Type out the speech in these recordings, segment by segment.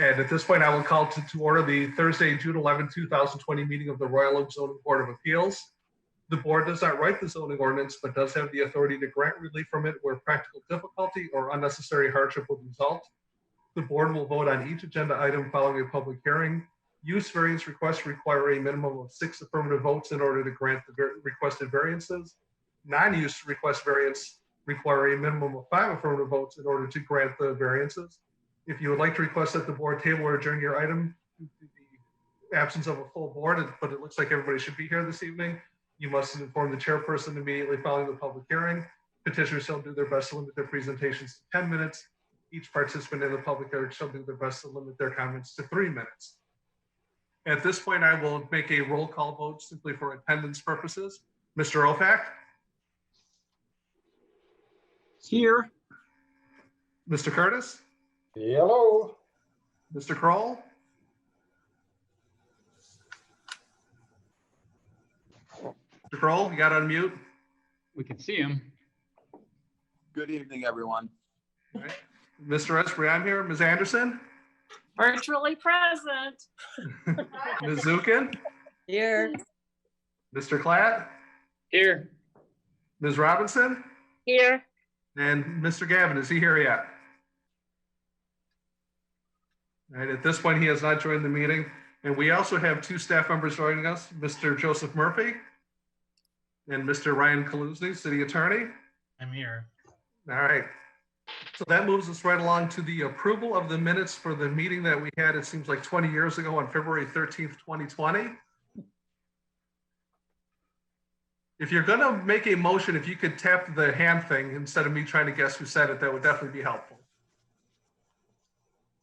And at this point, I will call to order the Thursday, June 11, 2020 meeting of the Royal Oak Zoning Board of Appeals. The board does not write the zoning ordinance, but does have the authority to grant relief from it where practical difficulty or unnecessary hardship would result. The board will vote on each agenda item following a public hearing. Use variance requests require a minimum of 6 affirmative votes in order to grant the requested variances. Non-use request variance require a minimum of 5 affirmative votes in order to grant the variances. If you would like to request that the board table or adjourn your item due to the absence of a full board, but it looks like everybody should be here this evening, you must inform the chairperson immediately following the public hearing. Petitioners shall do their best to limit their presentations to 10 minutes. Each participant in the public hearing shall do their best to limit their comments to 3 minutes. At this point, I will make a roll call vote simply for attendance purposes. Mr. Ofak? Here. Mr. Curtis? Hello. Mr. Kroll? Mr. Kroll, you got to unmute. We can see him. Good evening, everyone. All right. Mr. Esprey, I'm here. Ms. Anderson? Virtually present. Ms. Zukin? Here. Mr. Klatt? Here. Ms. Robinson? Here. And Mr. Gavin, is he here yet? All right, at this point, he has not joined the meeting. And we also have 2 staff members joining us, Mr. Joseph Murphy and Mr. Ryan Kaluzny, City Attorney. I'm here. All right. So that moves us right along to the approval of the minutes for the meeting that we had, it seems like 20 years ago on February 13th, 2020. If you're going to make a motion, if you could tap the hand thing instead of me trying to guess who said it, that would definitely be helpful.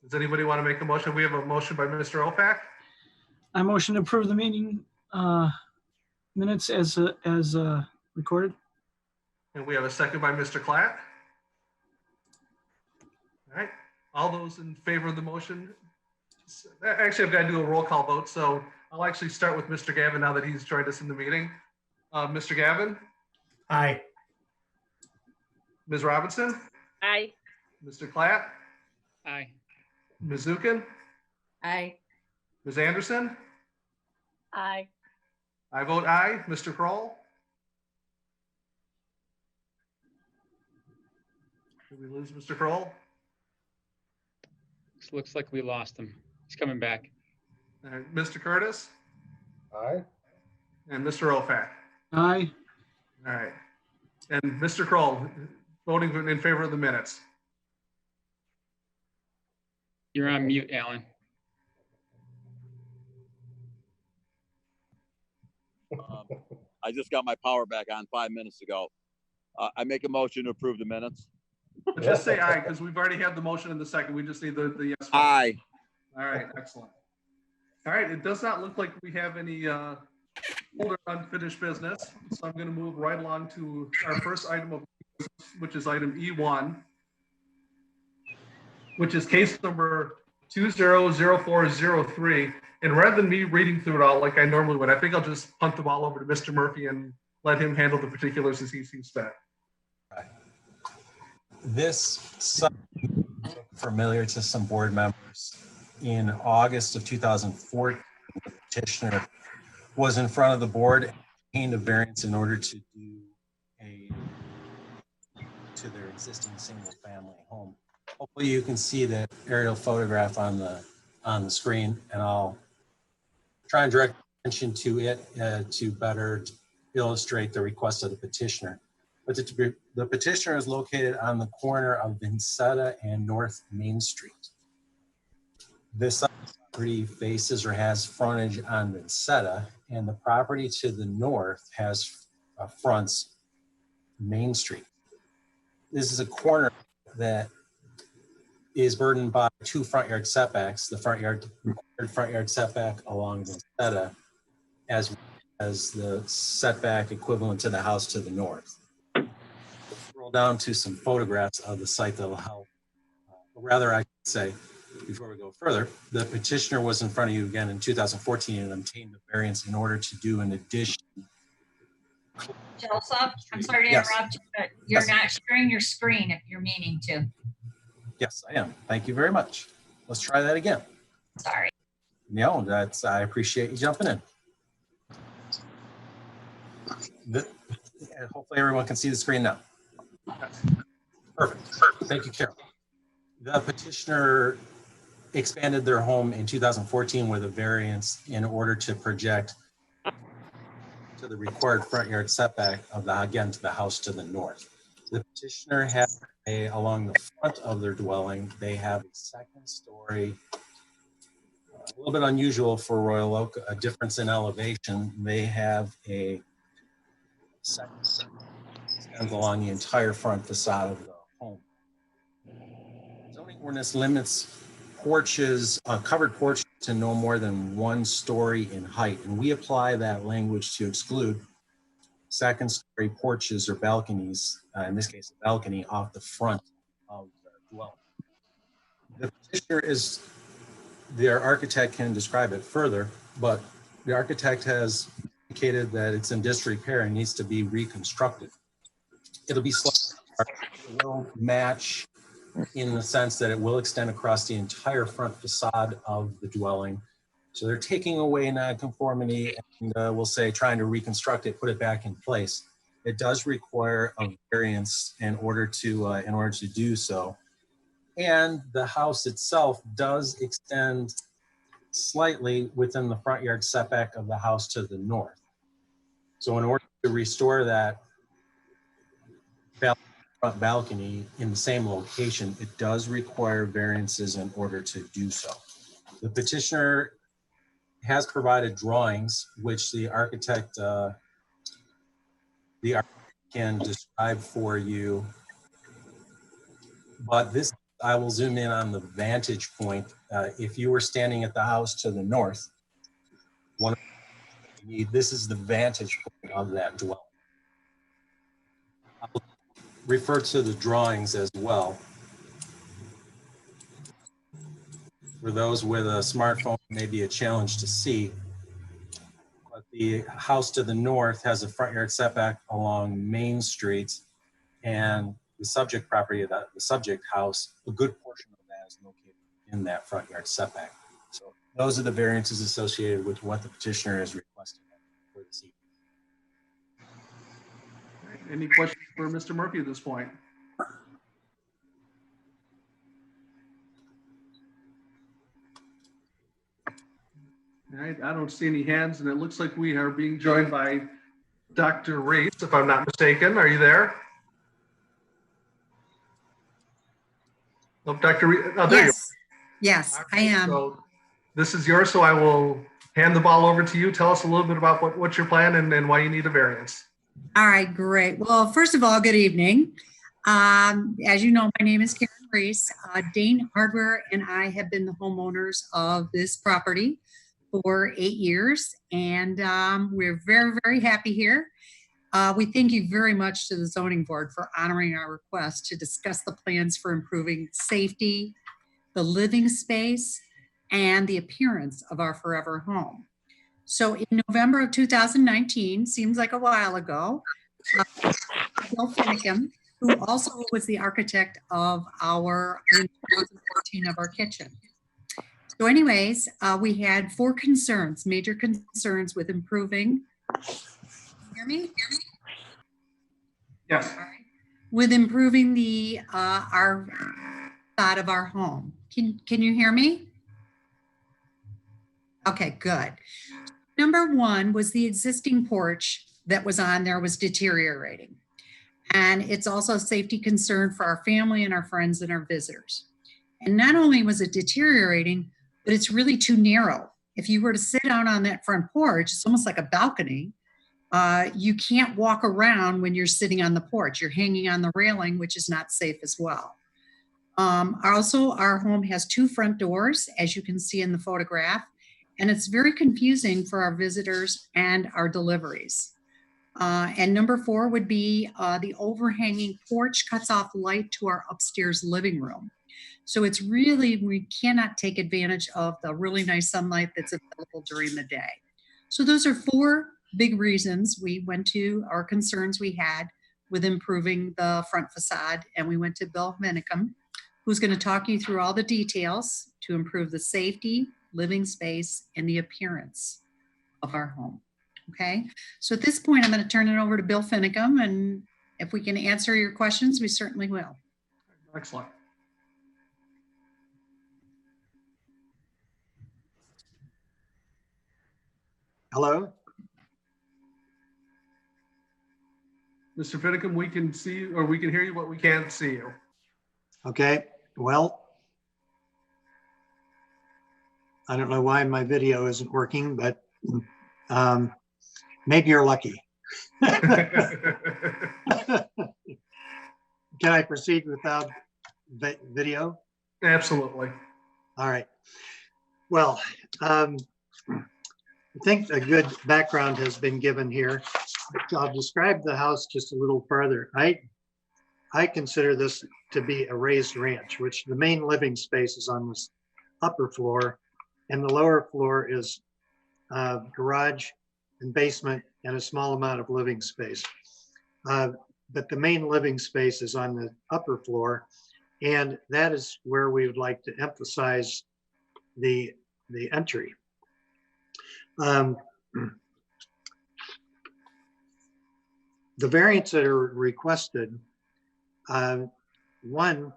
Does anybody want to make a motion? We have a motion by Mr. Ofak. I motion to approve the meeting minutes as recorded. And we have a second by Mr. Klatt. All right, all those in favor of the motion? Actually, I've got to do a roll call vote. So I'll actually start with Mr. Gavin now that he's joined us in the meeting. Mr. Gavin? Aye. Ms. Robinson? Aye. Mr. Klatt? Aye. Ms. Zukin? Aye. Ms. Anderson? Aye. I vote aye. Mr. Kroll? Did we lose Mr. Kroll? Looks like we lost him. He's coming back. All right, Mr. Curtis? Aye. And Mr. Ofak? Aye. All right. And Mr. Kroll, voting in favor of the minutes. You're on mute, Alan. I just got my power back on 5 minutes ago. I make a motion to approve the minutes. Just say aye, because we've already had the motion in the second. We just need the yes. Aye. All right, excellent. All right, it does not look like we have any older unfinished business. So I'm going to move right along to our first item of business, which is item E1, which is case number 200403. And rather than me reading through it all like I normally would, I think I'll just punt the ball over to Mr. Murphy and let him handle the particulars as he sees fit. This familiar to some board members. In August of 2014, the petitioner was in front of the board and obtained a variance in order to do to their existing single-family home. Hopefully, you can see the aerial photograph on the screen, and I'll try and direct attention to it to better illustrate the request of the petitioner. But the petitioner is located on the corner of Vincetta and North Main Street. This property faces or has frontage on Vincetta, and the property to the north has fronts Main Street. This is a corner that is burdened by 2 front yard setbacks, the required front yard setback along Vincetta, as well as the setback equivalent to the house to the north. Roll down to some photographs of the site that will help. Rather, I should say, before we go further, the petitioner was in front of you again in 2014 and obtained a variance in order to do an addition. Joseph, I'm sorry to interrupt you, but you're not sharing your screen if you're meaning to. Yes, I am. Thank you very much. Let's try that again. Sorry. No, I appreciate you jumping in. Hopefully everyone can see the screen now. Perfect. Thank you, Carol. The petitioner expanded their home in 2014 with a variance in order to project to the required front yard setback of to the house to the north. The petitioner has along the front of their dwelling, they have a second story, a little bit unusual for Royal Oak, a difference in elevation. They have a second story that extends along the entire front facade of the home. Zoning ordinance limits porches, covered porches to no more than 1 story in height. And we apply that language to exclude second story porches or balconies, in this case, a balcony off the front of the dwelling. The petitioner their architect can describe it further, but the architect has indicated that it's in disrepair and needs to be reconstructed. It'll be slightly, it will match in the sense that it will extend across the entire front facade of the dwelling. So they're taking away nonconformity and we'll say trying to reconstruct it, put it back in place. It does require a variance in order to do so. And the house itself does extend slightly within the front yard setback of the house to the north. So in order to restore that front balcony in the same location, it does require variances in order to do so. The petitioner has provided drawings, which the architect can describe for you. But this, I will zoom in on the vantage point. If you were standing at the house to the north, this is the vantage point of that dwelling. I'll refer to the drawings as well. For those with a smartphone, it may be a challenge to see. But the house to the north has a front yard setback along Main Street, and the subject property of the subject house, a good portion of that is located in that front yard setback. So those are the variances associated with what the petitioner is requesting for this evening. Any questions for Mr. Murphy at this point? All right, I don't see any hands, and it looks like we are being joined by Dr. Reese, if I'm not mistaken. Are you there? Oh, Dr. Reese, oh, there Yes, yes, I am. So this is yours, so I will hand the ball over to you. Tell us a little bit about what's your plan and why you need a variance. All right, great. Well, first of all, good evening. As you know, my name is Karen Reese. Dane Hardware and I have been the homeowners of this property for 8 years, and we're very, very happy here. We thank you very much to the zoning board for honoring our request to discuss the plans for improving safety, the living space, and the appearance of our forever home. So in November of 2019, seems like a while ago, Bill Finnegan, who also was the architect of in 2014 of our kitchen. So anyways, we had 4 concerns, major concerns with improving. Hear me? Yes. All right. With improving the our side of our home. Can you hear me? Okay, good. Number 1 was the existing porch that was on there was deteriorating. And it's also a safety concern for our family and our friends and our visitors. And not only was it deteriorating, but it's really too narrow. If you were to sit down on that front porch, it's almost like a balcony. You can't walk around when you're sitting on the porch. You're hanging on the railing, which is not safe as well. Also, our home has 2 front doors, as you can see in the photograph, and it's very confusing for our visitors and our deliveries. And number 4 would be the overhanging porch cuts off light to our upstairs living room. So it's really, we cannot take advantage of the really nice sunlight that's available during the day. So those are 4 big reasons we went to our concerns we had with improving the front facade. And we went to Bill Finnegan, who's going to talk you through all the details to improve the safety, living space, and the appearance of our home. Okay, so at this point, I'm going to turn it over to Bill Finicum, and if we can answer your questions, we certainly will. Excellent. Hello? Mr. Finicum, we can see, or we can hear you, but we can't see you. Okay, well, I don't know why my video isn't working, but maybe you're lucky. Can I proceed without video? Absolutely. All right. Well, I think a good background has been given here. I'll describe the house just a little further. I consider this to be a raised ranch, which the main living space is on this upper floor, and the lower floor is garage and basement and a small amount of living space. But the main living space is on the upper floor, and that is where we would like to emphasize the entry. The variants that are requested, one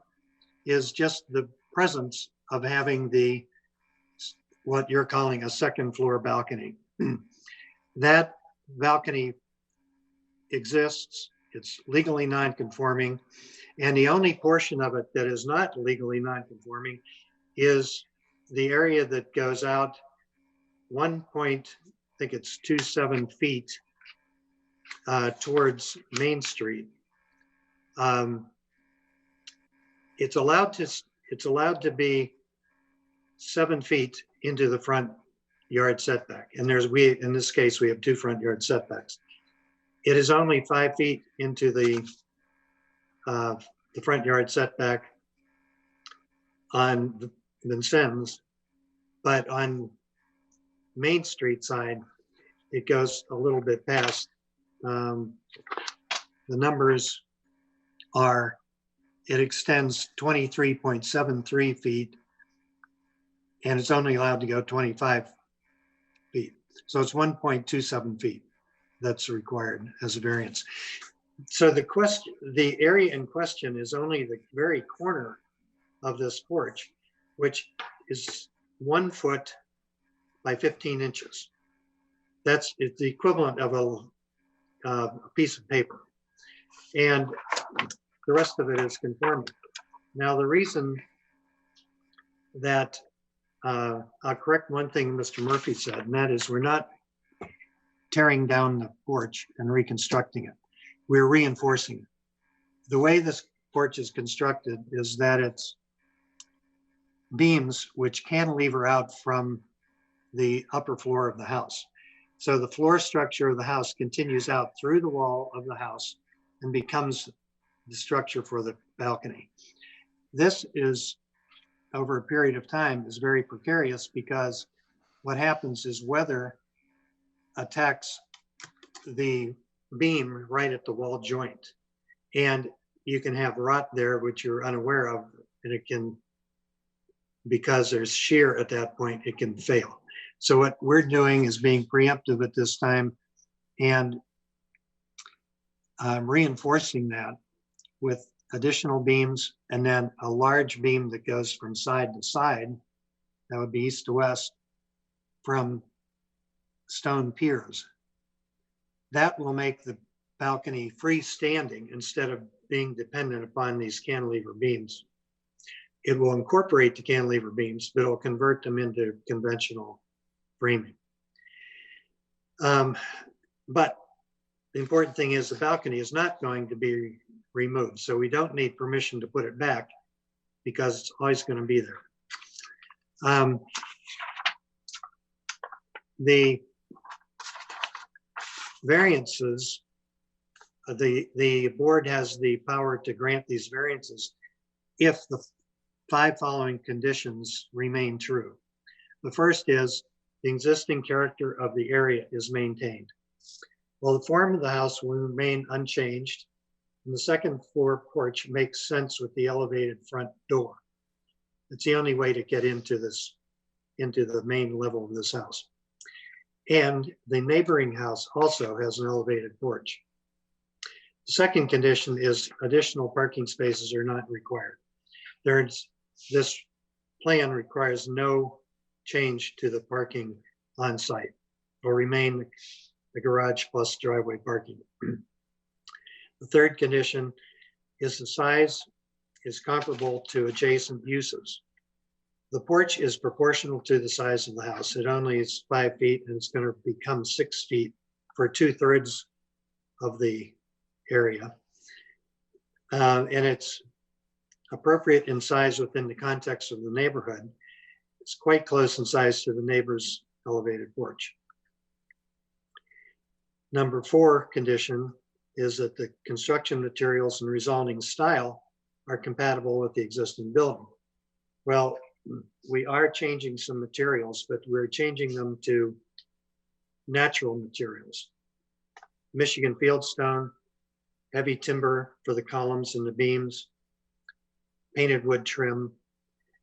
is just the presence of having what you're calling a second floor balcony. That balcony exists, it's legally non-conforming, and the only portion of it that is not legally non-conforming is the area that goes out 1.27 feet towards Main Street. It's allowed to be 7 feet into the front yard setback, and in this case we have 2 front yard setbacks. It is only 5 feet into the front yard setback on Vincennes, but on Main Street side it goes a little bit past. The numbers are, it extends 23.73 feet, and it's only allowed to go 25 feet. So it's 1.27 feet that's required as a variance. So the area in question is only the very corner of this porch, which is 1 foot by 15 inches. It's the equivalent of a piece of paper, and the rest of it is conforming. Now, the reason that I'll correct one thing Mr. Murphy said, and that is we're not tearing down the porch and reconstructing it. We're reinforcing it. The way this porch is constructed is that it's beams which cantilever out from the upper floor of the house. So the floor structure of the house continues out through the wall of the house and becomes the structure for the balcony. This is, over a period of time, is very precarious because what happens is weather attacks the beam right at the wall joint, and you can have rot there which you're unaware of, and it can, because there's shear at that point, it can fail. So what we're doing is being preemptive at this time and reinforcing that with additional beams, and then a large beam that goes from side to side, that would be east to west, from stone piers. That will make the balcony freestanding instead of being dependent upon these cantilever beams. It will incorporate the cantilever beams, but it'll convert them into conventional framing. But the important thing is the balcony is not going to be removed, so we don't need permission to put it back because it's always going to be there. The variances, the board has the power to grant these variances if the 5 following conditions remain true. The first is the existing character of the area is maintained. Well, the form of the house will remain unchanged, and the second floor porch makes sense with the elevated front door. It's the only way to get into this into the main level of this house. And the neighboring house also has an elevated porch. The second condition is additional parking spaces are not required. This plan requires no change to the parking on site or remain the garage plus driveway parking. The third condition is the size is comparable to adjacent uses. The porch is proportional to the size of the house. It only is 5 feet and it's going to become 6 feet for 2/3 of the area. And it's appropriate in size within the context of the neighborhood. It's quite close in size to the neighbor's elevated porch. Number 4 condition is that the construction materials and resulting style are compatible with the existing building. Well, we are changing some materials, but we're changing them to natural materials. Michigan fieldstone, heavy timber for the columns and the beams, painted wood trim,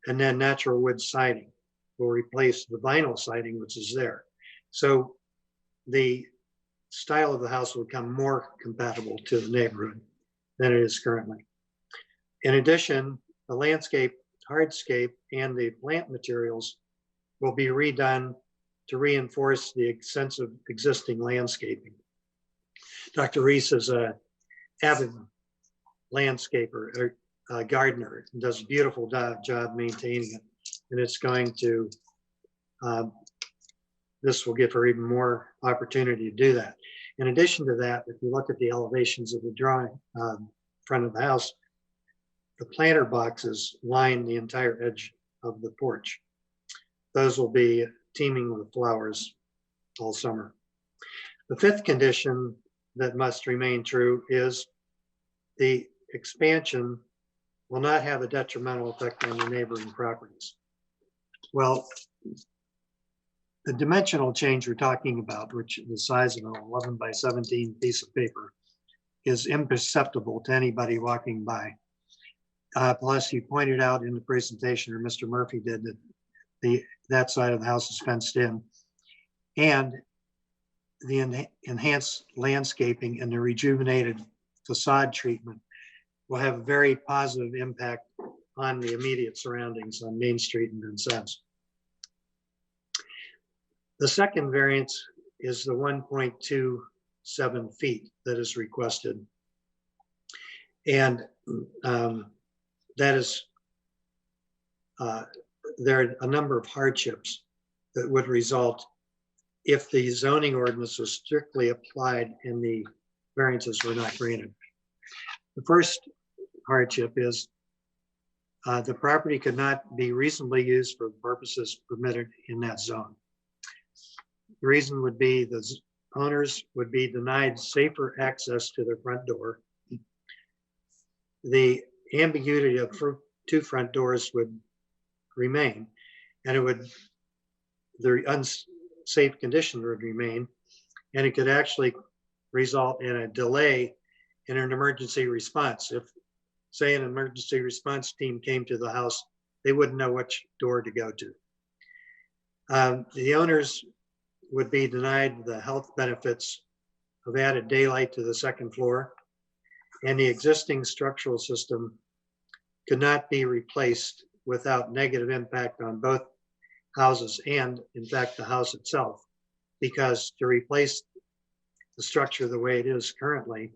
and then natural wood siding will replace the vinyl siding, which is there. So the style of the house will become more compatible to the neighborhood than it is currently. In addition, the landscape, hardscape, and the plant materials will be redone to reinforce the extensive existing landscaping. Dr. Reese is an avid landscaper or gardener and does a beautiful job maintaining it. And it's going to, this will give her even more opportunity to do that. In addition to that, if you look at the elevations of the drawing, front of the house, the planter boxes line the entire edge of the porch. Those will be teeming with flowers all summer. The fifth condition that must remain true is the expansion will not have a detrimental effect on the neighboring properties. Well, the dimensional change we're talking about, which is the size of an 11 by 17 piece of paper, is imperceptible to anybody walking by. Plus, you pointed out in the presentation, or Mr. Murphy did, that that side of the house is fenced in. And the enhanced landscaping and the rejuvenated facade treatment will have a very positive impact on the immediate surroundings on Main Street and Vincennes. The second variance is the 1.27 feet that is requested. And that is, there are a number of hardships that would result if the zoning ordinance was strictly applied and the variances were not granted. The first hardship is the property could not be reasonably used for purposes permitted in that zone. The reason would be the owners would be denied safer access to their front door. The ambiguity of two front doors would remain, and it would, the unsafe condition would remain, and it could actually result in a delay in an emergency response. If, say, an emergency response team came to the house, they wouldn't know which door to go to. The owners would be denied the health benefits of added daylight to the second floor, and the existing structural system could not be replaced without negative impact on both houses and, in fact, the house itself, because to replace the structure the way it is currently,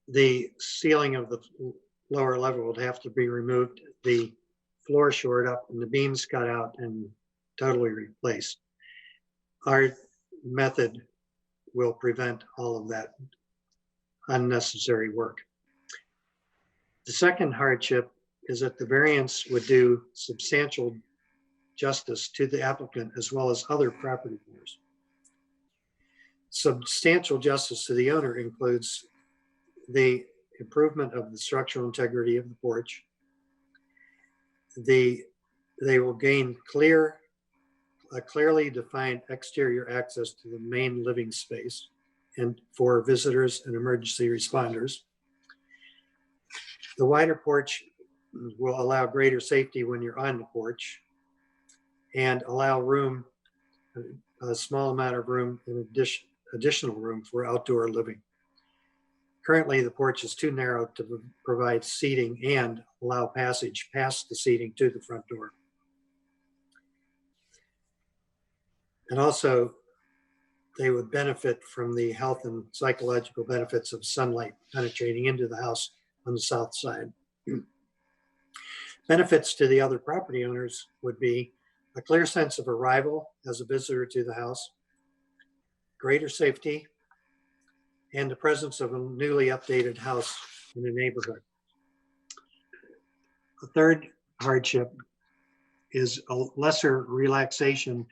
the ceiling of the lower level would have to be removed, the floor shored up, and the beams cut out and totally replaced. Our method will prevent all of that unnecessary work. The second hardship is that the variance would do substantial justice to the applicant as well as other property owners. Substantial justice to the owner includes the improvement of the structural integrity of the porch. They will gain a clearly defined exterior access to the main living space and for visitors and emergency responders. The wider porch will allow greater safety when you're on the porch. and allow room, a small amount of room, in additional room for outdoor living. Currently, the porch is too narrow to provide seating and allow passage past the seating to the front door. And also, they would benefit from the health and psychological benefits of sunlight penetrating into the house on the south side. Benefits to the other property owners would be a clear sense of arrival as a visitor to the house, greater safety, and the presence of a newly updated house in the neighborhood. The third hardship is a lesser relaxation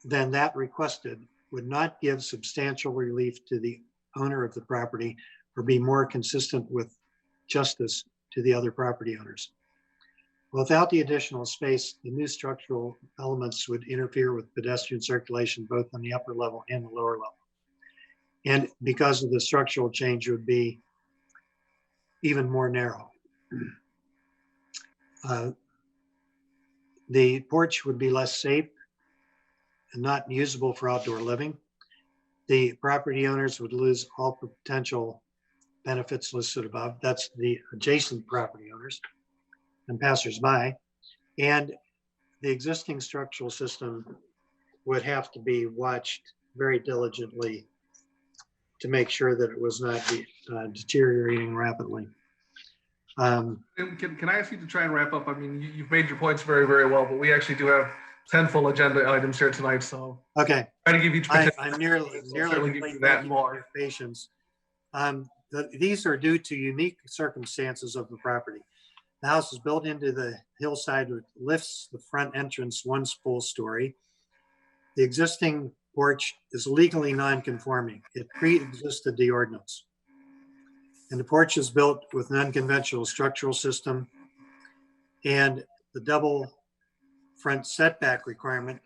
than that requested, would not give substantial relief to the owner of the property or be more consistent with justice to the other property owners. Without the additional space, the new structural elements would interfere with pedestrian circulation both on the upper level and the lower level. And because of the structural change, it would be even more narrow. The porch would be less safe and not usable for outdoor living. The property owners would lose all potential benefits listed above. That's the adjacent property owners and passersby. And the existing structural system would have to be watched very diligently to make sure that it was not deteriorating rapidly. Can I ask you to try and wrap up? I mean, you've made your points very, very well, but we actually do have 10 full agenda items here tonight, so. Okay. Try to give each. I'm nearly give you that more. Patience. These are due to unique circumstances of the property. The house is built into the hillside, which lifts the front entrance one full story. The existing porch is legally non-conforming. It pre-existed the ordinance. And the porch is built with an unconventional structural system, and the double front setback requirement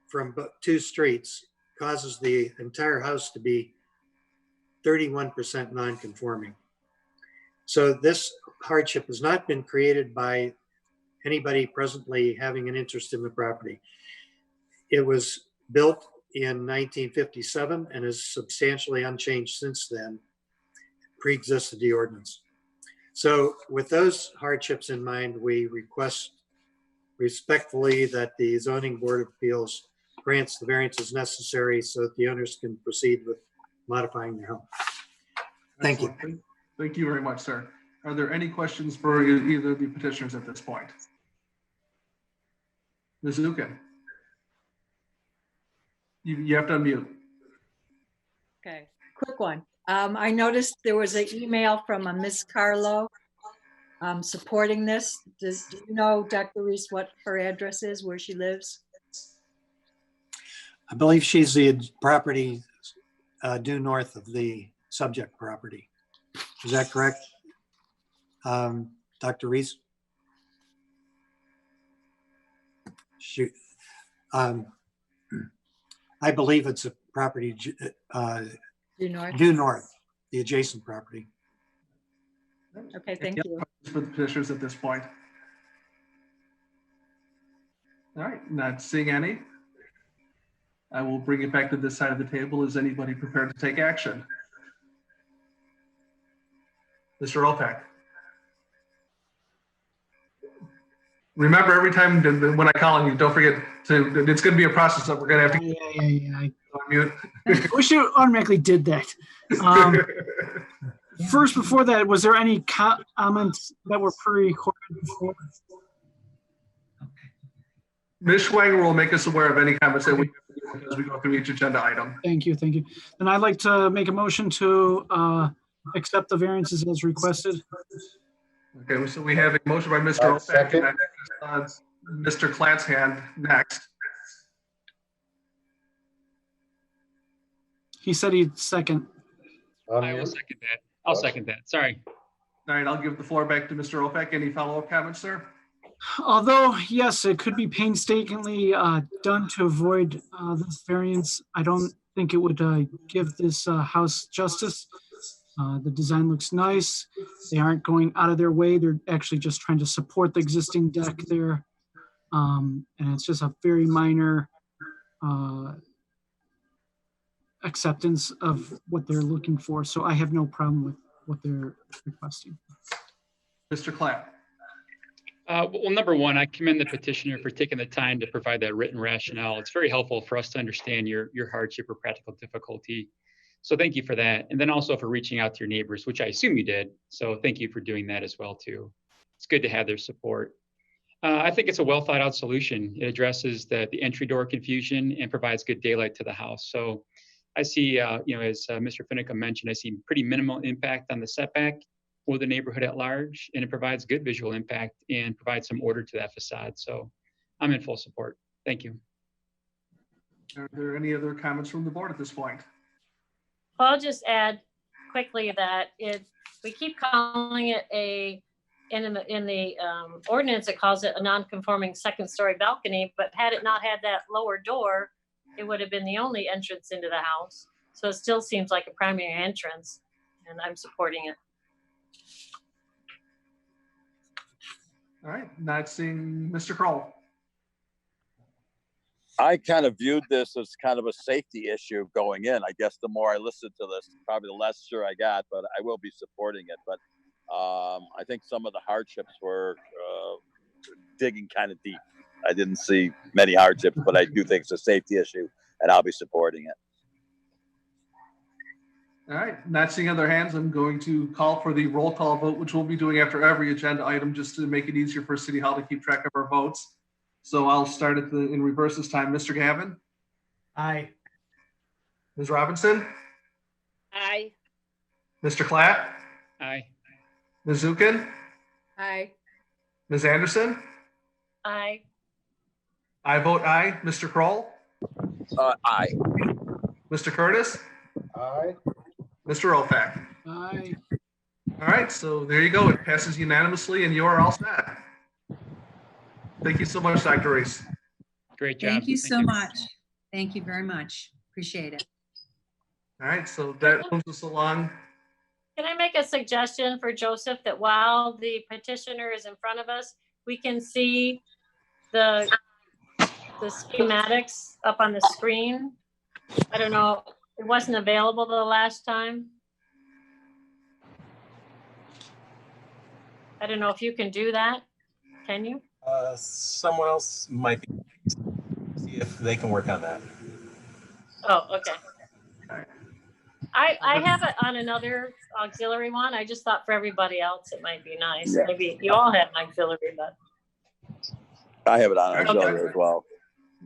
from two streets causes the entire house to be 31% non-conforming. So this hardship has not been created by anybody presently having an interest in the property. It was built in 1957 and is substantially unchanged since then, pre-existed the ordinance. So with those hardships in mind, we request respectfully that the Zoning Board of Appeals grants the variances necessary so that the owners can proceed with modifying their home. Thank you. Thank you very much, sir. Are there any questions for either of the petitioners at this point? Ms. Zukin. You have to unmute. Okay, quick one. I noticed there was an email from a Miss Carlo supporting this. Do you know, Dr. Reese, what her address is, where she lives? I believe she's the property due north of the subject property. Is that correct? Dr. Reese? I believe it's a property due north, the adjacent property. Okay, thank you. For the petitioners at this point. All right, not seeing any. I will bring it back to this side of the table. Is anybody prepared to take action? Mr. Opek. Remember, every time when I call on you, don't forget to, it's going to be a process that we're going to have to unmute. I wish it automatically did that. First, before that, was there any comments that were pre-recorded before? Ms. Schwanger will make us aware of any comments that we have as we go through each agenda item. Thank you, thank you. And I'd like to make a motion to accept the variances as requested. Okay, so we have a motion by Mr. Opek and Mr. Clatt's hand next. He said he'd second. I will second that. I'll second that. Sorry. All right, I'll give the floor back to Mr. Opek. Any follow-up comments, sir? Although, yes, it could be painstakingly done to avoid this variance, I don't think it would give this house justice. The design looks nice. They aren't going out of their way. They're actually just trying to support the existing deck there. And it's just a very minor acceptance of what they're looking for. So I have no problem with what they're requesting. Mr. Clapp. Well, number one, I commend the petitioner for taking the time to provide that written rationale. It's very helpful for us to understand your hardship or practical difficulty. So thank you for that. And then also for reaching out to your neighbors, which I assume you did. So thank you for doing that as well, too. It's good to have their support. I think it's a well thought out solution. It addresses the entry door confusion and provides good daylight to the house. So I see, as Mr. Finicum mentioned, I see pretty minimal impact on the setback for the neighborhood at large, and it provides good visual impact and provides some order to that facade. So I'm in full support. Thank you. Are there any other comments from the board at this point? I'll just add quickly that we keep calling it in the ordinance, it calls it a non-conforming second-story balcony, but had it not had that lower door, it would have been the only entrance into the house. So it still seems like a primary entrance, and I'm supporting it. All right, not seeing Mr. Kroll. I kind of viewed this as kind of a safety issue going in. I guess the more I listened to this, probably the less sure I got, but I will be supporting it. But I think some of the hardships were digging kind of deep. I didn't see many hardships, but I do think it's a safety issue, and I'll be supporting it. All right, not seeing other hands, I'm going to call for the roll call vote, which we'll be doing after every agenda item, just to make it easier for City Hall to keep track of our votes. So I'll start in reverse this time. Mr. Gavin? Aye. Ms. Robinson? Aye. Mr. Clapp? Aye. Ms. Zukin? Aye. Ms. Anderson? Aye. I vote aye. Mr. Kroll? Aye. Mr. Curtis? Aye. Mr. Ofac? Aye. All right, so there you go. It passes unanimously and you are all set. Thank you so much, Dr. Reese. Great job. Thank you so much. Thank you very much. Appreciate it. All right, so that moves us along. Can I make a suggestion for Joseph that while the petitioner is in front of us, we can see the schematics up on the screen? I don't know, it wasn't available the last time. I don't know if you can do that. Can you? Someone else might be, see if they can work on that. Oh, okay. I have it on another auxiliary one. I just thought for everybody else, it might be nice. Yeah. Maybe you all have an auxiliary, but. I have it on auxiliary as well.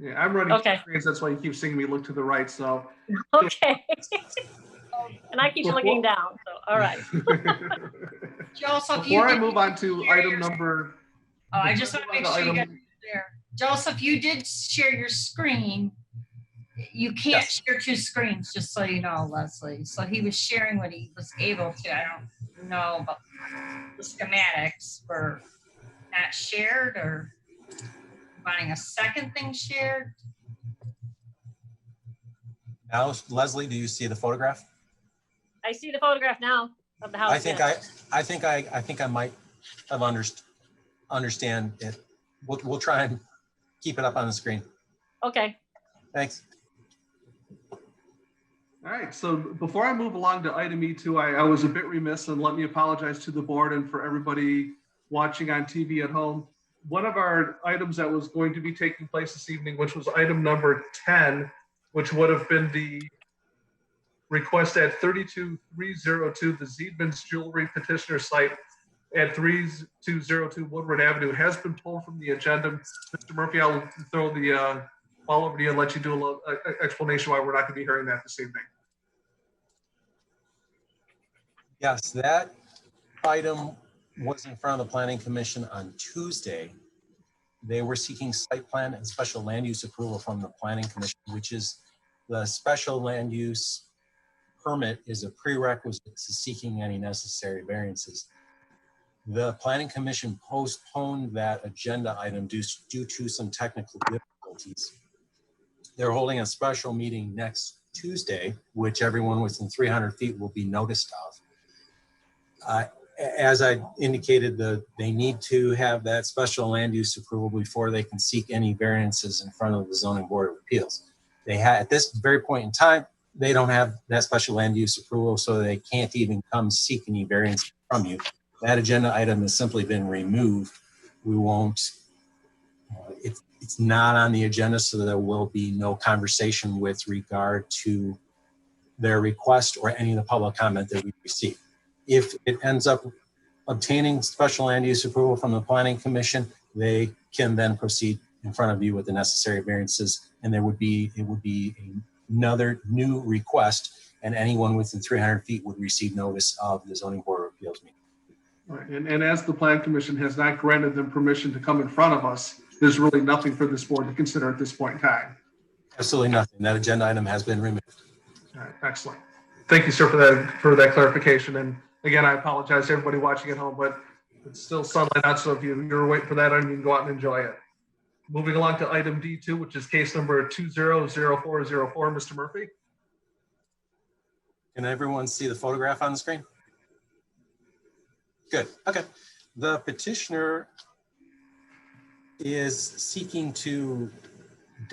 Yeah, I'm running Okay. two screens. That's why you keep seeing me look to the right. So. Okay. And I keep looking down, so, all right. Joseph, Before I move on to item number. Oh, I just want to make sure you got there. Joseph, you did share your screen. You can't share two screens, just so you know, Leslie. So he was sharing what he was able to. I don't know about the schematics were not shared or wanting a second thing shared. Now, Leslie, do you see the photograph? I see the photograph now of the house. I think I might have understand it. We'll try and keep it up on the screen. Okay. Thanks. All right, so before I move along to item E2, I was a bit remiss, and let me apologize to the board and for everybody watching on TV at home. One of our items that was going to be taking place this evening, which was item number 10, which would have been the request at 32302, the Ziedman's Jewelry petitioner site at 3202 Woodward Avenue, has been pulled from the agenda. Mr. Murphy, I'll throw the ball over to you and let you do a little explanation why we're not going to be hearing that this evening. Yes, that item was in front of the Planning Commission on Tuesday. They were seeking site plan and special land use approval from the Planning Commission, which is the special land use permit is a prerequisite to seeking any necessary variances. The Planning Commission postponed that agenda item due to some technical difficulties. They're holding a special meeting next Tuesday, which everyone within 300 feet will be noticed of. as I indicated, they need to have that special land use approval before they can seek any variances in front of the zoning board of appeals. At this very point in time, they don't have that special land use approval, so they can't even come seek any variance from you. That agenda item has simply been removed. We won't, it's not on the agenda, so there will be no conversation with regard to their request or any of the public comment that we receive. If it ends up obtaining special land use approval from the planning commission, they can then proceed in front of you with the necessary variances, and it would be another new request, and anyone within 300 feet would receive notice of the zoning board of appeals meeting. Right. And as the plan commission has not granted them permission to come in front of us, there's really nothing for this board to consider at this point in time. Absolutely nothing. That agenda item has been removed. All right, excellent. Thank you, sir, for that clarification. And again, I apologize to everybody watching at home, but it's still sunlight out, so if you're waiting for that, you can go out and enjoy it. Moving along to item D2, which is case number 200404. Mr. Murphy. Can everyone see the photograph on the screen? Good. Okay. The petitioner is seeking to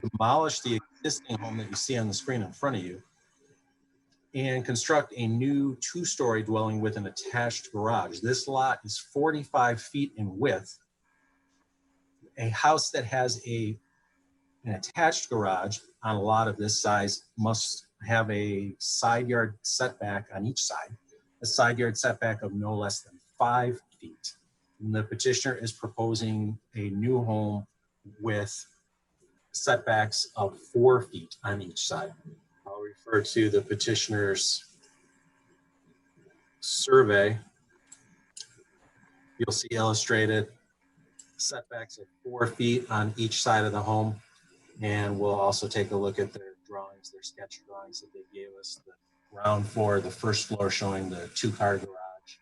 demolish the existing home that you see on the screen in front of you and construct a new two-story dwelling with an attached garage. This lot is 45 feet in width. A house that has an attached garage on a lot of this size must have a side yard setback on each side, a side yard setback of no less than 5 feet. And the petitioner is proposing a new home with setbacks of 4 feet on each side. I'll refer to the petitioner's survey. You'll see illustrated setbacks of 4 feet on each side of the home. And we'll also take a look at their drawings, their sketch drawings that they gave us. The ground floor, the first floor showing the two-car garage,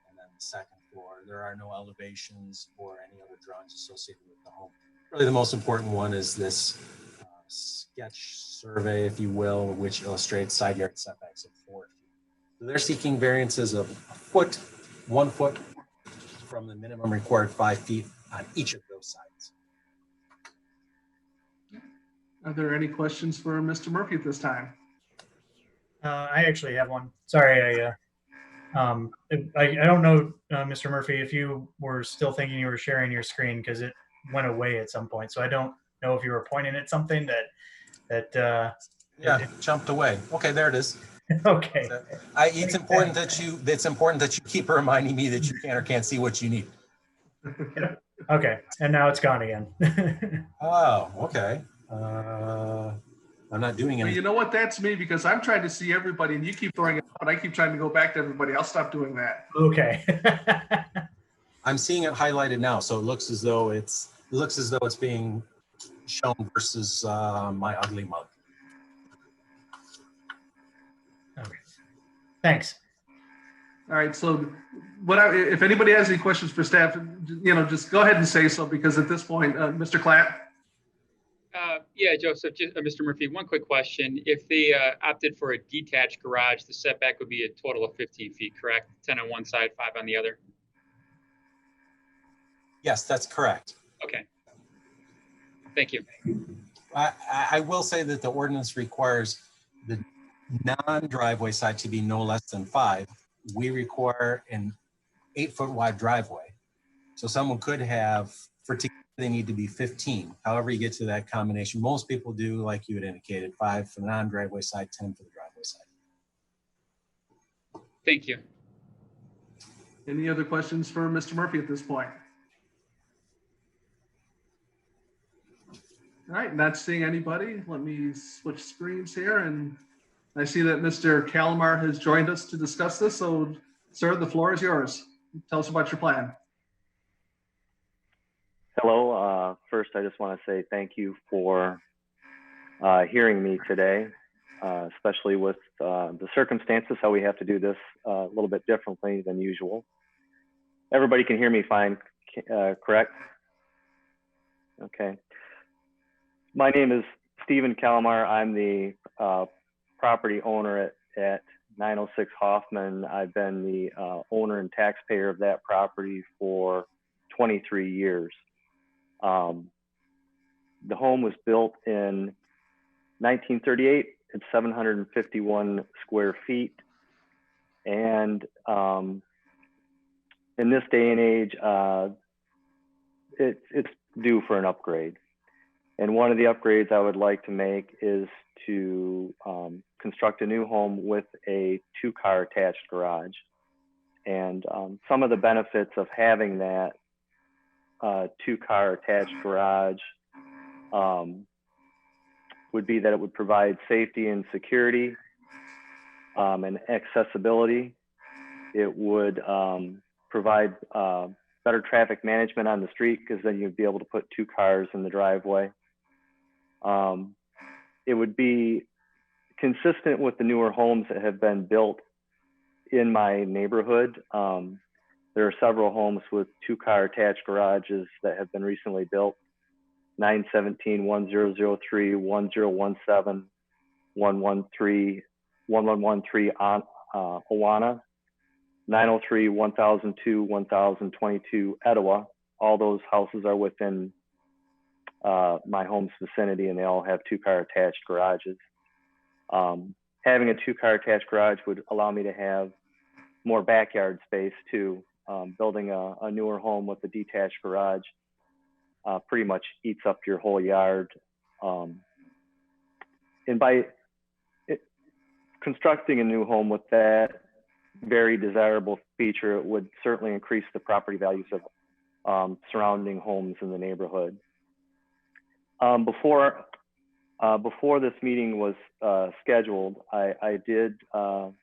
and then the second floor. There are no elevations or any other drawings associated with the home. Really the most important one is this sketch survey, if you will, which illustrates side yard setbacks of 4 feet. So they're seeking variances of a foot, 1 foot from the minimum required 5 feet on each of those sides. Are there any questions for Mr. Murphy at this time? I actually have one. Sorry, I don't know, Mr. Murphy, if you were still thinking you were sharing your screen because it went away at some point. So I don't know if you were pointing at something that yeah, jumped away. Okay, there it is. Okay. So, it's important that you keep reminding me that you can or can't see what you need. Okay, and now it's gone again. Oh, okay. I'm not doing anything. You know what? That's me, because I'm trying to see everybody and you keep throwing it up and I keep trying to go back to everybody. I'll stop doing that. Okay. I'm seeing it highlighted now, so it looks as though it's being shown versus my ugly mug. Okay. Thanks. All right. So if anybody has any questions for staff, just go ahead and say so, because at this point, Mr. Clapp. Yeah, Joseph, Mr. Murphy, one quick question. If they opted for a detached garage, the setback would be a total of 15 feet, correct? 10 on one side, 5 on the other? Yes, that's correct. Okay. Thank you. I will say that the ordinance requires the non-driveway side to be no less than 5. We require an 8-foot wide driveway. So someone could have, they need to be 15. However you get to that combination. Most people do, like you had indicated, 5 for the non-driveway side, 10 for the driveway side. Thank you. Any other questions for Mr. Murphy at this point? All right, not seeing anybody. Let me switch screens here, and I see that Mr. Calamar has joined us to discuss this. So, sir, the floor is yours. Tell us about your plan. Hello. First, I just want to say thank you for hearing me today, especially with the circumstances, how we have to do this a little bit differently than usual. Everybody can hear me fine, correct? Okay. My name is Stephen Calamar. I'm the property owner at 906 Hoffman. I've been the owner and taxpayer of that property for 23 years. The home was built in 1938. It's 751 square feet. And in this day and age, it's due for an upgrade. And one of the upgrades I would like to make is to construct a new home with a 2-car attached garage. And some of the benefits of having that 2-car attached garage would be that it would provide safety and security and accessibility. It would provide better traffic management on the street, because then you'd be able to put 2 cars in the driveway. It would be consistent with the newer homes that have been built in my neighborhood. There are several homes with 2-car attached garages that have been recently built. 917, 1003, 1017, 113, 1113 on Awana, 903, 1002, 1022 Etowah. All those houses are within my home's vicinity, and they all have 2-car attached garages. Having a 2-car attached garage would allow me to have more backyard space too. Building a newer home with a detached garage pretty much eats up your whole yard. And by constructing a new home with that very desirable feature, it would certainly increase the property values of surrounding homes in the neighborhood. Before this meeting was scheduled, I did go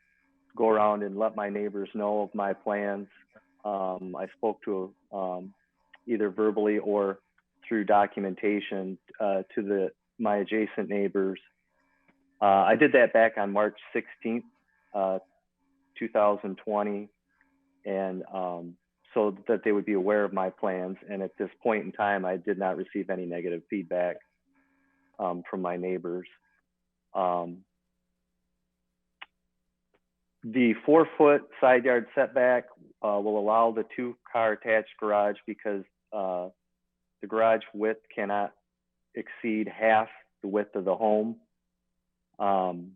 around and let my neighbors know of my plans. I spoke to either verbally or through documentation to my adjacent neighbors. I did that back on March 16th, 2020, and so that they would be aware of my plans. And at this point in time, I did not receive any negative feedback from my neighbors. The 4-foot side yard setback will allow the 2-car attached garage, because the garage width cannot exceed half the width of the home. Having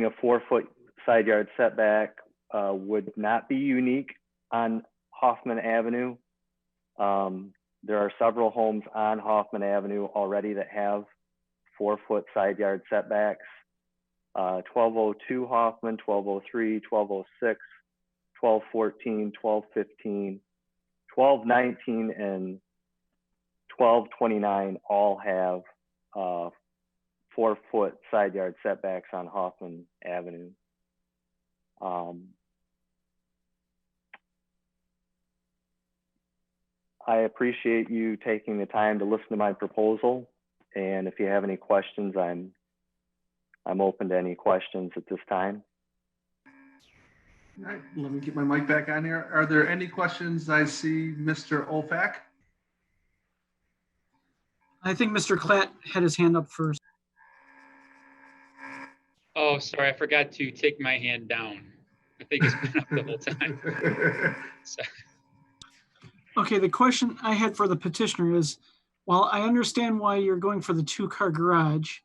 a 4-foot side yard setback would not be unique on Hoffman Avenue. There are several homes on Hoffman Avenue already that have 4-foot side yard setbacks. 1202 Hoffman, 1203, 1206, 1214, 1215, 1219, and 1229 all have 4-foot side yard setbacks on Hoffman Avenue. I appreciate you taking the time to listen to my proposal, and if you have any questions, I'm open to any questions at this time. All right, let me get my mic back on here. Are there any questions? I see Mr. Olfak. I think Mr. Klatt had his hand up first. Oh, sorry, I forgot to take my hand down. I think it's been up the whole time. So. Okay, the question I had for the petitioner is, while I understand why you're going for the 2-car garage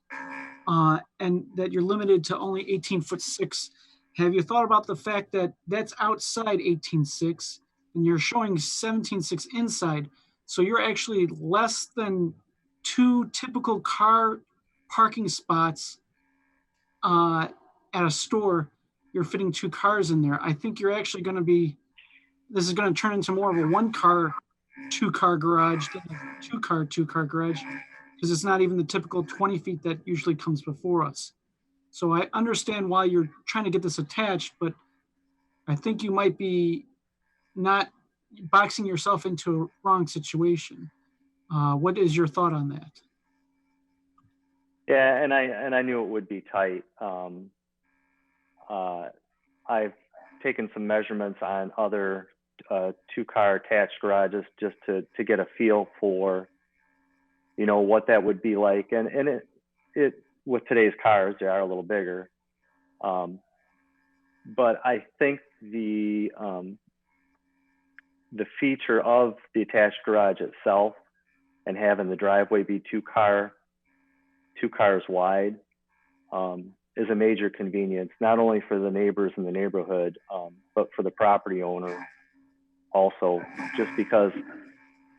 and that you're limited to only 18'6", have you thought about the fact that that's outside 18'6" and you're showing 17'6" inside? So you're actually less than 2 typical car parking spots at a store. You're fitting 2 cars in there. I think you're actually going to be, this is going to turn into more of a 1-car, 2-car garage than a 2-car, 2-car garage, because it's not even the typical 20 feet that usually comes before us. So I understand why you're trying to get this attached, but I think you might be not boxing yourself into a wrong situation. What is your thought on that? Yeah, and I knew it would be tight. I've taken some measurements on other 2-car attached garages just to get a feel for, you know, what that would be like. And it with today's cars, they are a little bigger. But I think the feature of the attached garage itself and having the driveway be two cars wide is a major convenience, not only for the neighbors in the neighborhood, but for the property owner also, just because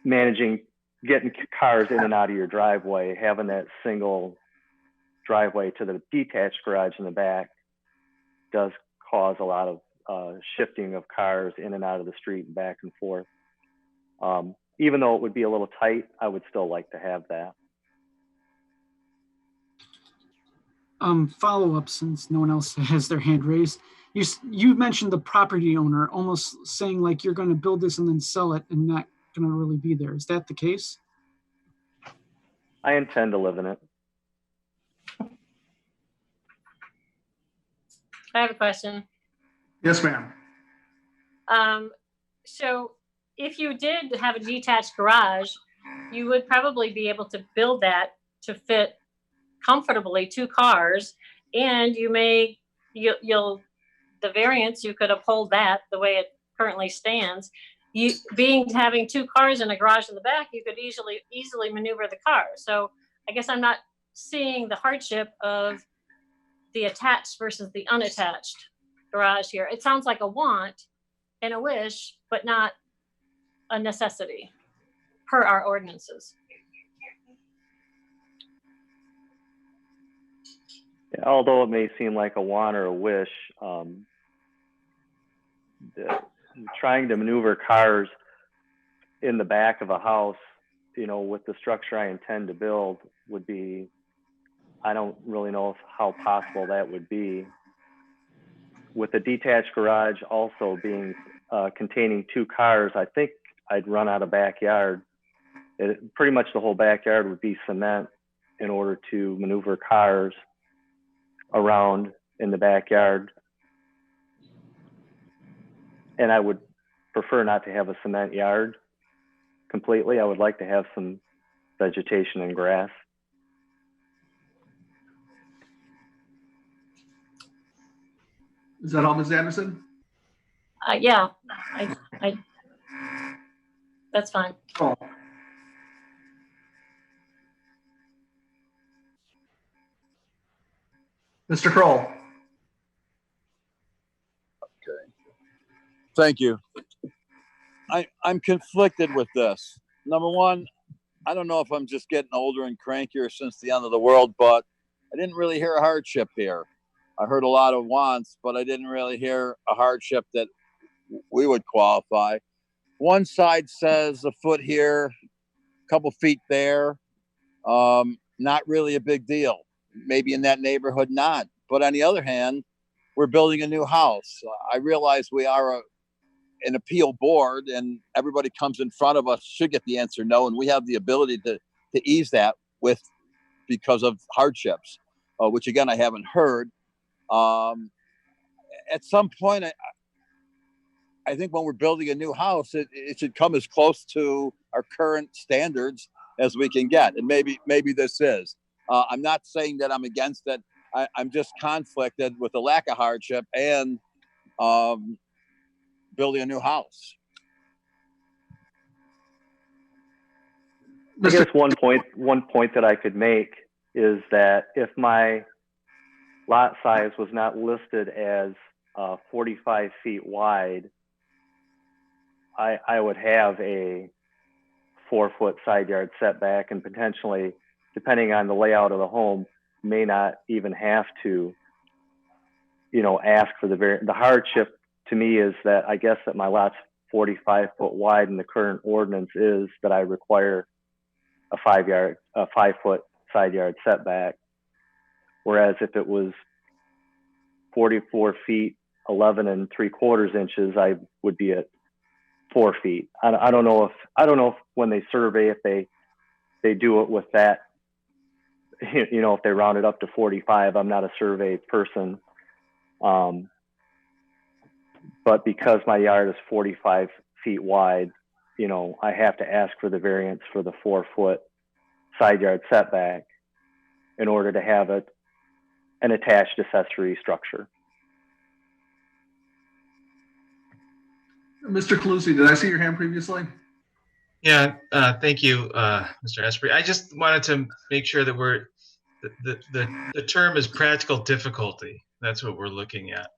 getting cars in and out of your driveway, having that single driveway to the detached garage in the back does cause a lot of shifting of cars in and out of the street and back and forth. Even though it would be a little tight, I would still like to have that. Follow up, since no one else has their hand raised. You mentioned the property owner almost saying like you're going to build this and then sell it and not going to really be there. Is that the case? I intend to live in it. I have a question. Yes, ma'am. So if you did have a detached garage, you would probably be able to build that to fit comfortably 2 cars, and the variance, you could uphold that the way it currently stands. Having 2 cars in a garage in the back, you could easily maneuver the car. So I guess I'm not seeing the hardship of the attached versus the unattached garage here. It sounds like a want and a wish, but not a necessity per our ordinances. Yeah, although it may seem like a want or a wish, trying to maneuver cars in the back of a house, with the structure I intend to build would be, I don't really know how possible that would be. With a detached garage also being containing 2 cars, I think I'd run out of backyard. Pretty much the whole backyard would be cement in order to maneuver cars around in the backyard. And I would prefer not to have a cement yard completely. I would like to have some vegetation and grass. Is that all, Ms. Anderson? Yeah, that's fine. Oh. Mr. Kroll. Okay. Thank you. I'm conflicted with this. Number one, I don't know if I'm just getting older and crankier since the end of the world, but I didn't really hear a hardship here. I heard a lot of wants, but I didn't really hear a hardship that we would qualify. One side says a foot here, a couple feet there, not really a big deal. Maybe in that neighborhood, not. But on the other hand, we're building a new house. I realize we are an appeal board, and everybody comes in front of us should get the answer no, and we have the ability to ease that because of hardships, which again I haven't heard. At some point, I think when we're building a new house, it should come as close to our current standards as we can get, and maybe this is. I'm not saying that I'm against it. I'm just conflicted with the lack of hardship and building a new house. I guess one point that I could make is that if my lot size was not listed as 45 feet wide, I would have a 4-foot side yard setback, and potentially, depending on the layout of the home, may not even have to, ask for the hardship to me is that I guess that my lot's 45 foot wide, and the current ordinance is that I require a 5-foot side yard setback. Whereas if it was 44 feet, 11 3/4 inches, I would be at 4 feet. I don't know if when they survey, if they do it with that, if they round it up to 45. I'm not a survey person. But because my yard is 45 feet wide, I have to ask for the variance for the 4-foot side yard setback in order to have it an attached accessory structure. Mr. Calusi, did I see your hand previously? Yeah, thank you, Mr. Esprey. I just wanted to make sure that the term is practical difficulty. That's what we're looking at.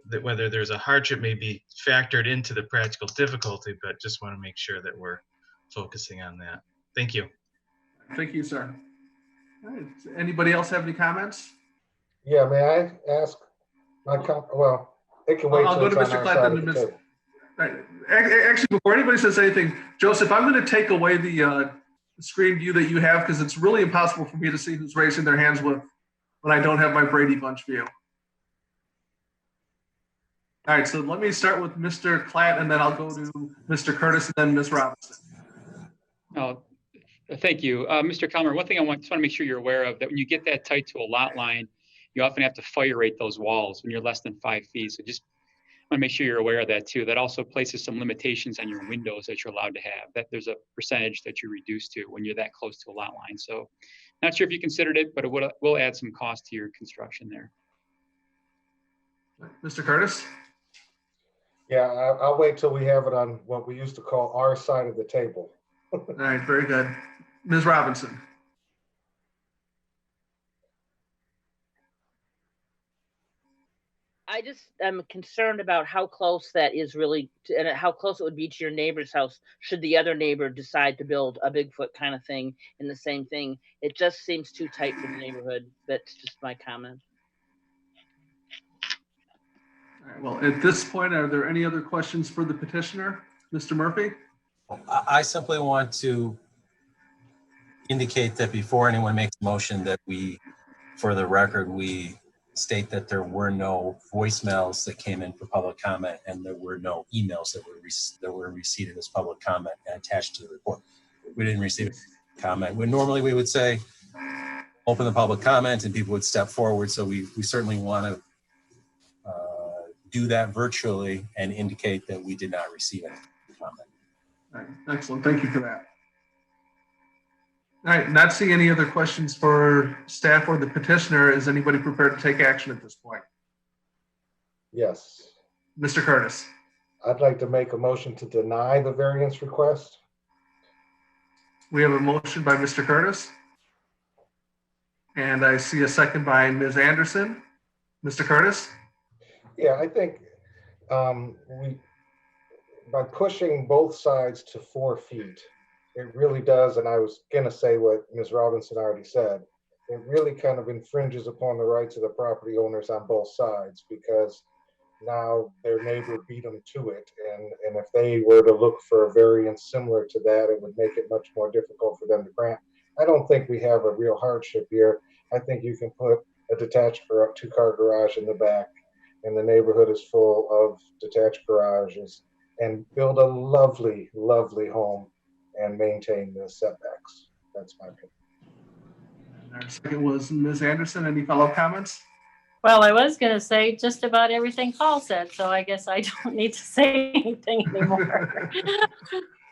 That whether there's a hardship may be factored into the practical difficulty, but just want to make sure that we're focusing on that. Thank you. Thank you, sir. All right. Anybody else have any comments? Yeah, may I ask my well, it can wait. I'll go to Mr. Clinton and Ms. Right. Actually, before anybody says anything, Joseph, I'm going to take away the screen view that you have because it's really impossible for me to see who's raising their hands when I don't have my Brady Bunch view. All right, so let me start with Mr. Klatt, and then I'll go to Mr. Curtis and then Ms. Robinson. Oh, thank you. Mr. Calmer, one thing I just want to make sure you're aware of, that when you get that tight to a lot line, you often have to fire rate those walls when you're less than 5 feet. So just want to make sure you're aware of that too. That also places some limitations on your windows that you're allowed to have. That there's a percentage that you reduce to when you're that close to a lot line. So not sure if you considered it, but it will add some cost to your construction there. Mr. Curtis? Yeah, I'll wait till we have it on what we used to call our side of the table. All right, very good. Ms. Robinson? I just am concerned about how close that is really to, and how close it would be to your neighbor's house should the other neighbor decide to build a Bigfoot kind of thing in the same thing. It just seems too tight for the neighborhood. That's just my comment. All right, well, at this point, are there any other questions for the petitioner? Mr. Murphy? I simply want to indicate that before anyone makes a motion that we, for the record, we state that there were no voicemails that came in for public comment and there were no emails that were received as public comment and attached to the report. We didn't receive a comment. Normally we would say, open the public comment and people would step forward. So we certainly want to do that virtually and indicate that we did not receive any comment. All right, excellent. Thank you for that. All right, not seeing any other questions for staff or the petitioner. Is anybody prepared to take action at this point? Yes. Mr. Curtis? I'd like to make a motion to deny the variance request. We have a motion by Mr. Curtis. And I see a second by Ms. Anderson. Mr. Curtis? Yeah, I think by pushing both sides to 4 feet, it really does, and I was going to say what Ms. Robinson already said, it really kind of infringes upon the rights of the property owners on both sides because now their neighbor beat them to it. And if they were to look for a variance similar to that, it would make it much more difficult for them to grant. I don't think we have a real hardship here. I think you can put a detached 2-car garage in the back, and the neighborhood is full of detached garages, and build a lovely, lovely home and maintain the setbacks. That's my opinion. And our second was Ms. Anderson. Any follow-up comments? Well, I was going to say just about everything Paul said, so I guess I don't need to say anything anymore.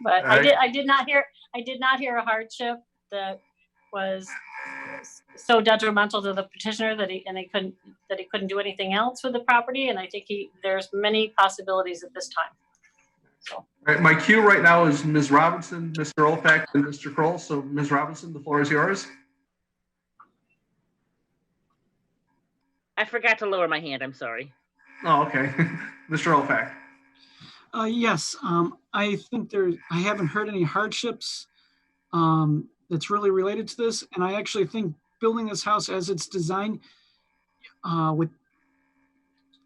But right. I did not hear a hardship that was so detrimental to the petitioner that he couldn't do anything else with the property. And I think there's many possibilities at this time. So. All right, my cue right now is Ms. Robinson, Mr. Olpak, and Mr. Kroll. So Ms. Robinson, the floor is yours. I forgot to lower my hand. I'm sorry. Oh, okay. Mr. Olpak. Yes, I think I haven't heard any hardships that's really related to this. And I actually think building this house as it's designed with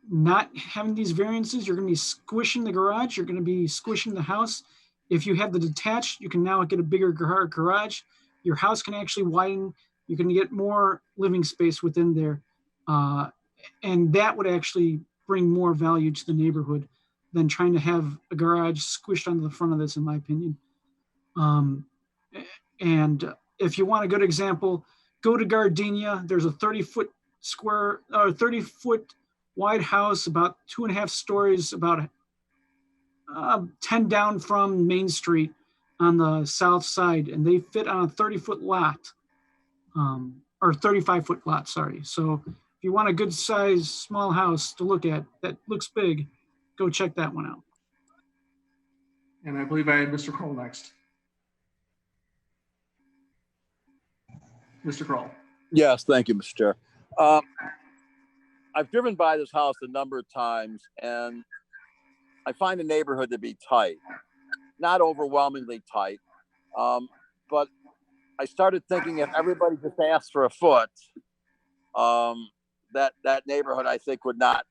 not having these variances, you're going to be squishing the garage. You're going to be squishing the house. If you have the detached, you can now get a bigger garage. Your house can actually widen. You can get more living space within there. And that would actually bring more value to the neighborhood than trying to have a garage squished onto the front of this, in my opinion. And if you want a good example, go to Gardenia. There's a 30-foot square, or 30-foot wide house, about 2.5 stories, about 10 down from Main Street on the south side, and they fit on a 30-foot lot, or or 35-foot lot, sorry. So if you want a good size, small house to look at that looks big, go check that one out. And I believe I had Mr. Kroll next. Mr. Kroll. Yes, thank you, Mr. Chair. I've driven by this house a number of times, and I find the neighborhood to be tight, not overwhelmingly tight. But I started thinking if everybody just asked for a foot, that neighborhood I think would not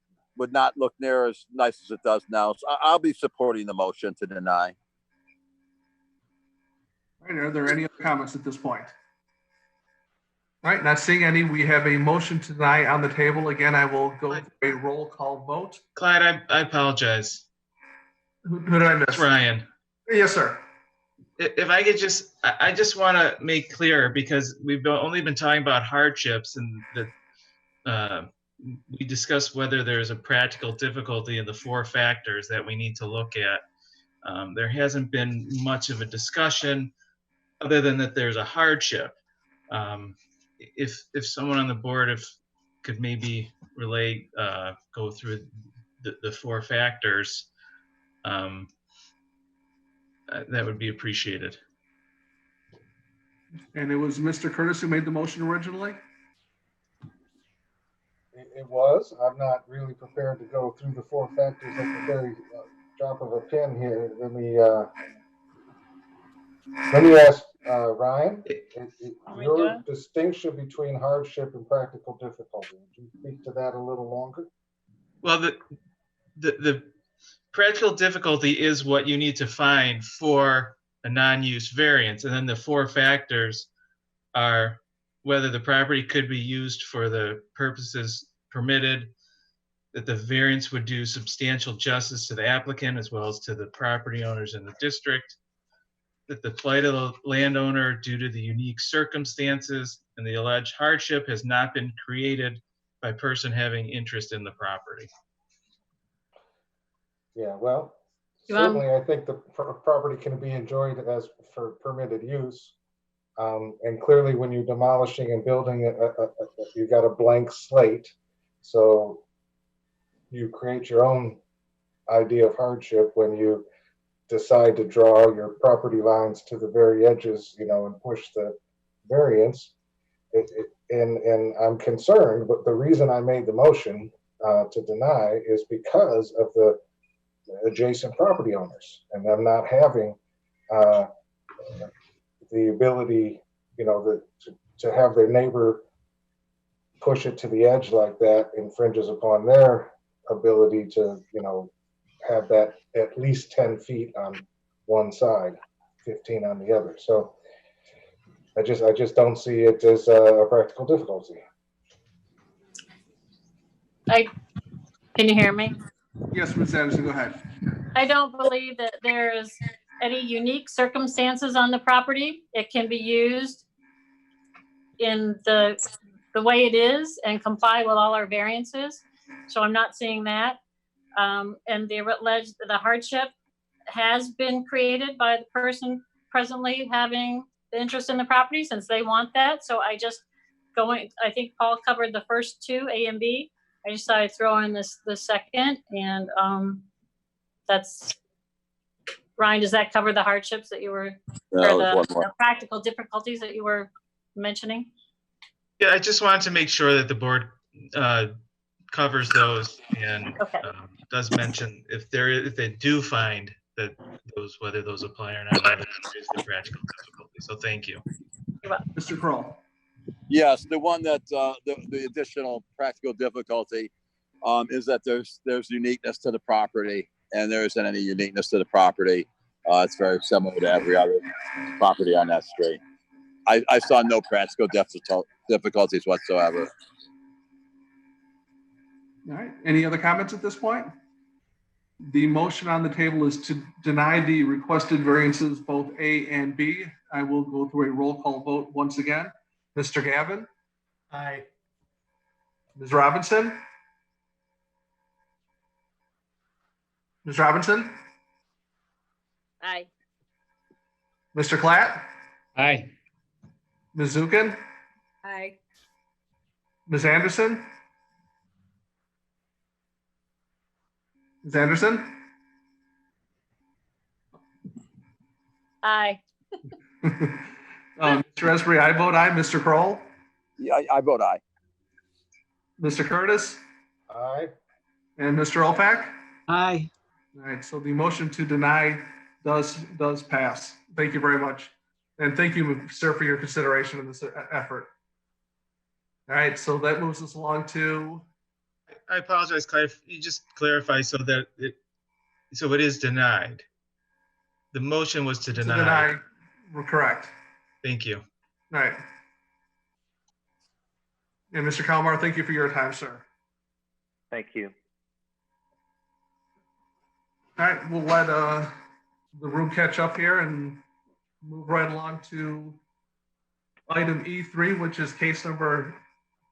look near as nice as it does now. So I'll be supporting the motion to deny. All right, are there any other comments at this point? All right, not seeing any. We have a motion to deny on the table. Again, I will go through a roll call vote. Clyde, I apologize. Who did I miss? It's Ryan. Yes, sir. If I could I just want to make clear, because we've only been talking about hardships, and that we discussed whether there's a practical difficulty in the 4 factors that we need to look at. There hasn't been much of a discussion other than that there's a hardship. If someone on the board could maybe relate, go through the 4 factors, that would be appreciated. And it was Mr. Curtis who made the motion originally? It was. I'm not really prepared to go through the 4 factors at the very drop of a pin here. Let me ask Ryan, your distinction between hardship and practical difficulty. Would you speak to that a little longer? Well, the practical difficulty is what you need to find for a non-use variance. And then the 4 factors are whether the property could be used for the purposes permitted, that the variance would do substantial justice to the applicant as well as to the property owners in the district, that the plight of the landowner due to the unique circumstances and the alleged hardship has not been created by person having interest in the property. Yeah, well, certainly I think the property can be enjoyed as for permitted use. And clearly when you're demolishing and building, you got a blank slate. So you create your own idea of hardship when you decide to draw your property lines to the very edges, and push the variance. And I'm concerned, but the reason I made the motion to deny is because of the adjacent property owners and them not having the ability, to have their neighbor push it to the edge like that infringes upon their ability to, have that at least 10 feet on one side, 15 on the other. So I just don't see it as a practical difficulty. Can you hear me? Yes, Ms. Anderson, go ahead. I don't believe that there's any unique circumstances on the property. It can be used in the way it is and comply with all our variances. So I'm not seeing that. And the hardship has been created by the person presently having the interest in the property since they want that. So I think Paul covered the first 2, A and B. I just thought I'd throw in the second, and that's, Ryan, does that cover the hardships that you were, or the practical difficulties that you were mentioning? Yeah, I just wanted to make sure that the board covers those and does mention if they do find that whether those apply or not, that is the practical difficulty. So thank you. Mr. Kroll. Yes, the one that the additional practical difficulty is that there's uniqueness to the property, and there isn't any uniqueness to the property. It's very similar to every other property on that street. I saw no practical difficulties whatsoever. All right. Any other comments at this point? The motion on the table is to deny the requested variances, both A and B. I will go through a roll call vote once again. Mr. Gavin? Aye. Ms. Robinson? Ms. Robinson? Aye. Mr. Klatt? Aye. Ms. Zukin? Aye. Ms. Anderson? Ms. Anderson? Aye. Mr. Esprey, I vote aye. Mr. Kroll? Yeah, I vote aye. Mr. Curtis? Aye. And Mr. Opak? Aye. All right, so the motion to deny does pass. Thank you very much. And thank you, sir, for your consideration in this effort. All right, so that moves us along to, I apologize, Clive. You just clarify so that it is denied. The motion was to deny. We're correct. Thank you. All right. And Mr. Kalmar, thank you for your time, sir. Thank you. All right, we'll let the room catch up here and move right along to item E3, which is case number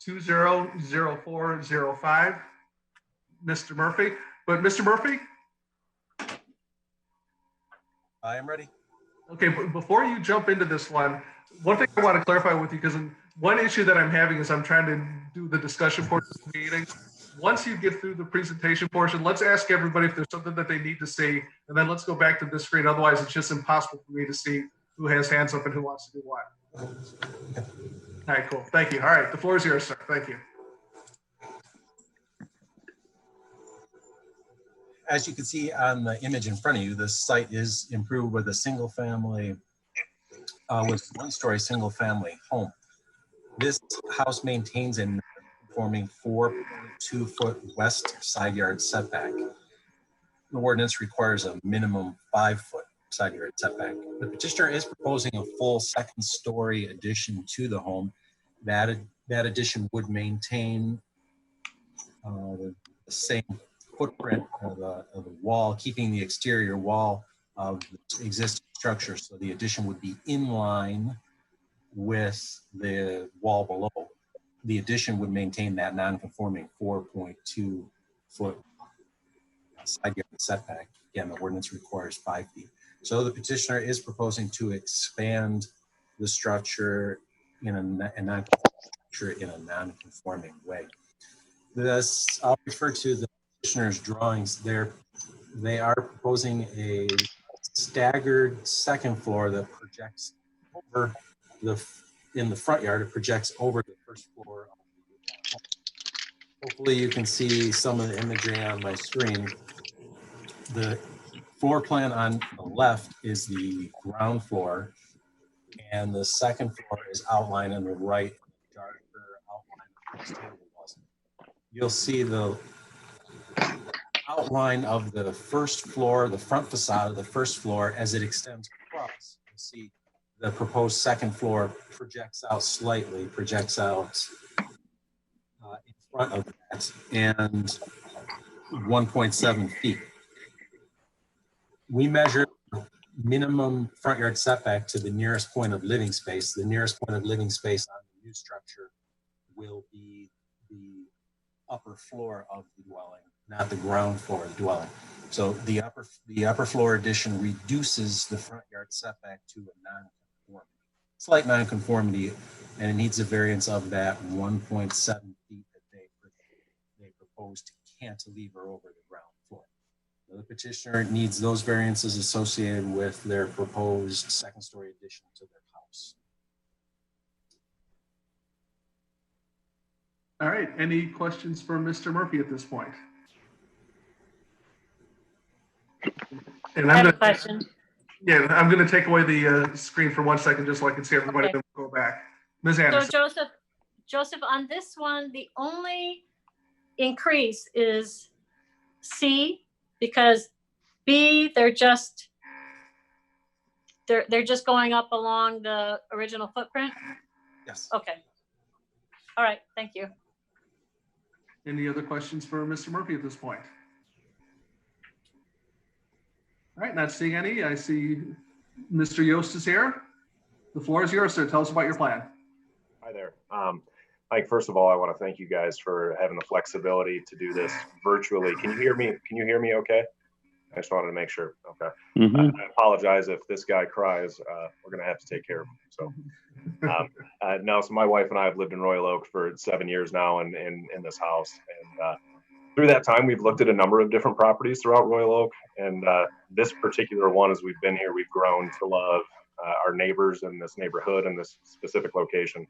200405. Mr. Murphy. But Mr. Murphy? I am ready. Okay, but before you jump into this one thing I want to clarify with you, because one issue that I'm having is I'm trying to do the discussion portion of the meeting. Once you get through the presentation portion, let's ask everybody if there's something that they need to see, and then let's go back to this screen. Otherwise, it's just impossible for me to see who has hands up and who wants to do what. All right, cool. Thank you. All right, the floor is yours, sir. Thank you. As you can see on the image in front of you, the site is improved with a single family, with one-story single family home. This house maintains a non-conforming 4.2-foot west side yard setback. The ordinance requires a minimum 5-foot side yard setback. The petitioner is proposing a full second-story addition to the home. That addition would maintain the same footprint of the wall, keeping the exterior wall of the existing structure. So the addition would be in line with the wall below. The addition would maintain that non-conforming 4.2-foot side yard setback. Again, the ordinance requires 5 feet. So the petitioner is proposing to expand the structure in a non-conforming way. This, I'll refer to the petitioner's drawings there. They are proposing a staggered second floor that projects over in the front yard. It projects over the first floor of the home. Hopefully you can see some of the imagery on my screen. The floor plan on the left is the ground floor, and the second floor is outlined on the right, darker outline of the exterior walls. You'll see the outline of the first floor, the front facade of the first floor as it extends across. You'll see the proposed second floor projects out slightly, projects out in front of that, and 1.7 feet. We measure minimum front yard setback to the nearest point of living space. The nearest point of living space on the new structure will be the upper floor of the dwelling, not the ground floor of the dwelling. So the upper floor addition reduces the front yard setback to a slight non-conformity, and it needs a variance of that 1.7 feet that they proposed to cantilever over the ground floor. So the petitioner needs those variances associated with their proposed second-story addition to their house. All right, any questions for Mr. Murphy at this point? And I have a question. Yeah, I'm going to take away the screen for 1 second just so I can see everybody, Okay. then we'll go back. Ms. Anderson. So Joseph, on this one, the only increase is C, because B, they're just going up along the original footprint? Yes. Okay. All right, thank you. Any other questions for Mr. Murphy at this point? All right, not seeing any. I see Mr. Yost is here. The floor is yours, sir. Tell us about your plan. Hi there. Mike, first of all, I want to thank you guys for having the flexibility to do this virtually. Can you hear me? Can you hear me okay? I just wanted to make sure. Okay. Mhm. I apologize if this guy cries. We're going to have to take care of him. So, so my wife and I have lived in Royal Oak for 7 years now and in this house. And through that time, we've looked at a number of different properties throughout Royal Oak. And this particular one, as we've been here, we've grown to love our neighbors in this neighborhood and this specific location.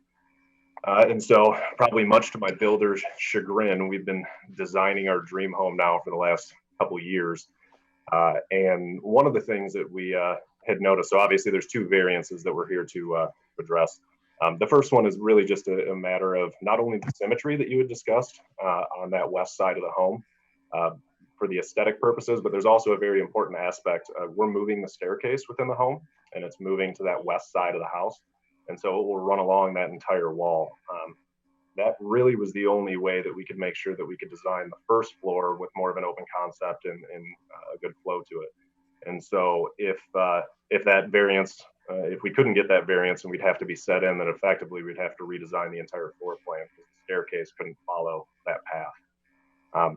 And so probably much to my builder's chagrin, we've been designing our dream home now for the last couple of years. And one of the things that we had noticed, so obviously there's two variances that we're here to address. The first one is really just a matter of not only the symmetry that you had discussed on that west side of the home for the aesthetic purposes, but there's also a very important aspect. We're moving the staircase within the home, and it's moving to that west side of the house. And so it will run along that entire wall. That really was the only way that we could make sure that we could design the first floor with more of an open concept and a good flow to it. And so if that variance, if we couldn't get that variance and we'd have to be set in, then effectively we'd have to redesign the entire floor plan because the staircase couldn't follow that path.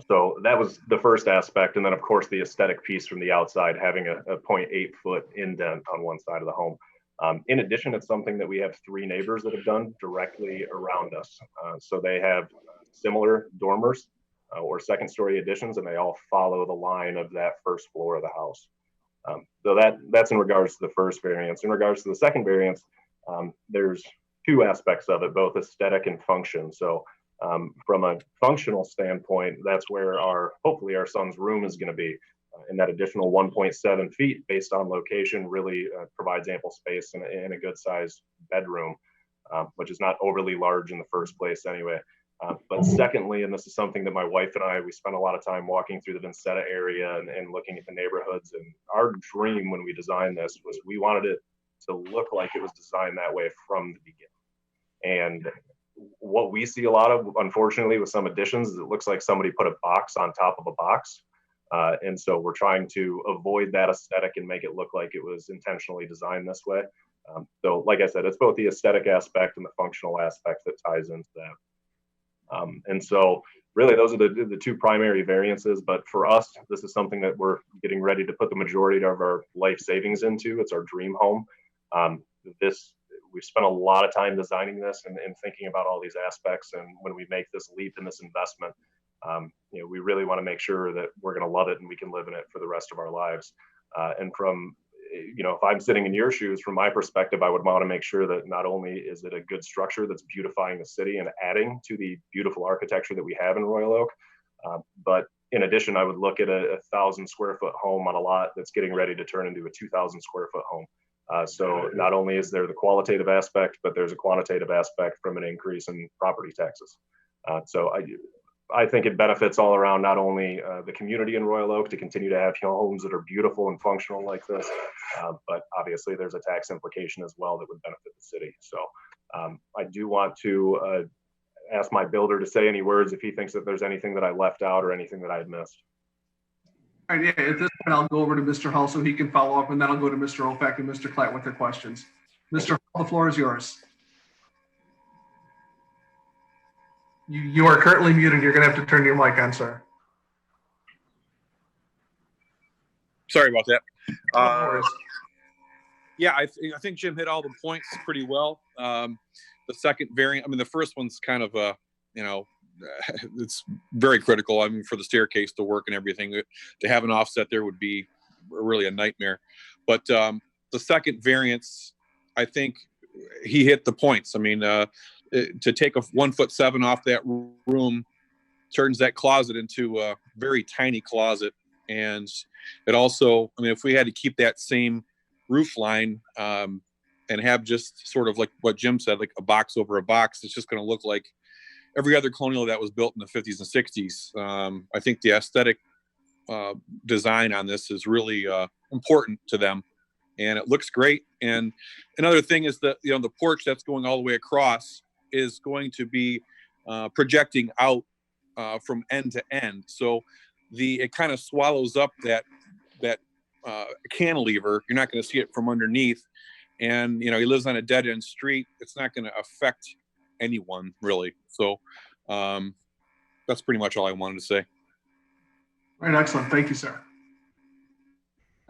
So that was the first aspect. And then of course the aesthetic piece from the outside, having a 0.8 foot indent on one side of the home. In addition, it's something that we have 3 neighbors that have done directly around us. So they have similar dormers or second story additions, and they all follow the line of that first floor of the house. So that's in regards to the first variance. In regards to the second variance, there's 2 aspects of it, both aesthetic and function. So from a functional standpoint, that's where hopefully our son's room is going to be. And that additional 1.7 feet based on location really provides ample space in a good sized bedroom, which is not overly large in the first place anyway. But secondly, and this is something that my wife and we spent a lot of time walking through the Vincetta area and looking at the neighborhoods. And our dream when we designed this was we wanted it to look like it was designed that way from the beginning. And what we see a lot of, unfortunately, with some additions is it looks like somebody put a box on top of a box. And so we're trying to avoid that aesthetic and make it look like it was intentionally designed this way. So like I said, it's both the aesthetic aspect and the functional aspect that ties into that. And so really those are the 2 primary variances. But for us, this is something that we're getting ready to put the majority of our life savings into. It's our dream home. We've spent a lot of time designing this and thinking about all these aspects. And when we make this leap in this investment, we really want to make sure that we're going to love it and we can live in it for the rest of our lives. And from, if I'm sitting in your shoes, from my perspective, I would want to make sure that not only is it a good structure that's beautifying the city and adding to the beautiful architecture that we have in Royal Oak, but in addition, I would look at a 1,000 square foot home on a lot that's getting ready to turn into a 2,000 square foot home. So not only is there the qualitative aspect, but there's a quantitative aspect from an increase in property taxes. So I think it benefits all around, not only the community in Royal Oak to continue to have homes that are beautiful and functional like this, but obviously there's a tax implication as well that would benefit the city. So I do want to ask my builder to say any words if he thinks that there's anything that I left out or anything that I had missed. All right, yeah, at this point, I'll go over to Mr. Hull so he can follow up, and then I'll go to Mr. Opek and Mr. Klatt with their questions. Mr. Hull, the floor is yours. You are currently muted. You're going to have to turn your mic on, sir. Sorry about that. Yeah, I think Jim hit all the points pretty well. The second variant, the first one's kind of it's very critical. For the staircase to work and everything, to have an offset there would be really a nightmare. But the second variance, I think he hit the points. To take a 1'7" off that room turns that closet into a very tiny closet. And it also, if we had to keep that same roof line and have just sort of like what Jim said, like a box over a box, it's just going to look like every other colonial that was built in the 50s and 60s. I think the aesthetic design on this is really important to them, and it looks great. And another thing is that the porch that's going all the way across is going to be projecting out from end to end. So it kind of swallows up that cantilever. You're not going to see it from underneath. And, he lives on a dead end street. It's not going to affect anyone really. So that's pretty much all I wanted to say. All right, excellent. Thank you, sir.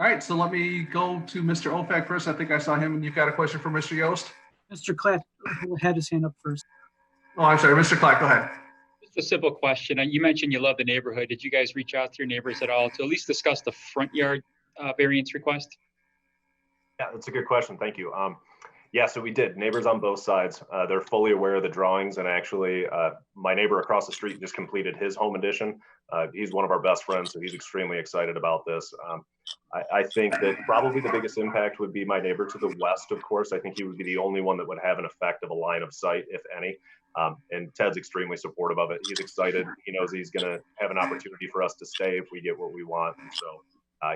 All right, so let me go to Mr. Ophak first. I think I saw him, and you've got a question for Mr. Yost. Mr. Clatt had his hand up first. Oh, I'm sorry, Mr. Clark, go ahead. Just a simple question. You mentioned you love the neighborhood. Did you guys reach out to your neighbors at all to at least discuss the front yard variance request? Yeah, that's a good question. Thank you. Yeah, so we did. Neighbors on both sides. They're fully aware of the drawings, and actually, my neighbor across the street just completed his home addition. He's one of our best friends, so he's extremely excited about this. I think that probably the biggest impact would be my neighbor to the west, of course. I think he would be the only one that would have an effect of a line of sight, if any. And Ted's extremely supportive of it. He's excited. He knows he's going to have an opportunity for us to stay if we get what we want. And so,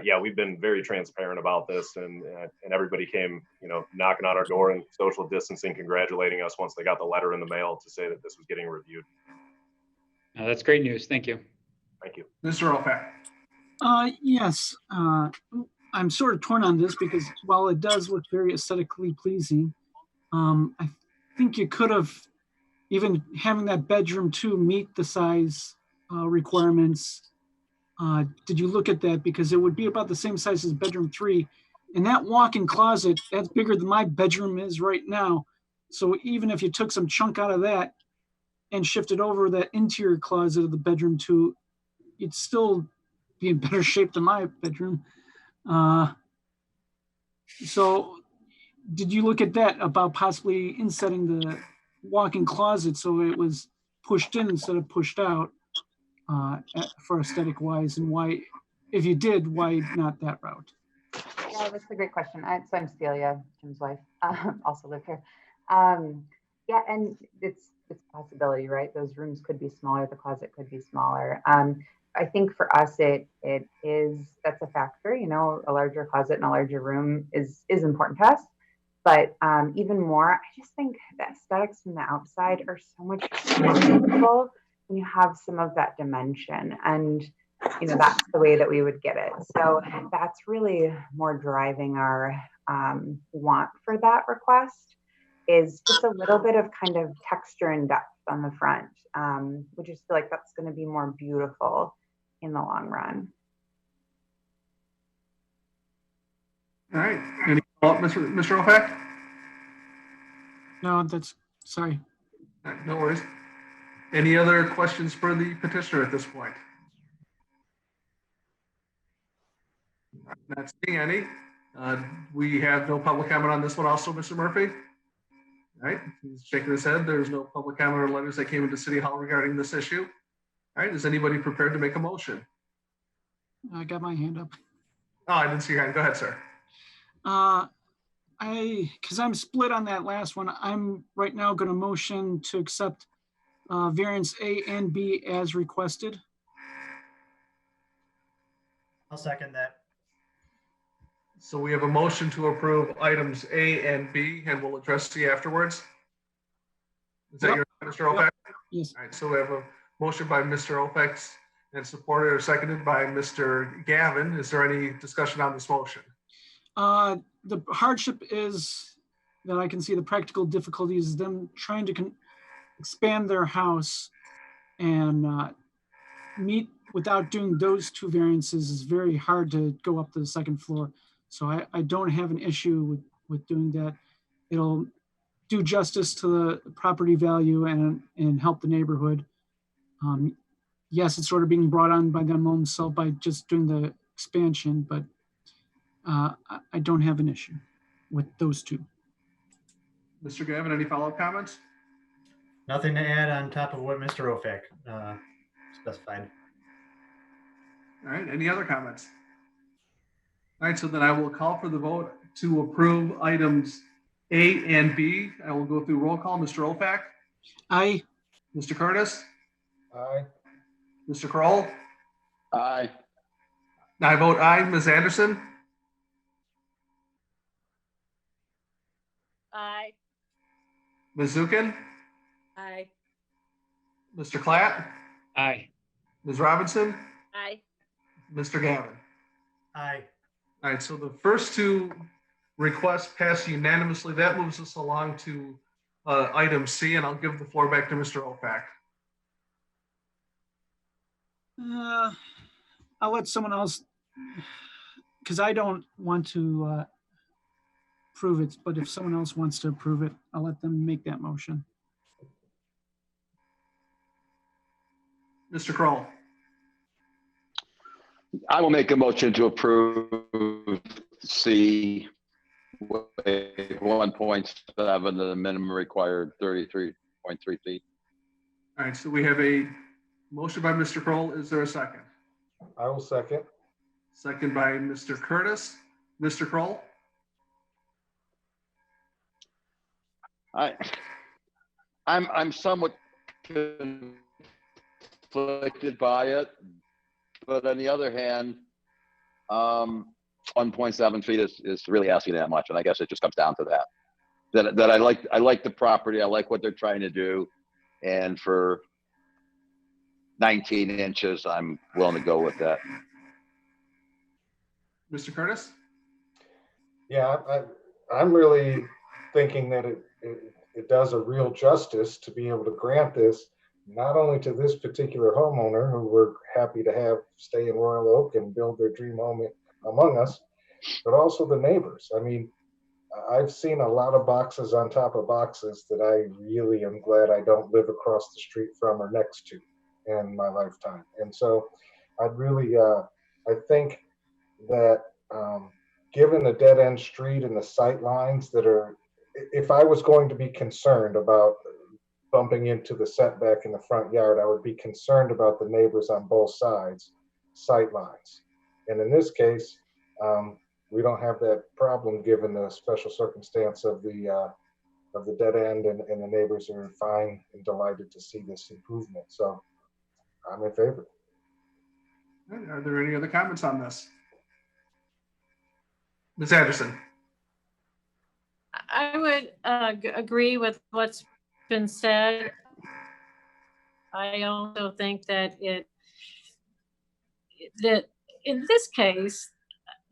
yeah, we've been very transparent about this, and everybody came, knocking on our door and social distancing, congratulating us once they got the letter in the mail to say that this was getting reviewed. That's great news. Thank you. Thank you. Mr. Ophak. Yes, I'm sort of torn on this because while it does look very aesthetically pleasing, I think you could have, even having that bedroom 2 meet the size requirements. Did you look at that? Because it would be about the same size as bedroom 3. And that walk-in closet, that's bigger than my bedroom is right now. So even if you took some chunk out of that and shifted over that interior closet of the bedroom 2, you'd still be in better shape than my bedroom. So did you look at that about possibly insetting the walk-in closet so it was pushed in instead of pushed out for aesthetic wise? And why, if you did, why not that route? Yeah, that's a great question. So I'm Celia, Jim's wife, also live here. Yeah, and it's a possibility, right? Those rooms could be smaller, the closet could be smaller. I think for us, that's a factor, a larger closet and a larger room is important to us. But even more, I just think the aesthetics from the outside are so much more beautiful when you have some of that dimension. And, that's the way that we would get it. So that's really more driving our want for that request, is just a little bit of kind of texture and depth on the front. We just feel like that's going to be more beautiful in the long run. All right. Any follow-up, Mr. Ophak? No, that's, sorry. All right, no worries. Any other questions for the petitioner at this point? Not seeing any. We have no public comment on this one also, Mr. Murphy. All right, he's shaking his head. There's no public comment or letters that came into City Hall regarding this issue. All right, is anybody prepared to make a motion? I got my hand up. Oh, I didn't see your hand. Go ahead, sir. Because I'm split on that last one, I'm right now going to motion to accept variance A and B as requested. I'll second that. So we have a motion to approve items A and B, and we'll address C afterwards. Is that your Mr. Ophak? Yes. All right, so we have a motion by Mr. Ophak and supported or seconded by Mr. Gavin. Is there any discussion on this motion? The hardship is that I can see the practical difficulties, them trying to expand their house and meet without doing those 2 variances is very hard to go up to the 2nd floor. So I don't have an issue with doing that. It'll do justice to the property value and help the neighborhood. Yes, it's sort of being brought on by them themselves by just doing the expansion, but I don't have an issue with those 2. Mr. Gavin, any follow-up comments? Nothing to add on top of what Mr. Ophak specified. All right, any other comments? All right, so then I will call for the vote to approve items A and B. I will go through roll call. Mr. Ophak? Aye. Mr. Curtis? Aye. Mr. Kroll? Aye. I vote aye. Ms. Anderson? Aye. Ms. Zukin? Aye. Mr. Klatt? Aye. Ms. Robinson? Aye. Mr. Gavin? Aye. All right, so the first 2 requests passed unanimously. That moves us along to item C, and I'll give the floor back to Mr. Ophak. I'll let someone else, because I don't want to approve it, but if someone else wants to approve it, I'll let them make that motion. Mr. Kroll. I will make a motion to approve C 1.7, the minimum required 33.3 feet. All right, so we have a motion by Mr. Kroll. Is there a second? I will second. Second by Mr. Curtis. Mr. Kroll? I'm somewhat conflicted by it, but on the other hand, 1.7 feet is really asking that much, and I guess it just comes down to that. That I like the property, I like what they're trying to do, and for 19 inches, I'm willing to go with that. Mr. Curtis? Yeah, I'm really thinking that it does a real justice to be able to grant this, not only to this particular homeowner who we're happy to have stay in Royal Oak and build their dream home among us, but also the neighbors. I mean, I've seen a lot of boxes on top of boxes that I really am glad I don't live across the street from or next to in my lifetime. And so I'd really, I think that given the dead end street and the sight lines that are, if I was going to be concerned about bumping into the setback in the front yard, I would be concerned about the neighbors on both sides, sight lines. And in this case, we don't have that problem given the special circumstance of the dead end, and the neighbors are fine and delighted to see this improvement. So I'm in favor. Are there any other comments on this? Ms. Anderson? I would agree with what's been said. I also think that that in this case,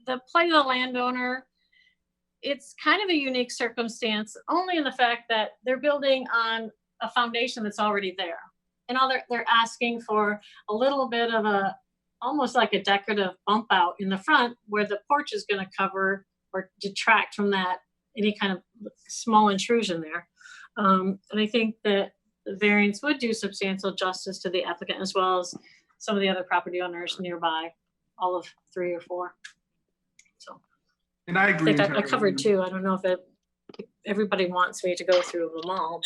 the plight of the landowner, it's kind of a unique circumstance, only in the fact that they're building on a foundation that's already there. And all they're asking for a little bit of almost like a decorative bump out in the front where the porch is going to cover or detract from that, any kind of small intrusion there. And I think that the variance would do substantial justice to the applicant as well as some of the other property owners nearby, all of 3 or 4. So, and I agree. I covered 2. I don't know if everybody wants me to go through them all.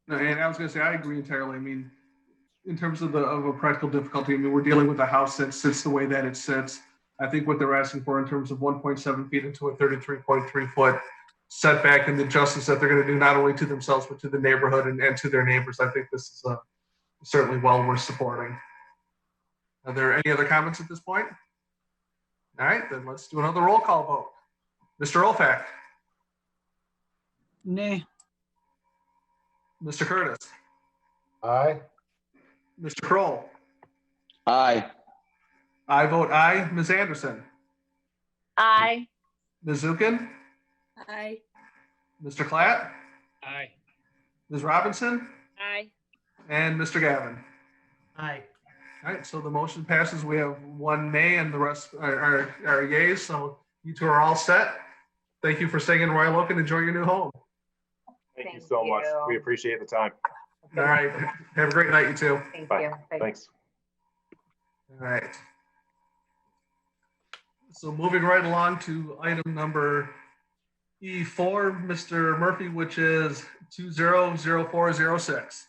No, and I was going to say, I agree entirely. I mean, in terms of a practical difficulty, I mean, we're dealing with a house that sits the way that it sits. I think what they're asking for in terms of 1.7 feet into a 33.3 foot setback and the justice that they're going to do not only to themselves, but to the neighborhood and to their neighbors. I think this is certainly well worth supporting. Are there any other comments at this point? All right, then let's do another roll call vote. Mr. Olfack? Nay. Mr. Curtis? Aye. Mr. Kroll? Aye. I vote aye. Ms. Anderson? Aye. Ms. Zukin? Aye. Mr. Klatt? Aye. Ms. Robinson? Aye. And Mr. Gavin? Aye. All right, so the motion passes. We have 1 nay and the rest are yays. So you two are all set. Thank you for staying in Royal Oak and enjoy your new home. Thank you so much. We appreciate the time. All right. Have a great night, you two. Thank Bye. you. Thanks. All right. So moving right along to item number E4, Mr. Murphy, which is 200406.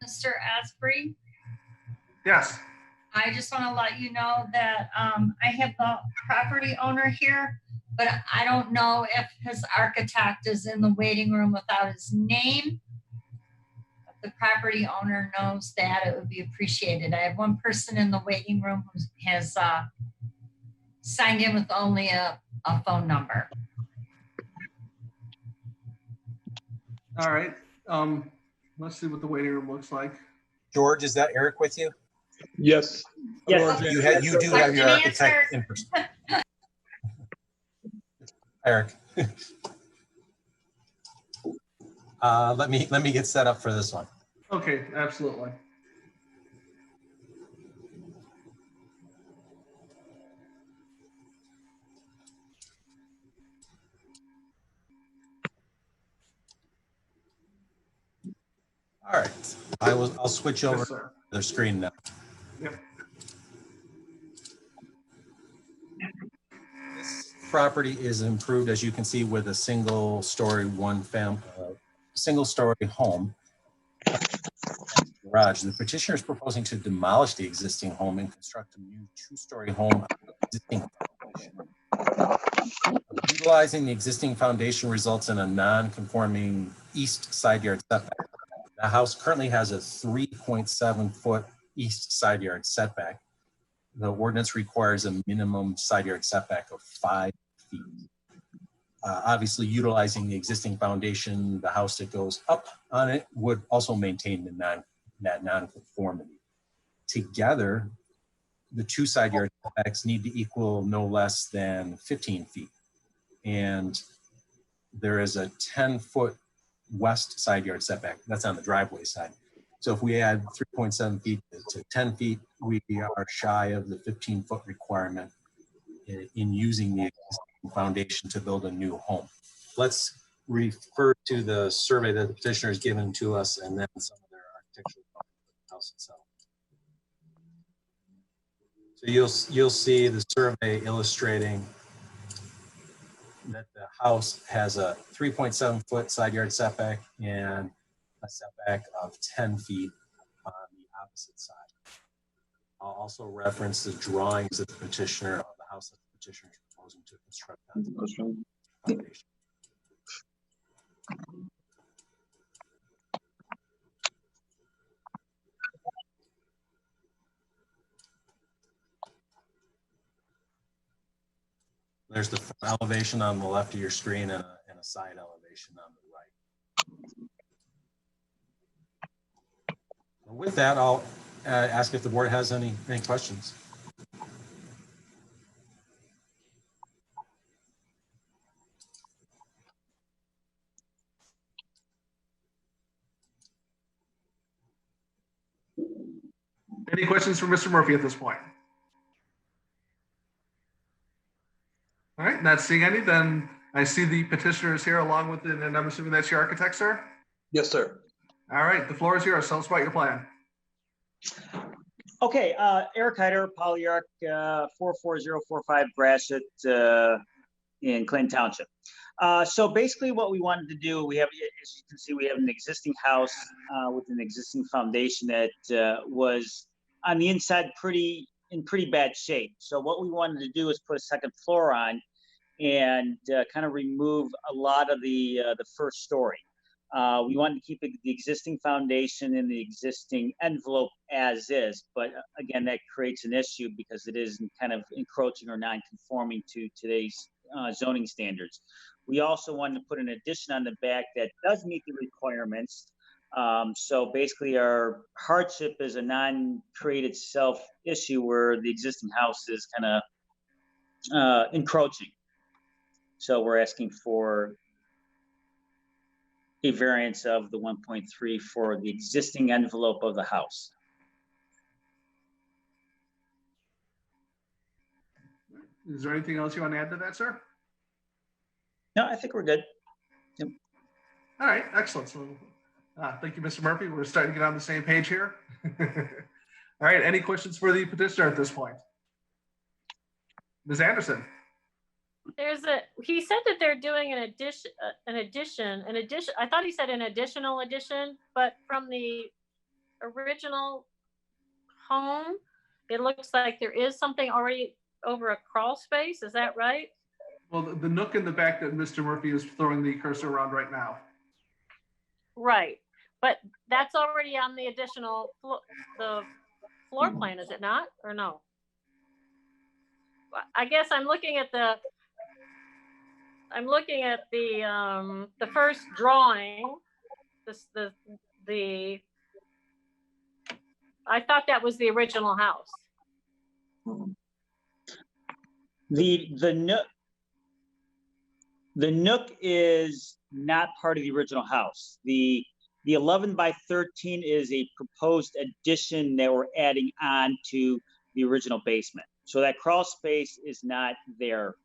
Mr. Asprey, Yes. I just want to let you know that I have the property owner here, but I don't know if his architect is in the waiting room without his name. If the property owner knows that, it would be appreciated. I have one person in the waiting room who has signed in with only a phone number. All right. Let's see what the waiting room looks like. George, is that Eric with you? Yes. Yes. You do have your architect in person. Eric. Let me get set up for this one. Okay, absolutely. All right, I'll switch over Yes, to sir. the screen now. Yep. This property is improved, as you can see, with a single-story single-story home garage. The petitioner is proposing to demolish the existing home and construct a new two-story home on the existing foundation. Utilizing the existing foundation results in a non-conforming east side yard setback. The house currently has a 3.7-foot east side yard setback. The ordinance requires a minimum side yard setback of 5 feet. Obviously, utilizing the existing foundation, the house that goes up on it would also maintain that non-conformity. Together, the two side yard setbacks need to equal no less than 15 feet. And there is a 10-foot west side yard setback. That's on the driveway side. So if we add 3.7 feet to 10 feet, we are shy of the 15-foot requirement in using the existing foundation to build a new home. Let's refer to the survey that the petitioner has given to us and then some of their architectural house itself. So you'll see the survey illustrating that the house has a 3.7-foot side yard setback and a setback of 10 feet on the opposite side. I'll also reference the drawings of the petitioner of the house that the petitioner is proposing to construct on the foundation. There's the front elevation on the left of your screen and a side elevation on the right. With that, I'll ask if the board has any questions. Any questions for Mr. Murphy at this point? All right, not seeing any, then I see the petitioner is here along with it, and I'm assuming that's your architect, sir? Yes, sir. All right, the floor is yours. Tell us about your plan. Okay, Eric Heider, Polyarch, 44045 Gratiot in Clinton Township. So basically what we wanted to do, we have, as you can see, we have an existing house with an existing foundation that was on the inside in pretty bad shape. So what we wanted to do is put a second floor on and kind of remove a lot of the first story. We wanted to keep the existing foundation in the existing envelope as is, but again, that creates an issue because it is kind of encroaching or non-conforming to today's zoning standards. We also wanted to put an addition on the back that does meet the requirements. So basically our hardship is a non-created self issue where the existing house is kind of encroaching. So we're asking for a variance of the 1.3 for the existing envelope of the house. Is there anything else you want to add to that, sir? No, I think we're good. Yep. All right, excellent. So, thank you, Mr. Murphy. We're starting to get on the same page here. All right, any questions for the petitioner at this point? Ms. Anderson. He said that they're doing an addition. I thought he said an additional addition, but from the original home, it looks like there is something already over a crawl space. Is that right? Well, the nook in the back that Mr. Murphy is throwing the cursor around right now. Right, but that's already on the additional the floor plan, is it not, or no? I guess I'm looking at the first drawing. I thought that was the original house. The nook is not part of the original house. The The 11 by 13 is a proposed addition that we're adding on to the original basement. So that crawl space is not there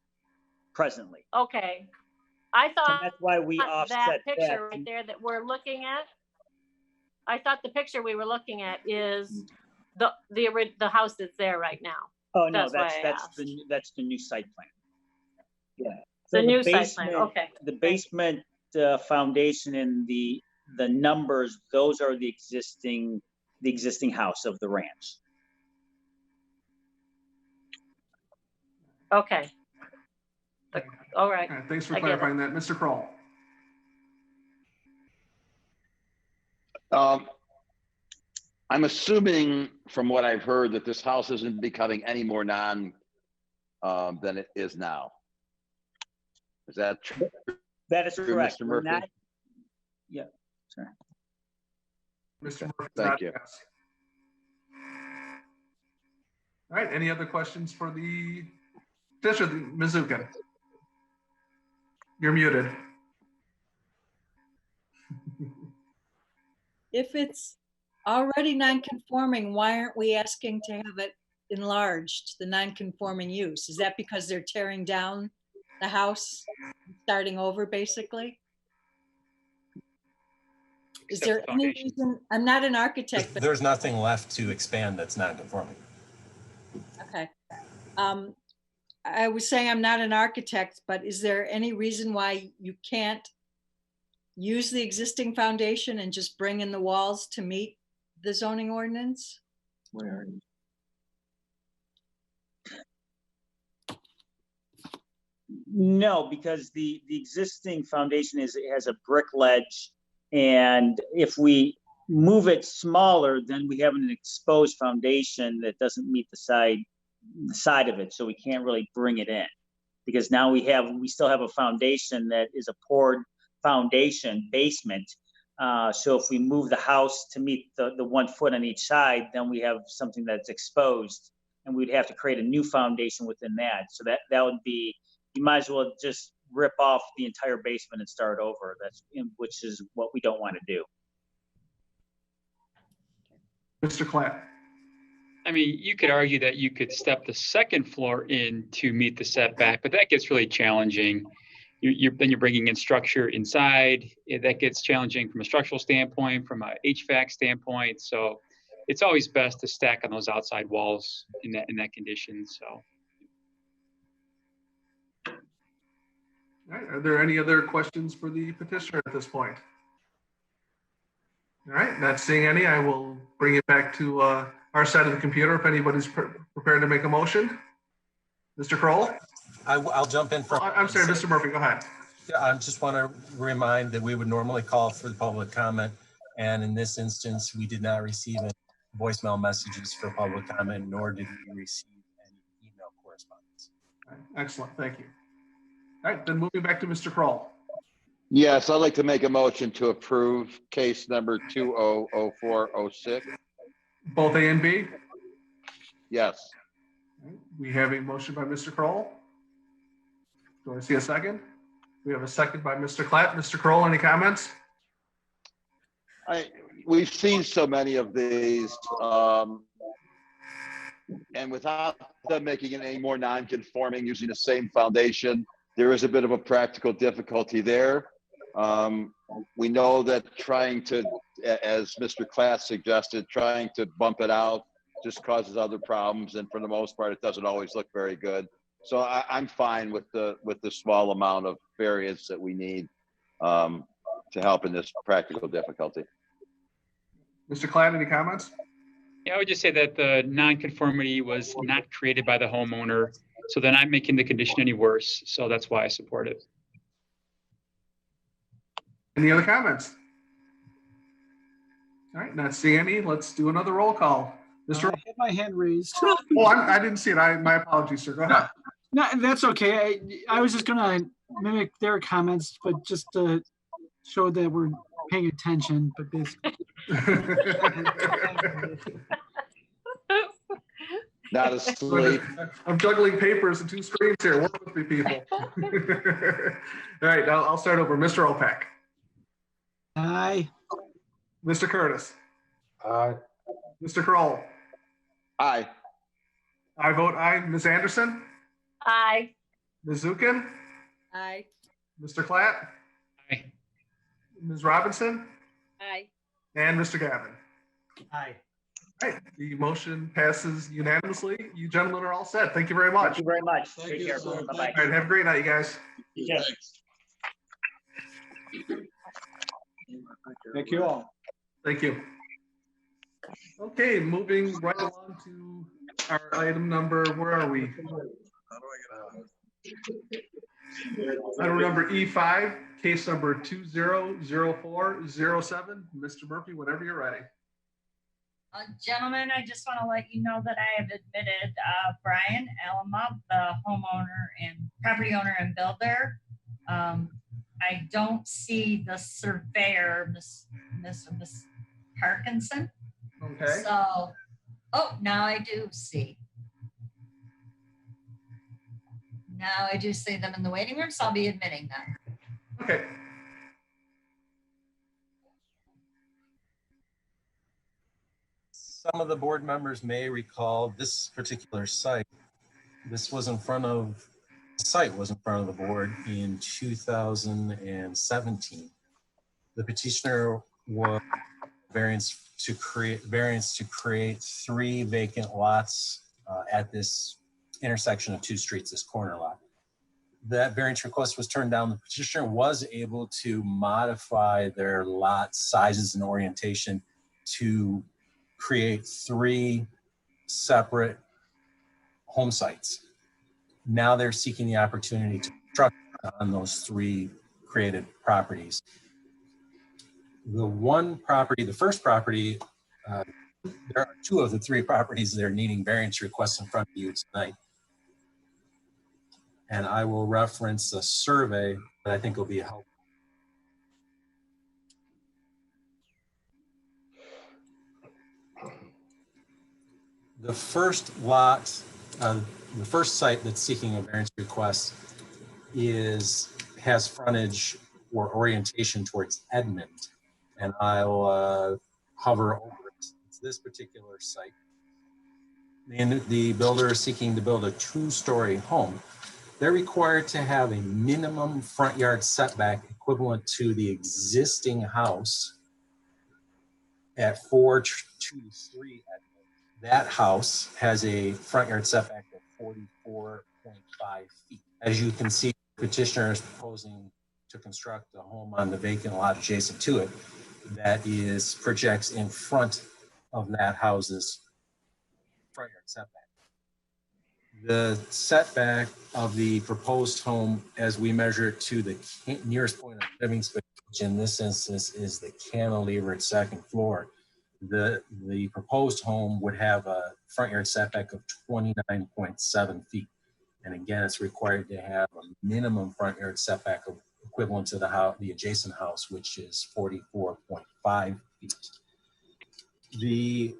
presently. Okay. I So thought that's why we that offset picture that. right there that we're looking at. I thought the picture we were looking at is the house that's there right now. Oh no, That's why I that's the new site plan. Yeah. The new site plan, okay. The basement foundation and the numbers, those are the existing house of the ranch. Okay. All right. All right, thanks for I get it. clarifying that. Mr. Kroll. I'm assuming from what I've heard that this house isn't becoming any more non than it is now. Is that true? That is correct. Mr. Murphy? Yeah, sorry. Mr. Murphy. Thank you. All right, any other questions for the petitioner, Mizuka? You're muted. If it's already non-conforming, why aren't we asking to have it enlarged, the non-conforming use? Is that because they're tearing down the house, starting over basically? Is there any reason, I'm not an architect, but There's nothing left to expand that's non-conforming. okay. I was saying I'm not an architect, but is there any reason why you can't use the existing foundation and just bring in the walls to meet the zoning ordinance? Where are you? No, because the existing foundation has a brick ledge, and if we move it smaller, then we have an exposed foundation that doesn't meet the side of it, so we can't really bring it in. Because now we still have a foundation that is a poured foundation basement. So if we move the house to meet the 1 foot on each side, then we have something that's exposed, and we'd have to create a new foundation within that. So that would be, you might as well just rip off the entire basement and start over. Which is what we don't want to do. Mr. Clapp. I mean, you could argue that you could step the second floor in to meet the setback, but that gets really challenging. Then you're bringing in structure inside. That gets challenging from a structural standpoint, from a HVAC standpoint. So it's always best to stack on those outside walls in that condition. So. All right, are there any other questions for the petitioner at this point? All right, not seeing any, I will bring it back to our side of the computer if anybody's prepared to make a motion. Mr. Kroll? I'll jump in for. I'm sorry, Mr. Murphy, go ahead. Yeah, I just want to remind that we would normally call for the public comment. And in this instance, we did not receive any voicemail messages for public comment, nor did we receive any email correspondence. All right, excellent, thank you. All right, then moving back to Mr. Kroll. Yes, I'd like to make a motion to approve case number 200406. Both A and B? Yes. We have a motion by Mr. Kroll. Do I see a second? We have a second by Mr. Clapp. Mr. Kroll, any comments? We've seen so many of these, and without them making it any more non-conforming using the same foundation, there is a bit of a practical difficulty there. We know that trying to, as Mr. Class suggested, trying to bump it out just causes other problems, and for the most part, it doesn't always look very good. So I'm fine with the small amount of variance that we need to help in this practical difficulty. Mr. Clapp, any comments? Yeah, I would just say that the nonconformity was not created by the homeowner, so they're not making the condition any worse. So that's why I support it. Any other comments? All right, not seeing any. Let's do another roll call. Mr. I had my hand raised. Oh, I didn't see it. My apologies, sir. Go ahead. No, that's okay. I was just gonna mimic their comments, but just to show that we're paying attention. But basically, not asleep. I'm juggling papers and 2 screens here. Work with me, people. All right, I'll start over. Mr. Opek. Aye. Mr. Curtis, Aye. Mr. Kroll. Aye. I vote aye. Ms. Anderson, Aye. Ms. Zukin, Aye. Mr. Klatt, Aye. Ms. Robinson, Aye. and Mr. Gavin. Aye. All right, the motion passes unanimously. You gentlemen are all set. Thank you very much. Thank you very much. Thank Take you, care. sir. Bye-bye. All right, have a great night, you guys. You too. Thank you all. Thank you. Okay, moving right along to our item number, where are we? Item number E5, case number 200407. Mr. Murphy, whenever you're ready. Gentlemen, I just want to let you know that I have admitted Brian Alama, the homeowner and property owner and builder. I don't see the surveyor, Miss Parkinson. Okay. So, oh, now I do see. Now I do see them in the waiting room, so I'll be admitting them. Okay. Some of the board members may recall this particular site. This was in front of, the site was in front of the board in 2017. The petitioner was variance to create 3 vacant lots at this intersection of 2 streets, this corner lot. That variance request was turned down. The petitioner was able to modify their lot sizes and orientation to create 3 separate home sites. Now they're seeking the opportunity to construct on those 3 created properties. The one property, the first property, there are 2 of the 3 properties that are needing variance requests in front of you tonight. And I will reference a survey that I think will be helpful. The first lot, the first site that's seeking a variance request has frontage or orientation towards Edmond. And I'll hover over it. It's this particular site. The builder is seeking to build a 2-story home. They're required to have a minimum front yard setback equivalent to the existing house at 423 Edmond. That house has a front yard setback of 44.5 feet. As you can see, the petitioner is proposing to construct a home on the vacant lot adjacent to it that projects in front of that house's front yard setback. The setback of the proposed home, as we measure it to the nearest point of living space, which in this instance is the cantilevered second floor, the proposed home would have a front yard setback of 29.7 feet. And again, it's required to have a minimum front yard setback of equivalent to the adjacent house, which is 44.5 feet. The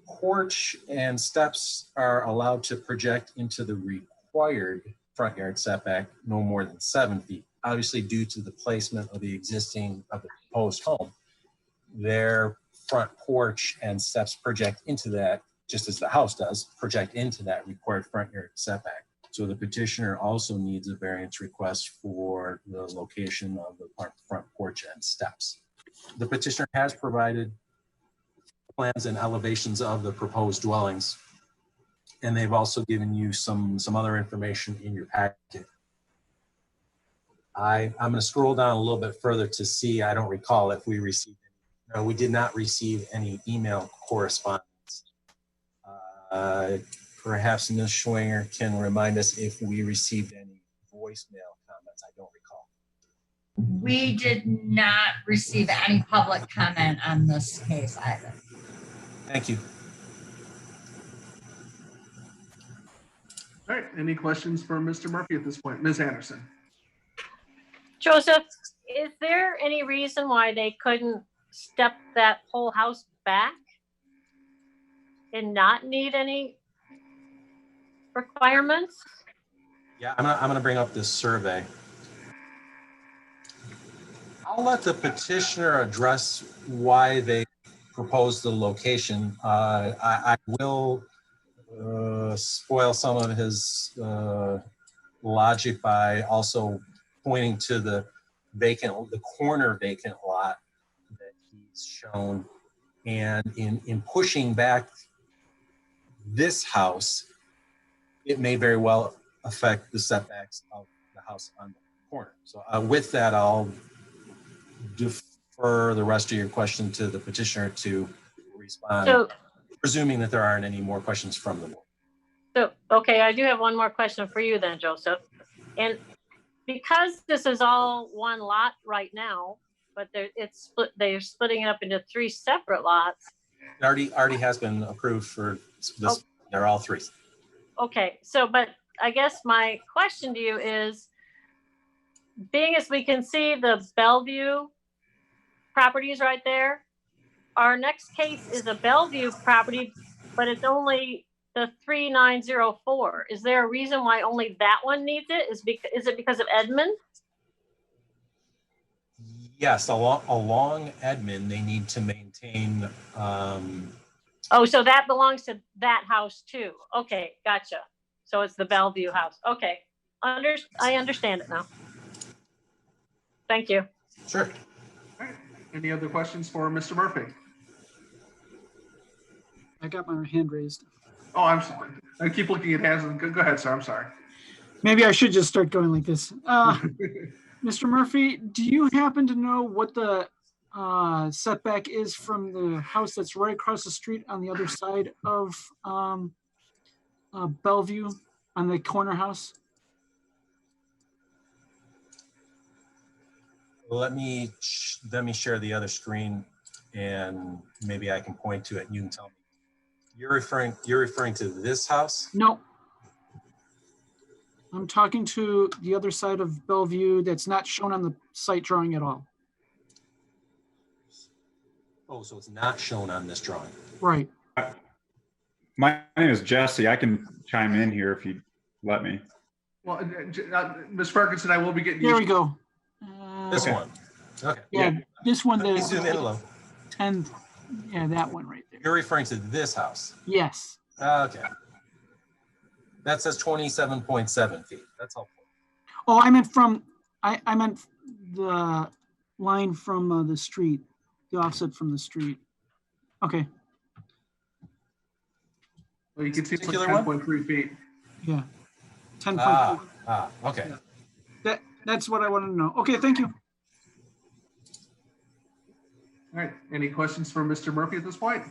porch and steps are allowed to project into the required front yard setback no more than 7 feet. Obviously, due to the placement of the proposed home, their front porch and steps project into that, just as the house does, project into that required front yard setback. So the petitioner also needs a variance request for the location of the front porch and steps. The petitioner has provided plans and elevations of the proposed dwellings, and they've also given you some other information in your packet. I'm going to scroll down a little bit further to see, I don't recall if we received any. No, we did not receive any email correspondence. Perhaps Ms. Schwinger can remind us if we received any voicemail comments. I don't recall. We did not receive any public comment on this case either. Thank you. All right, any questions for Mr. Murphy at this point? Ms. Anderson. Joseph, is there any reason why they couldn't step that whole house back and not need any requirements? Yeah, I'm gonna bring up this survey. I'll let the petitioner address why they proposed the location. I will spoil some of his logic by also pointing to the corner vacant lot that he's shown. And in pushing back this house, it may very well affect the setbacks of the house on the corner. So with that, I'll defer the rest of your question to the petitioner to respond, So, presuming that there aren't any more questions from the board. so, okay, I do have one more question for you then, Joseph. And because this is all one lot right now, but they're splitting it up into 3 separate lots. It already has been approved for this. Oh. They're all 3. Okay, so, but I guess my question to you is, being as we can see the Bellevue properties right there, our next case is a Bellevue property, but it's only the 3904. Is there a reason why only that one needs it? Is it because of Edmond? Yes, along Edmond, they need to maintain. Oh, so that belongs to that house too. Okay, gotcha. So it's the Bellevue house. Okay, I understand it now. Thank you. Sure. All right. Any other questions for Mr. Murphy? I got my hand raised. Oh, I'm sorry. I keep looking at hands. Go ahead, sir. I'm sorry. Maybe I should just start going like this. Mr. Murphy, do you happen to know what the setback is from the house that's right across the street on the other side of Bellevue, on the corner house? Let me share the other screen, and maybe I can point to it. And you can tell me. You're referring to this house? No. I'm talking to the other side of Bellevue that's not shown on the site drawing at all. Oh, so it's not shown on this drawing. Right. My name is Jesse. I can chime in here if you let me. Well, Ms. Parkinson, I will be getting. There we go. This one. Okay. Yeah, this one. Let me zoom in a little. 10. Yeah, that one right there. You're referring to this house? Yes. Okay. That says 27.7 feet. That's helpful. Oh, I meant from, I meant the line from the street, the offset from the street. Okay. Well, you can see it's like 10.3 feet. Yeah. 10.3. Okay. Yeah. That's what I wanted to know. Okay, thank you. All right. Any questions for Mr. Murphy at this point?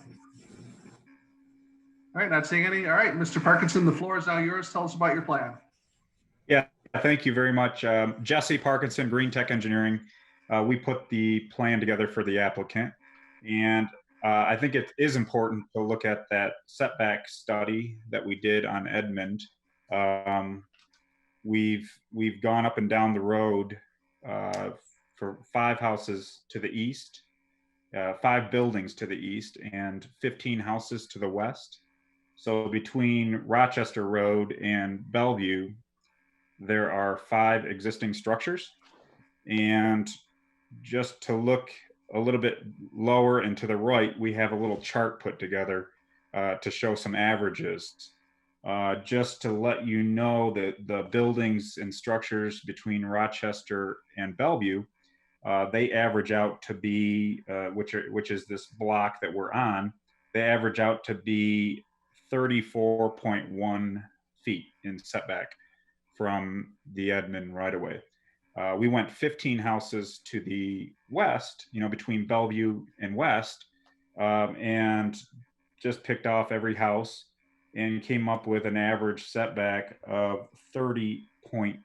All right, not seeing any. All right, Mr. Parkinson, the floor is now yours. Tell us about your plan. Yeah, thank you very much. Jesse Parkinson, Green Tech Engineering. We put the plan together for the applicant. And I think it is important to look at that setback study that we did on Edmond. We've gone up and down the road for 5 houses to the east, 5 buildings to the east, and 15 houses to the west. So between Rochester Road and Bellevue, there are 5 existing structures. And just to look a little bit lower and to the right, we have a little chart put together to show some averages. Just to let you know that the buildings and structures between Rochester and Bellevue, they average out to be, which is this block that we're on, they average out to be 34.1 feet in setback from the Edmond right away. We went 15 houses to the west, between Bellevue and West, and just picked off every house and came up with an average setback of 30.6.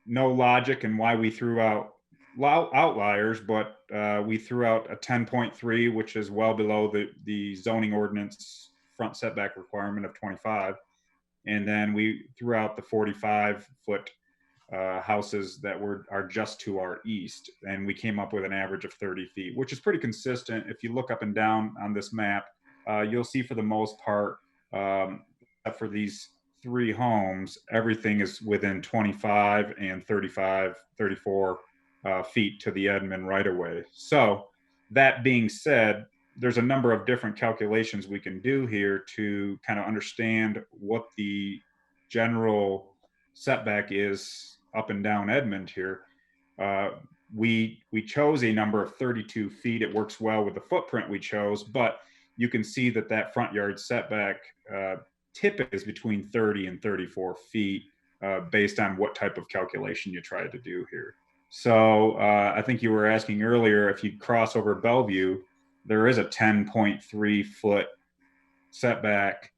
No logic in why we threw out outliers, but we threw out a 10.3, which is well below the zoning ordinance front setback requirement of 25. And then we threw out the 45-foot houses that are just to our east. And we came up with an average of 30 feet, which is pretty consistent. If you look up and down on this map, you'll see for the most part, for these three homes, everything is within 25 and 35, 34 feet to the admin right of way. So that being said, there's a number of different calculations we can do here to kind of understand what the general setback is up and down Edmond here. We chose a number of 32 feet. It works well with the footprint we chose, but you can see that that front yard setback typically is between 30 and 34 feet based on what type of calculation you try to do here. So I think you were asking earlier, if you cross over Bellevue, there is a 10.3 foot setback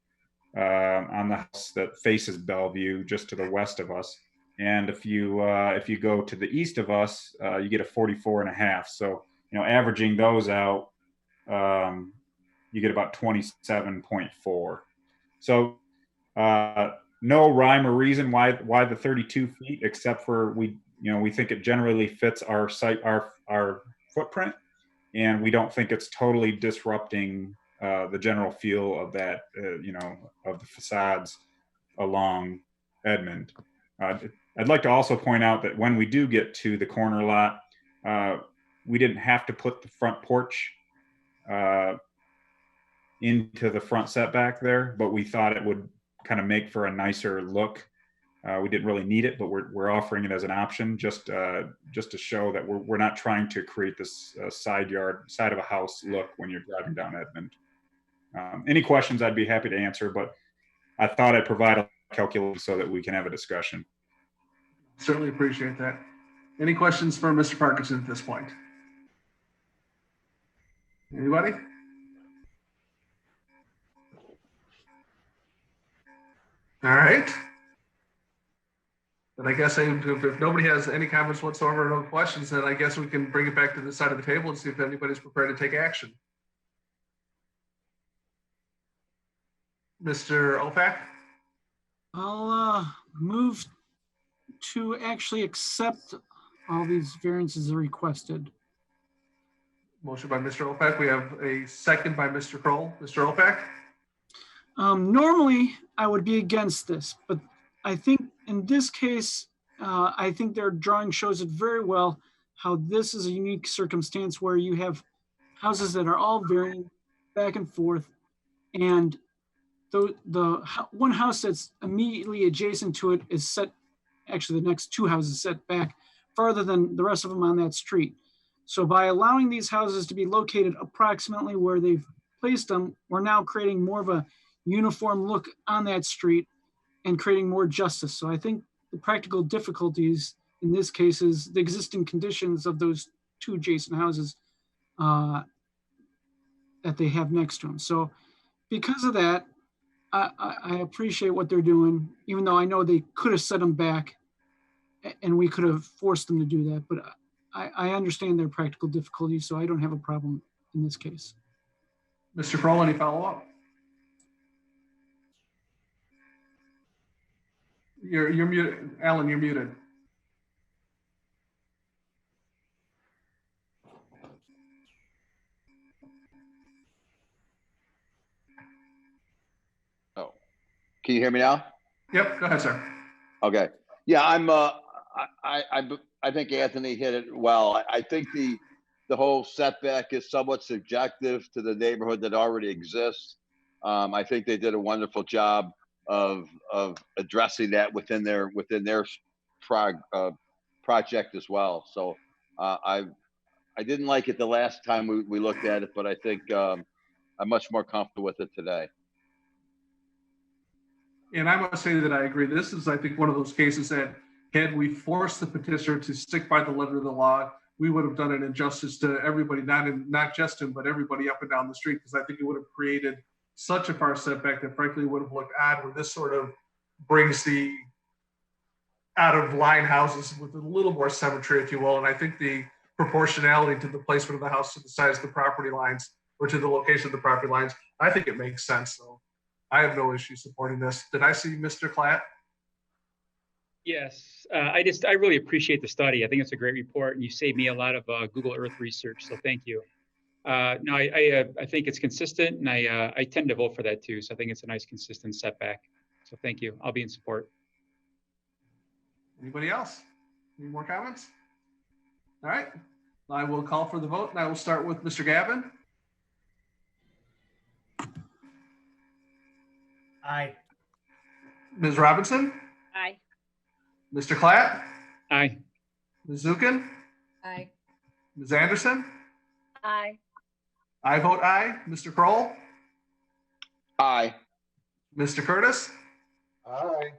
on the house that faces Bellevue, just to the west of us. And if you go to the east of us, you get a 44.5. So, you know, averaging those out, you get about 27.4. So no rhyme or reason why the 32 feet, except for we think it generally fits our site, our footprint, and we don't think it's totally disrupting the general feel of that, of the facades along Edmond. I'd like to also point out that when we do get to the corner lot, we didn't have to put the front porch into the front setback there, but we thought it would kind of make for a nicer look. We didn't really need it, but we're offering it as an option, just to show that we're not trying to create this side of a house look when you're driving down Edmond. Any questions I'd be happy to answer, but I thought I'd provide a calculation so that we can have a discussion. Certainly appreciate that. Any questions for Mr. Parkinson at this point? Anybody? All right. Then I guess if nobody has any comments whatsoever, no questions, then I guess we can bring it back to the side of the table and see if anybody's prepared to take action. Mr. Opak? I'll move to actually accept all these variances requested. Motion by Mr. Opak. We have a second by Mr. Kroll. Mr. Opak? Normally, I would be against this, but I think in this case, I think their drawing shows it very well how this is a unique circumstance where you have houses that are all varying back and forth, and the one house that's immediately adjacent to it is set, actually the next two houses set back farther than the rest of them on that street. So by allowing these houses to be located approximately where they've placed them, we're now creating more of a uniform look on that street and creating more justice. So I think the practical difficulties in this case is the existing conditions of those two adjacent houses that they have next to them. So because of that, I appreciate what they're doing, even though I know they could have set them back and we could have forced them to do that. But I understand their practical difficulties, so I don't have a problem in this case. Mr. Kroll, any follow-up? You're muted. Alan, you're muted. Oh, can you hear me now? Yep, go ahead, sir. Okay. Yeah, I think Anthony hit it well. I think the whole setback is somewhat subjective to the neighborhood that already exists. I think they did a wonderful job of addressing that within their project as well. So I didn't like it the last time we looked at it, but I think I'm much more comfortable with it today. And I must say that I agree. This is, I think, one of those cases that had we forced the petitioner to stick by the letter of the law, we would have done an injustice to everybody, not just him, but everybody up and down the street, because I think it would have created such a far setback that frankly would have looked odd, where this sort of brings the out of line houses with a little more symmetry, if you will. And I think the proportionality to the placement of the house to the size of the property lines or to the location of the property lines, I think it makes sense. So I have no issue supporting this. Did I see Mr. Klatt? Yes, I really appreciate the study. I think it's a great report, and you saved me a lot of Google Earth research, so thank you. No, I think it's consistent, and I tend to vote for that too. So I think it's a nice, consistent setback. So thank you. I'll be in support. Anybody else? Any more comments? All right, I will call for the vote, and I will start with Mr. Gavin. Aye. Ms. Robinson, Aye. Mr. Klatt, Aye. Ms. Zukin, Aye. Ms. Anderson. Aye. I vote aye. Mr. Kroll, Aye. Mr. Curtis, Aye.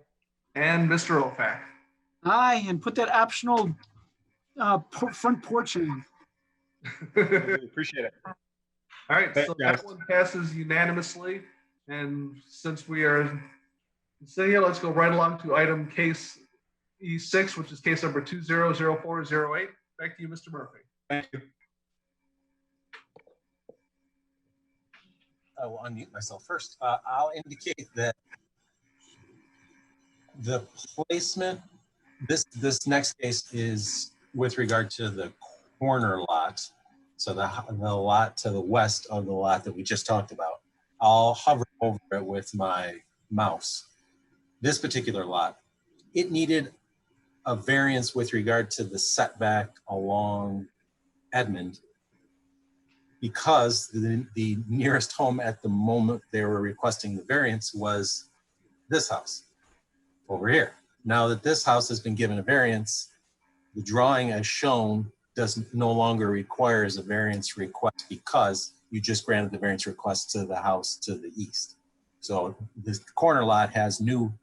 and Mr. Ofac. Aye, and put that optional front porch in. Appreciate it. All right, Thanks, so guys. that one passes unanimously. And since we are sitting here, let's go right along to item case E6, which is case number 200408. Back to you, Mr. Murphy. Thank you. I will unmute myself first. I'll indicate that the placement, this next case is with regard to the corner lot. So the lot to the west of the lot that we just talked about. I'll hover over it with my mouse. This particular lot, it needed a variance with regard to the setback along Edmond, because the nearest home at the moment they were requesting the variance was this house over here. Now that this house has been given a variance, the drawing as shown no longer requires a variance request because you just granted the variance request to the house to the east. So this corner lot has new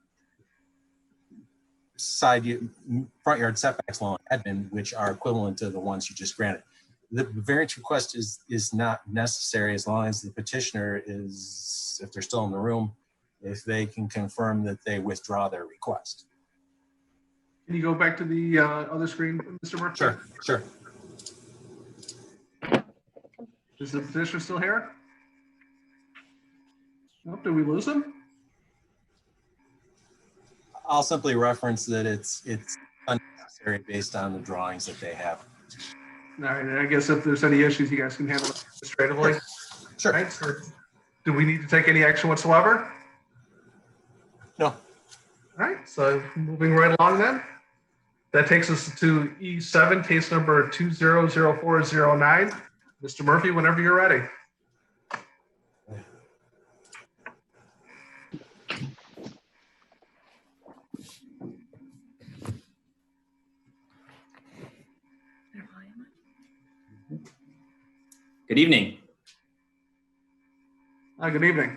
front yard setbacks along Edmond, which are equivalent to the ones you just granted. The variance request is not necessary as long as the petitioner is, if they're still in the room, if they can confirm that they withdraw their request. Can you go back to the other screen, Mr. Murphy? Sure. Is the petitioner still here? Oh, did we lose him? I'll simply reference that it's unnecessary based on the drawings that they have. All right, and I guess if there's any issues, you guys can handle it administratively. Sure. Right, so do we need to take any action whatsoever? No. All right, so moving right along then. That takes us to E7, case number 200409. Mr. Murphy, whenever you're ready. Good evening. Good evening.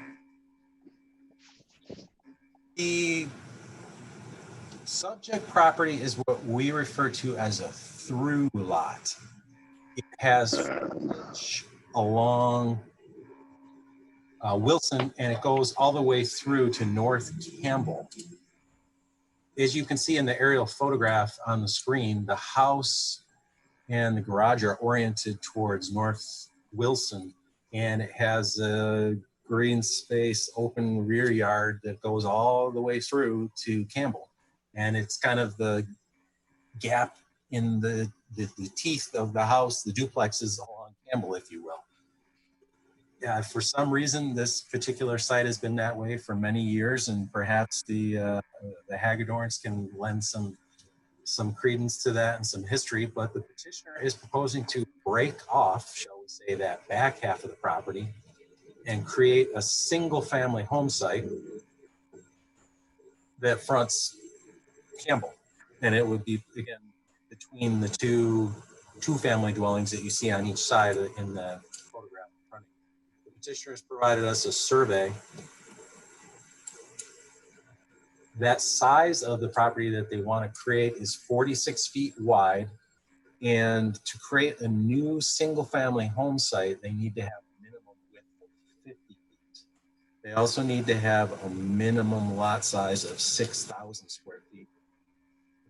The subject property is what we refer to as a through lot. It has frontage along Wilson, and it goes all the way through to North Campbell. As you can see in the aerial photograph on the screen, the house and the garage are oriented towards North Wilson, and it has a green space open rear yard that goes all the way through to Campbell. And it's kind of the gap in the teeth of the house, the duplexes along Campbell, if you will. Yeah, for some reason, this particular site has been that way for many years, and perhaps the Hagedorns can lend some credence to that and some history, but the petitioner is proposing to break off, shall we say, that back half of the property and create a single family home site that fronts Campbell. And it would be, again, between the two family dwellings that you see on each side in the photograph in front of you. The petitioner has provided us a survey. That size of the property that they want to create is 46 feet wide. And to create a new single family home site, they need to have a minimum width of 50 feet. They also need to have a minimum lot size of 6,000 square feet.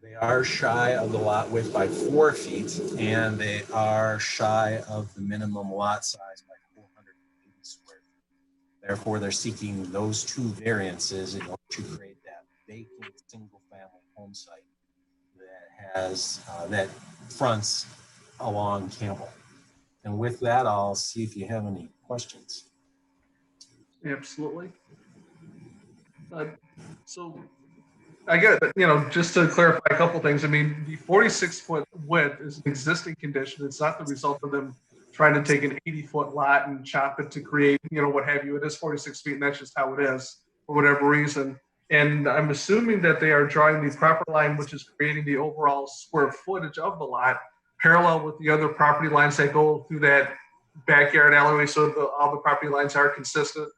They are shy of the lot width by 4 feet, and they are shy of the minimum lot size by 480 square feet. Therefore, they're seeking those two variances in order to create that vacant single family home site that has that fronts along Campbell. And with that, I'll see if you have any questions. Absolutely. So I get it, just to clarify a couple things. I mean, the 46-foot width is an existing condition. It's not the result of them trying to take an 80-foot lot and chop it to create, what have you. It is 46 feet, and that's just how it is for whatever reason. And I'm assuming that they are drawing the property line, which is creating the overall square footage of the lot, parallel with the other property lines that go through that backyard alleyway, so all the property lines are consistent.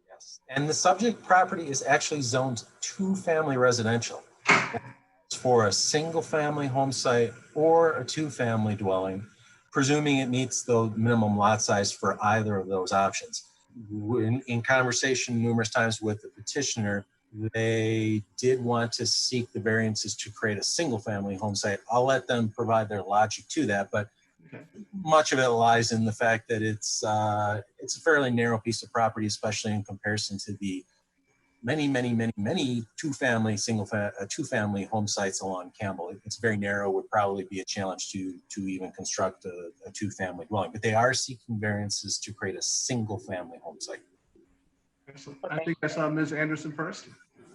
Yes, and the subject property is actually zoned 2-family residential. It's for a single-family home site or a 2-family dwelling, presuming it meets the minimum lot size for either of those options. In conversation numerous times with the petitioner, they did want to seek the variances to create a single-family home site. I'll let them provide their logic to that, but much of it lies in the fact that it's a fairly narrow piece of property, especially in comparison to the many 2-family home sites along Campbell. It's very narrow, would probably be a challenge to even construct a 2-family dwelling, but they are seeking variances to create a single-family home site. I think I saw Ms. Anderson first.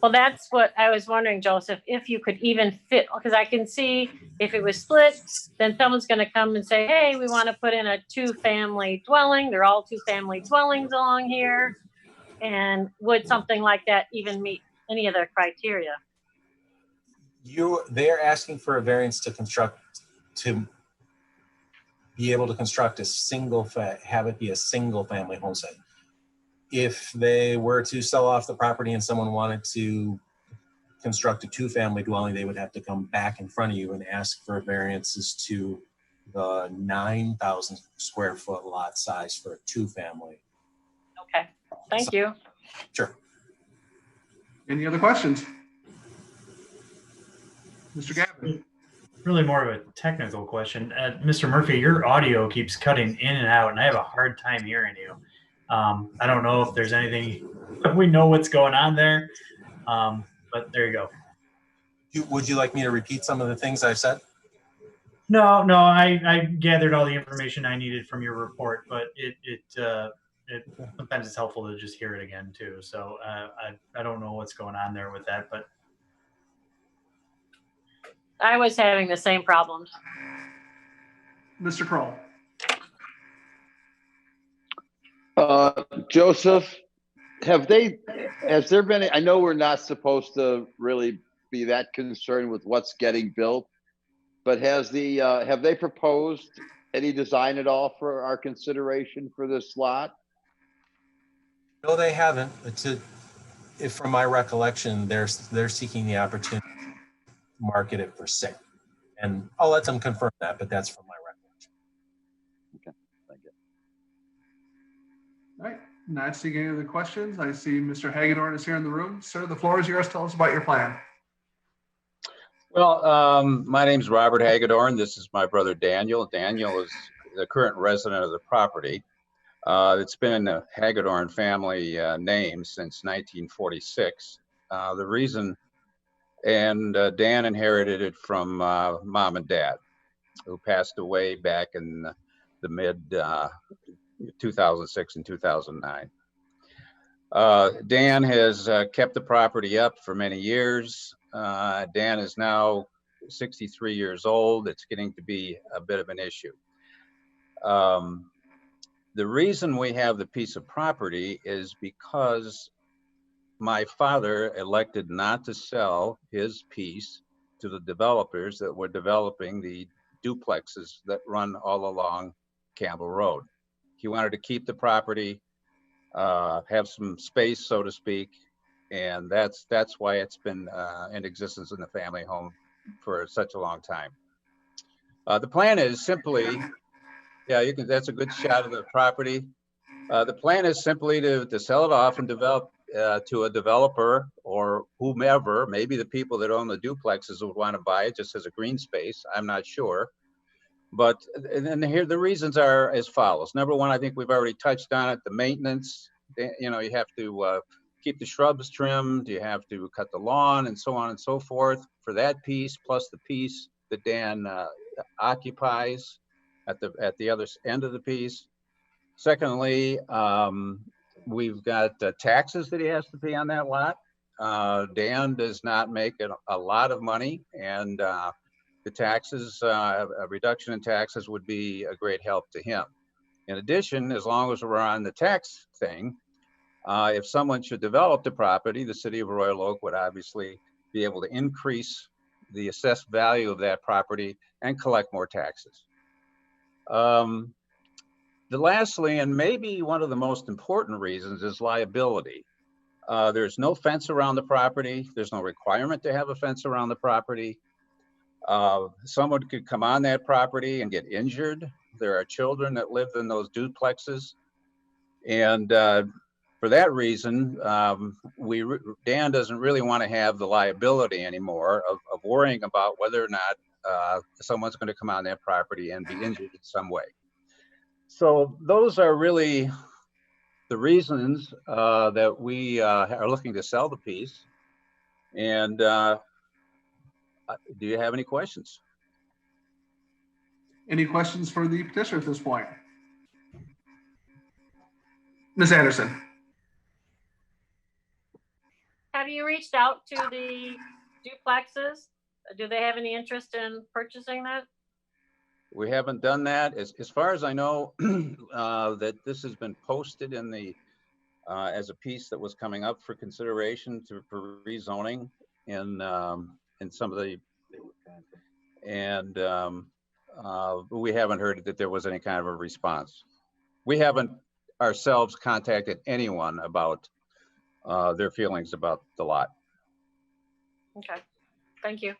Well, that's what I was wondering, Joseph, if you could even fit, because I can see if it was split, then someone's going to come and say, hey, we want to put in a 2-family dwelling. They're all 2-family dwellings along here. And would something like that even meet any of their criteria? They're asking for a variance to be able to construct have it be a single-family home site. If they were to sell off the property and someone wanted to construct a 2-family dwelling, they would have to come back in front of you and ask for variances to the 9,000 square foot lot size for a 2-family. Okay, thank you. Sure. Any other questions? Mr. Gavin? Really more of a technical question. Mr. Murphy, your audio keeps cutting in and out, and I have a hard time hearing you. I don't know if there's anything, if we know what's going on there, but there you go. Would you like me to repeat some of the things I've said? No, I gathered all the information I needed from your report, but it sometimes it's helpful to just hear it again too. So I don't know what's going on there with that, but I was having the same problems. Mr. Kroll. Joseph, has there been, I know we're not supposed to really be that concerned with what's getting built, but have they proposed any design at all for our consideration for this lot? No, they haven't. If from my recollection, they're seeking the opportunity to market it for sale. And I'll let them confirm that, but that's from my recollection. Okay, thank you. All right, not seeing any other questions. I see Mr. Hagedorn is here in the room. Sir, the floor is yours. Tell us about your plan. Well, my name's Robert Hagedorn. This is my brother Daniel. Daniel is the current resident of the property. It's been in the Hagedorn family name since 1946. The reason, and Dan inherited it from mom and dad, who passed away back in the mid 2006 and 2009. Dan has kept the property up for many years. Dan is now 63 years old. It's getting to be a bit of an issue. The reason we have the piece of property is because my father elected not to sell his piece to the developers that were developing the duplexes that run all along Campbell Road. He wanted to keep the property, have some space, so to speak, and that's why it's been in existence in the family home for such a long time. The plan is simply, yeah, that's a good shot of the property. The plan is simply to sell it off and develop to a developer or whomever. Maybe the people that own the duplexes would want to buy it just as a green space. I'm not sure. But and here the reasons are as follows. Number one, I think we've already touched on it, the maintenance. You know, you have to keep the shrubs trimmed, you have to cut the lawn and so on and so forth for that piece, plus the piece that Dan occupies at the other end of the piece. Secondly, we've got taxes that he has to pay on that lot. Dan does not make a lot of money, and the taxes, a reduction in taxes would be a great help to him. In addition, as long as we're on the tax thing, if someone should develop the property, the city of Royal Oak would obviously be able to increase the assessed value of that property and collect more taxes. Lastly, and maybe one of the most important reasons, is liability. There's no fence around the property. There's no requirement to have a fence around the property. Someone could come on that property and get injured. There are children that live in those duplexes. And for that reason, Dan doesn't really want to have the liability anymore of worrying about whether or not someone's going to come on that property and be injured in some way. So those are really the reasons that we are looking to sell the piece. And do you have any questions? Any questions for the petitioner at this point? Ms. Anderson. Have you reached out to the duplexes? Do they have any interest in purchasing that? We haven't done that. As far as I know, that this has been posted in the as a piece that was coming up for consideration for rezoning in some of the, and we haven't heard that there was any kind of a response. We haven't ourselves contacted anyone about their feelings about the lot. Okay, thank you.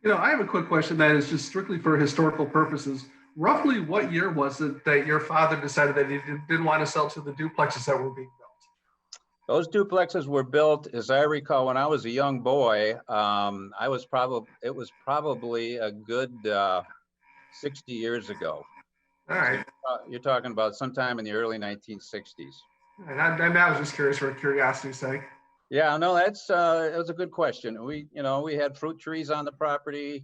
You know, I have a quick question that is just strictly for historical purposes. Roughly what year was it that your father decided that he didn't want to sell to the duplexes that were being built? Those duplexes were built, as I recall, when I was a young boy. It was probably a good 60 years ago. All right. So you're talking about sometime in the early 1960s. And I was just curious for curiosity's sake. Yeah, no, that was a good question. We had fruit trees on the property.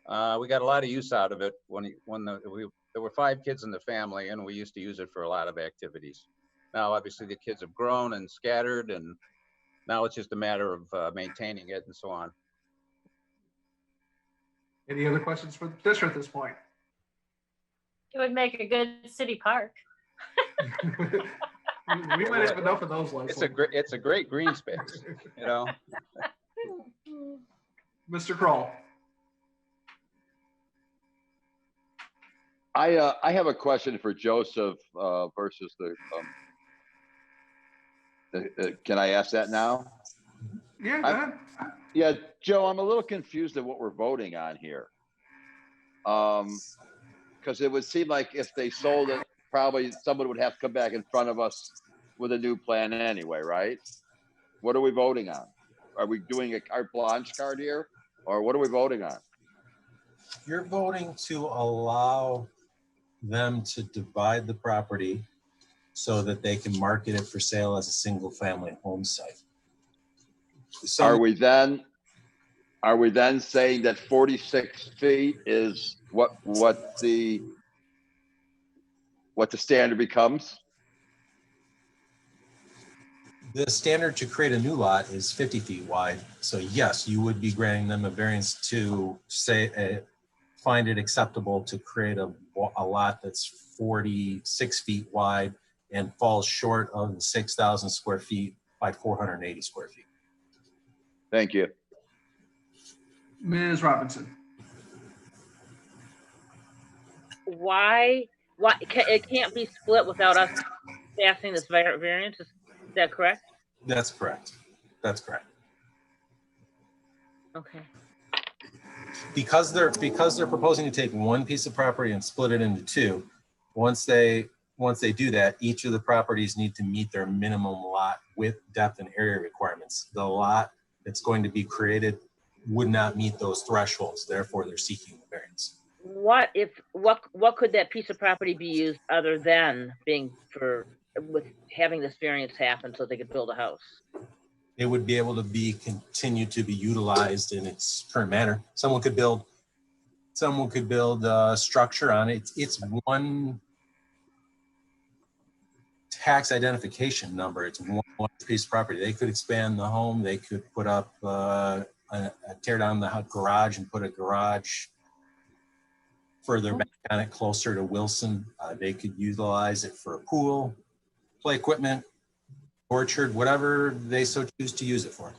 We got a lot of use out of it there were 5 kids in the family, and we used to use it for a lot of activities. Now, obviously, the kids have grown and scattered, and now it's just a matter of maintaining it and so on. Any other questions for the petitioner at this point? It would make a good city park. We might have enough of those, Leslie. It's a great green space, you know. Mr. Kroll. I have a question for Joseph versus the. Can I ask that now? Yeah, go ahead. Yeah, Joe, I'm a little confused at what we're voting on here. Because it would seem like if they sold it, probably someone would have to come back in front of us with a new plan anyway, right? What are we voting on? Are we doing a carte blanche card here, or what are we voting on? You're voting to allow them to divide the property so that they can market it for sale as a single family home site. So are we then saying that 46 feet is what the standard becomes? The standard to create a new lot is 50 feet wide. So yes, you would be granting them a variance to say, find it acceptable to create a lot that's 46 feet wide and falls short of 6,000 square feet by 480 square feet. Thank you. Ms. Robinson. Why it can't be split without us passing this variance? Is that correct? That's correct. That's correct. Okay. Because they're proposing to take one piece of property and split it into 2. Once they do that, each of the properties need to meet their minimum lot width, depth, and area requirements. The lot that's going to be created would not meet those thresholds. Therefore, they're seeking the variance. What could that piece of property be used other than being with having this variance happen so they could build a house? It would be able to continue to be utilized in its current manner. Someone could build a structure on it. It's 1/10 tax identification number. It's one piece of property. They could expand the home. They could put up, tear down the garage and put a garage further back on it, closer to Wilson. They could utilize it for a pool, play equipment, orchard, whatever they so choose to use it for.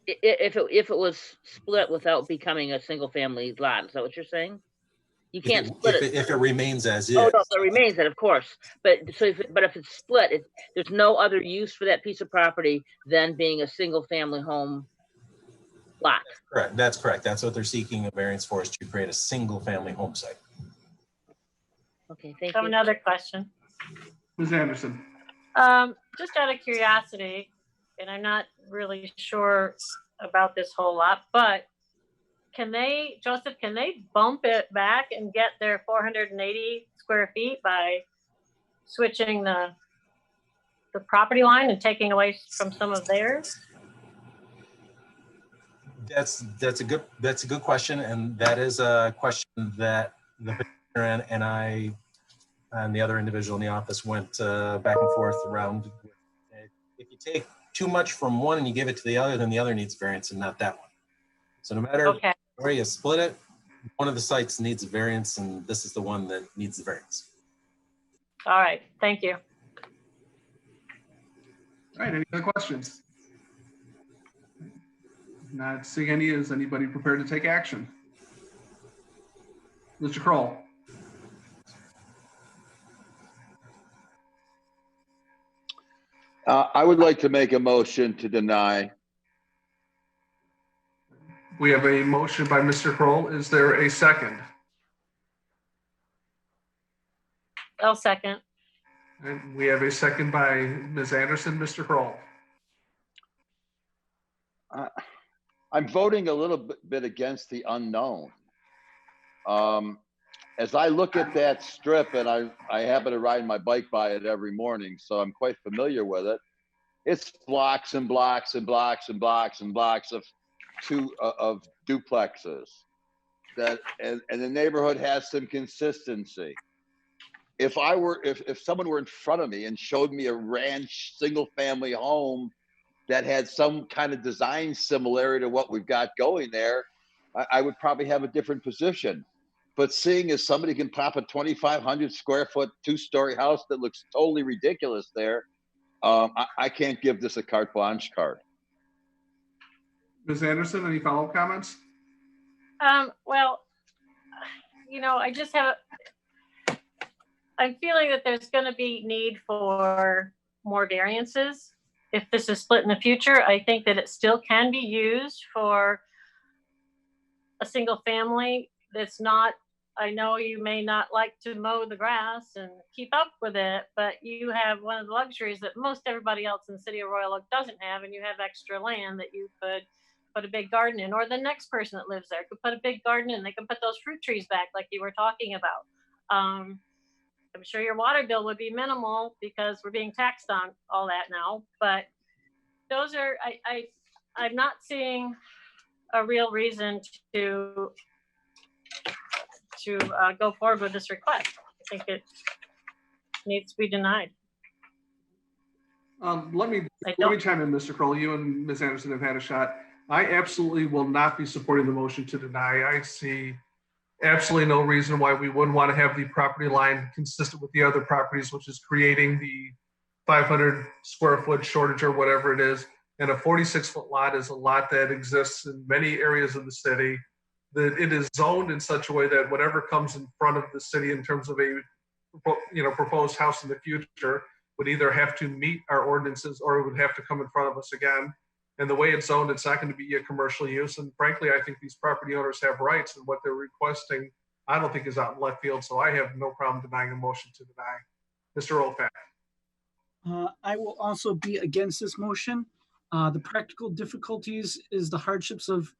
If it was split without becoming a single family lot, is that what you're saying? You can't split it. If it remains as is. Oh, no, if it remains that, of course. But so if it's split, there's no other use for that piece of property than being a single family home lot. Correct. That's correct. That's what they're seeking a variance for, is to create a single family home site. Okay, thank So you. another question. Ms. Anderson. Just out of curiosity, and I'm not really sure about this whole lot, but Joseph, can they bump it back and get their 480 square feet by switching the property line and taking away from some of theirs? That's a good question, and that is a question that the petitioner and I and the other individual in the office went back and forth around. If you take too much from one and you give it to the other, then the other needs variance and not that one. So no matter where you split it, one of the sites needs a variance, and this is the one that needs the variance. All right, thank you. All right, any other questions? Not seeing any. Is anybody prepared to take action? Mr. Kroll. I would like to make a motion to deny. We have a motion by Mr. Kroll. Is there a second? I'll second. And we have a second by Ms. Anderson. Mr. Kroll. I'm voting a little bit against the unknown. As I look at that strip, and I happen to ride my bike by it every morning, so I'm quite familiar with it. It's blocks and blocks and blocks and blocks and blocks of duplexes. And the neighborhood has some consistency. If someone were in front of me and showed me a ranch single family home that had some kind of design similarity to what we've got going there, I would probably have a different position. But seeing as somebody can pop a 2,500 square foot, 2-story house that looks totally ridiculous there, I can't give this a carte blanche card. Ms. Anderson, any follow-up comments? Well, I'm feeling that there's going to be need for more variances. If this is split in the future, I think that it still can be used for a single family that's not, I know you may not like to mow the grass and keep up with it, but you have one of the luxuries that most everybody else in the city of Royal Oak doesn't have, and you have extra land that you could put a big garden in, or the next person that lives there could put a big garden in. They can put those fruit trees back like you were talking about. I'm sure your water bill would be minimal because we're being taxed on all that now, but those are, I'm not seeing a real reason to go forward with this request. I think it needs to be denied. Let me chime in, Mr. Kroll. You and Ms. Anderson have had a shot. I absolutely will not be supporting the motion to deny. I see absolutely no reason why we wouldn't want to have the property line consistent with the other properties, which is creating the 500 square foot shortage or whatever it is. And a 46-foot lot is a lot that exists in many areas of the city. That it is zoned in such a way that whatever comes in front of the city in terms of a proposed house in the future would either have to meet our ordinances or it would have to come in front of us again. And the way it's zoned, it's not going to be a commercial use. And frankly, I think these property owners have rights, and what they're requesting, I don't think is out in left field. So I have no problem denying a motion to deny. Mr. Olfak. I will also be against this motion. The practical difficulties is the hardships of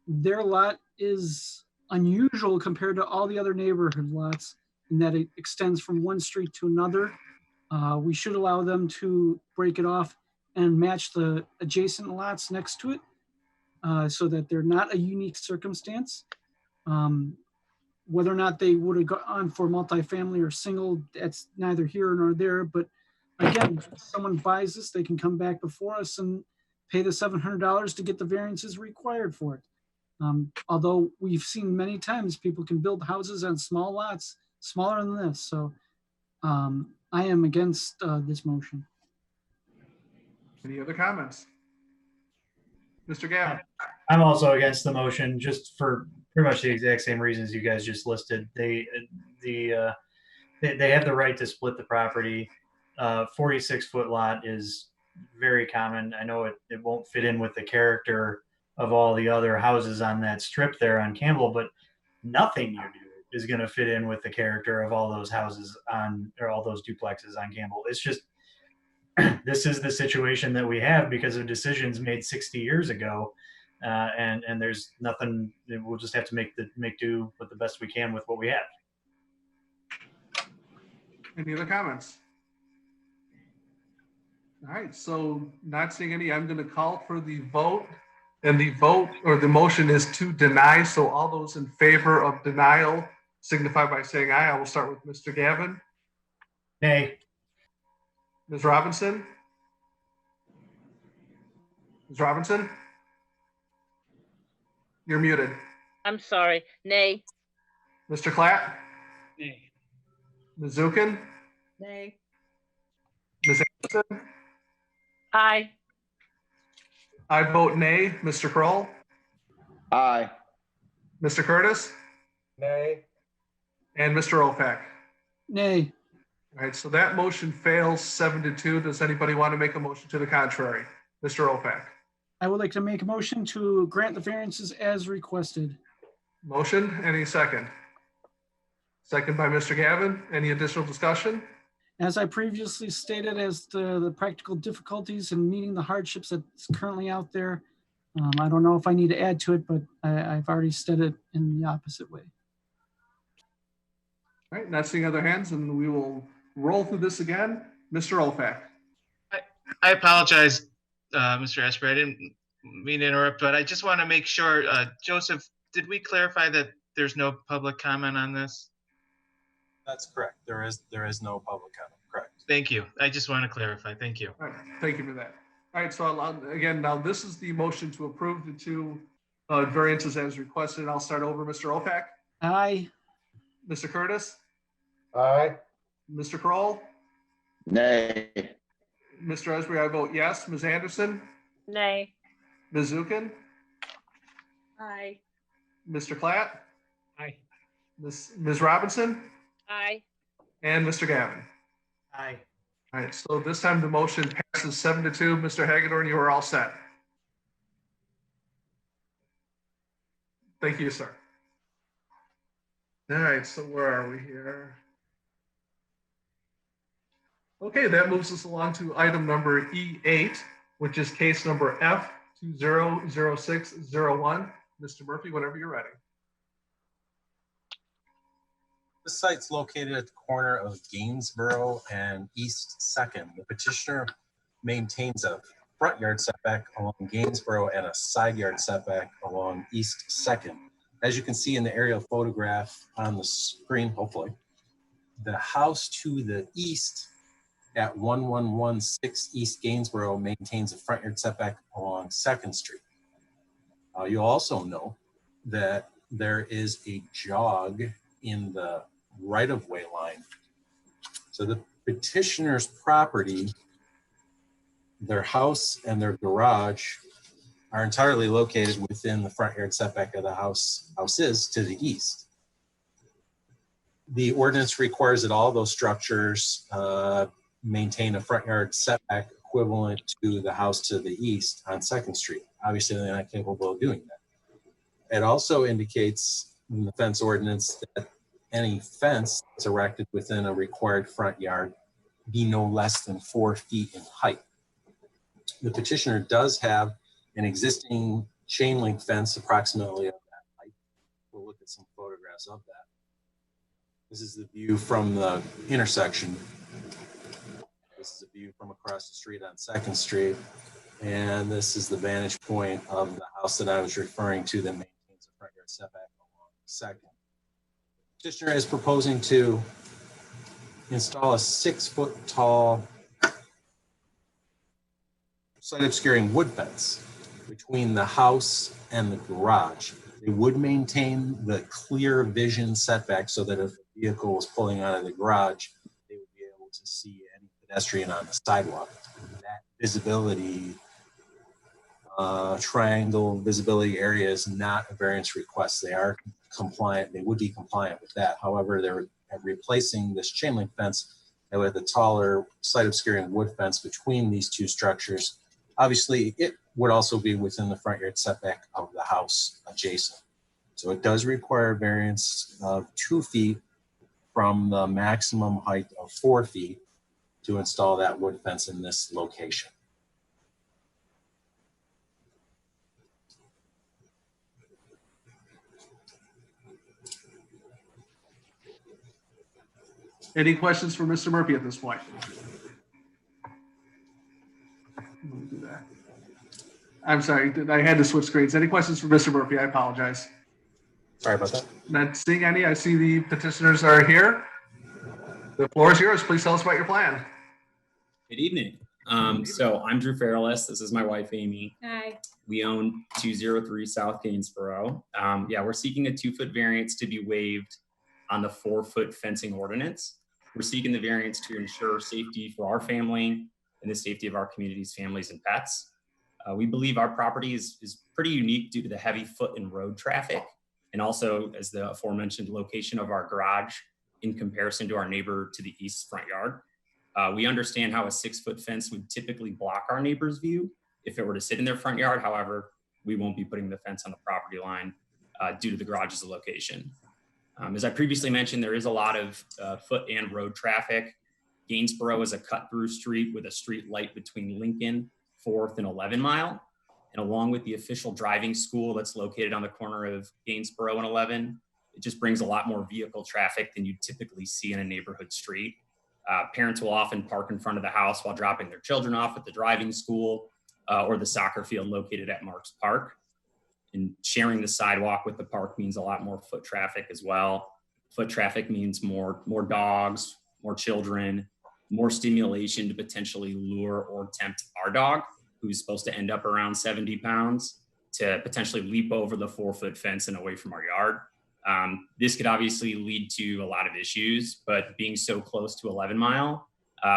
their lot is unusual compared to all the other neighborhood lots in that it extends from one street to another. We should allow them to break it off and match the adjacent lots next to it so that they're not a unique circumstance. whether or not they would have gone for multifamily or single, that's neither here nor there. But again, if someone buys this, they can come back before us and pay the $700 to get the variances required for it. Although we've seen many times people can build houses on small lots, smaller than this. So I am against this motion. Any other comments? Mr. Gavin? I'm also against the motion, just for pretty much the exact same reasons you guys just listed. They have the right to split the property. 46-foot lot is very common. I know it won't fit in with the character of all the other houses on that strip there on Campbell, but nothing you do is going to fit in with the character of all those houses or all those duplexes on Campbell. It's just, this is the situation that we have because of decisions made 60 years ago. And there's nothing, we'll just have to make do with the best we can with what we have. Any other comments? All right, so not seeing any, I'm going to call for the vote. And the vote or the motion is to deny. So all those in favor of denial signify by saying aye. I will start with Mr. Gavin. Nay. Ms. Robinson? Ms. Robinson? You're muted. I'm sorry. Nay. Mr. Klatt? Nay. Ms. Zukin? Nay. Ms. Anderson? Aye. I vote nay. Mr. Kroll? Aye. Mr. Curtis? Nay. And Mr. Opak? Nay. All right, so that motion fails 7-2. Does anybody want to make a motion to the contrary? Mr. Opak? I would like to make a motion to grant the variances as requested. Motion, any second? Second by Mr. Gavin. Any additional discussion? As I previously stated, as the practical difficulties in meeting the hardships that's currently out there, I don't know if I need to add to it, but I've already said it in the opposite way. All right, not seeing other hands, and we will roll through this again. Mr. Opak? I apologize, Mr. Esper. I didn't mean to interrupt, but I just want to make sure, Joseph, did we clarify that there's no public comment on this? That's correct. There is no public comment. Correct. Thank you. I just want to clarify. Thank you. All right, thank you for that. All right, so again, now this is the motion to approve the two variances as requested. I'll start over. Mr. Opak? Aye. Mr. Curtis? Aye. Mr. Kroll? Nay. Mr. Esbury, I vote yes. Ms. Anderson? Nay. Ms. Zukin? Aye. Mr. Klatt? Aye. Ms. Robinson? Aye. And Mr. Gavin? Aye. All right, so this time the motion passes 7-2. Mr. Hagedorn, you are all set. Thank you, sir. All right, so where are we here? Okay, that moves us along to item number E8, which is case number F200601. Mr. Murphy, whenever you're ready. This site's located at the corner of Gainsborough and East 2nd. The petitioner maintains a front yard setback along Gainsborough and a side yard setback along East 2nd. As you can see in the aerial photograph on the screen, hopefully, the house to the east at 1116 East Gainsborough maintains a front yard setback along 2nd Street. You also know that there is a jog in the right-of-way line. So the petitioner's property, their house and their garage are entirely located within the front yard setback of the houses to the east. The ordinance requires that all those structures maintain a front yard setback equivalent to the house to the east on 2nd Street. Obviously, they're not capable of doing that. It also indicates in the fence ordinance that any fence that's erected within a required front yard be no less than 4 feet in height. The petitioner does have an existing chain link fence approximately of that height. We'll look at some photographs of that. This is the view from the intersection. This is a view from across the street on 2nd Street. And this is the vantage point of the house that I was referring to that maintains a front yard setback along 2nd. Petitioner is proposing to install a 6-foot tall site obscuring wood fence between the house and the garage. They would maintain the clear vision setback so that if a vehicle was pulling out of the garage, they would be able to see any pedestrian on the sidewalk. That visibility, triangle visibility area is not a variance request. They are compliant. They would be compliant with that. However, they're replacing this chain link fence with a taller site obscuring wood fence between these two structures. Obviously, it would also be within the front yard setback of the house adjacent. So it does require a variance of 2 feet from the maximum height of 4 feet to install that wood fence in this location. Any questions for Mr. Murphy at this point? I'm sorry, I had to switch screens. Any questions for Mr. Murphy? I apologize. Sorry about that. Not seeing any. I see the petitioners are here. The floor is yours. Please tell us about your plan. Good evening. So I'm Drew Fairless. This is my wife, Amy. Hi. We own 203 South Gainsborough. Yeah, we're seeking a 2-foot variance to be waived on the 4-foot fencing ordinance. We're seeking the variance to ensure safety for our family and the safety of our community's families and pets. We believe our property is pretty unique due to the heavy foot and road traffic, and also as the aforementioned location of our garage in comparison to our neighbor to the east front yard. We understand how a 6-foot fence would typically block our neighbor's view if it were to sit in their front yard. However, we won't be putting the fence on the property line due to the garage's location. As I previously mentioned, there is a lot of foot and road traffic. Gainsborough is a cut-through street with a street light between Lincoln, 4th, and 11 Mile. And along with the official driving school that's located on the corner of Gainsborough and 11, it just brings a lot more vehicle traffic than you typically see in a neighborhood street. Parents will often park in front of the house while dropping their children off at the driving school or the soccer field located at Marks Park. And sharing the sidewalk with the park means a lot more foot traffic as well. Foot traffic means more dogs, more children, more stimulation to potentially lure or tempt our dog, who's supposed to end up around 70 pounds, to potentially leap over the 4-foot fence and away from our yard. This could obviously lead to a lot of issues, but being so close to 11 Mile,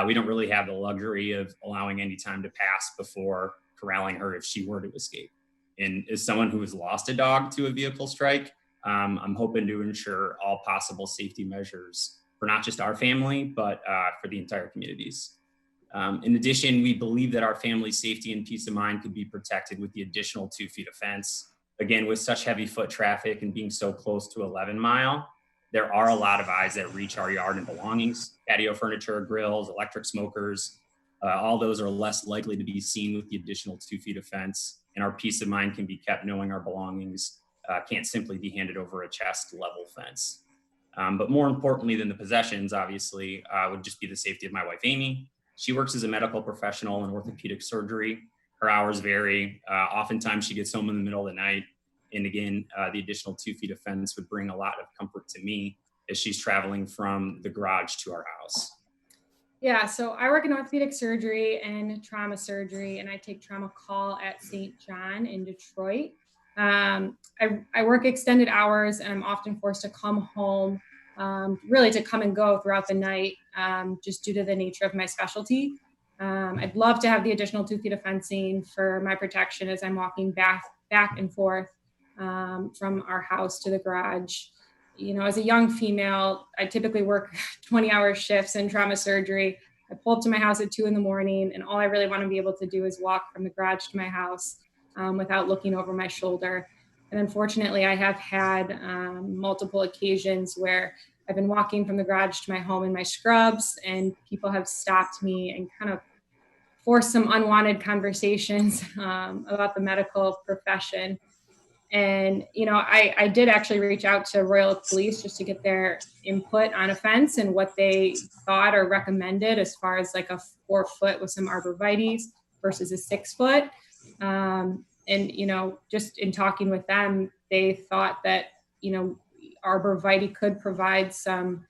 we don't really have the luxury of allowing any time to pass before corralling her if she were to escape. And as someone who has lost a dog to a vehicle strike, I'm hoping to ensure all possible safety measures for not just our family, but for the entire communities. In addition, we believe that our family's safety and peace of mind could be protected with the additional 2 feet of fence. Again, with such heavy foot traffic and being so close to 11 Mile, there are a lot of eyes that reach our yard and belongings: patio furniture, grills, electric smokers. All those are less likely to be seen with the additional 2 feet of fence, and our peace of mind can be kept knowing our belongings can't simply be handed over a chest level fence. But more importantly than the possessions, obviously, would just be the safety of my wife, Amy. She works as a medical professional in orthopedic surgery. Her hours vary. Oftentimes she gets home in the middle of the night. And again, the additional 2 feet of fence would bring a lot of comfort to me as she's traveling from the garage to our house. Yeah, so I work in orthopedic surgery and trauma surgery, and I take trauma call at St. John in Detroit. I work extended hours, and I'm often forced to come home, really to come and go throughout the night, just due to the nature of my specialty. I'd love to have the additional 2 feet of fencing for my protection as I'm walking back and forth from our house to the garage. You know, as a young female, I typically work 20-hour shifts in trauma surgery. I pull up to my house at 2 a.m, and all I really want to be able to do is walk from the garage to my house without looking over my shoulder. And unfortunately, I have had multiple occasions where I've been walking from the garage to my home in my scrubs, and people have stopped me and kind of forced some unwanted conversations about the medical profession. And, you know, I did actually reach out to Royal Oak Police just to get their input on a fence and what they thought or recommended as far as like a 4-foot with some arborvitaes versus a 6-foot. And, you know, just in talking with them, they thought that, you know, arborvitae could provide some,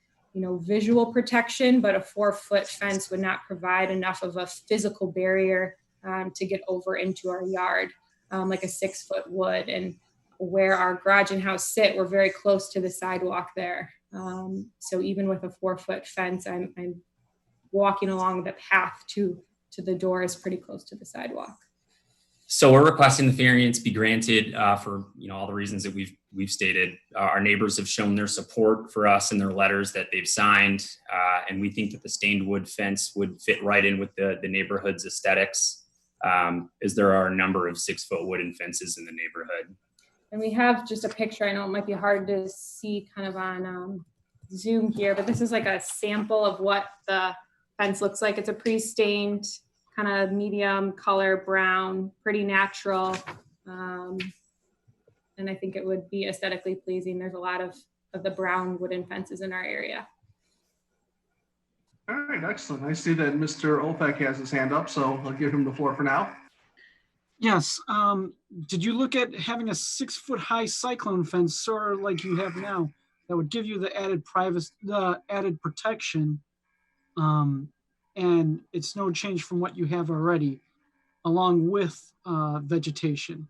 visual protection, but a 4-foot fence would not provide enough of a physical barrier to get over into our yard, like a 6-foot would. And where our garage and house sit, we're very close to the sidewalk there. So even with a 4-foot fence, I'm walking along the path to the door is pretty close to the sidewalk. So we're requesting the variance be granted for all the reasons that we've stated. Our neighbors have shown their support for us in their letters that they've signed, and we think that the stained wood fence would fit right in with the neighborhood's aesthetics, as there are a number of 6-foot wooden fences in the neighborhood. And we have just a picture. I know it might be hard to see kind of on Zoom here, but this is like a sample of what the fence looks like. It's a pre-stained kind of medium color brown, pretty natural. And I think it would be aesthetically pleasing. There's a lot of the brown wooden fences in our area. All right, excellent. I see that Mr. Opek has his hand up, so I'll give him the floor for now. Yes. Did you look at having a 6-foot high cyclone fence, sort of like you have now, that would give you the added privacy, the added protection? And it's no change from what you have already, along with vegetation,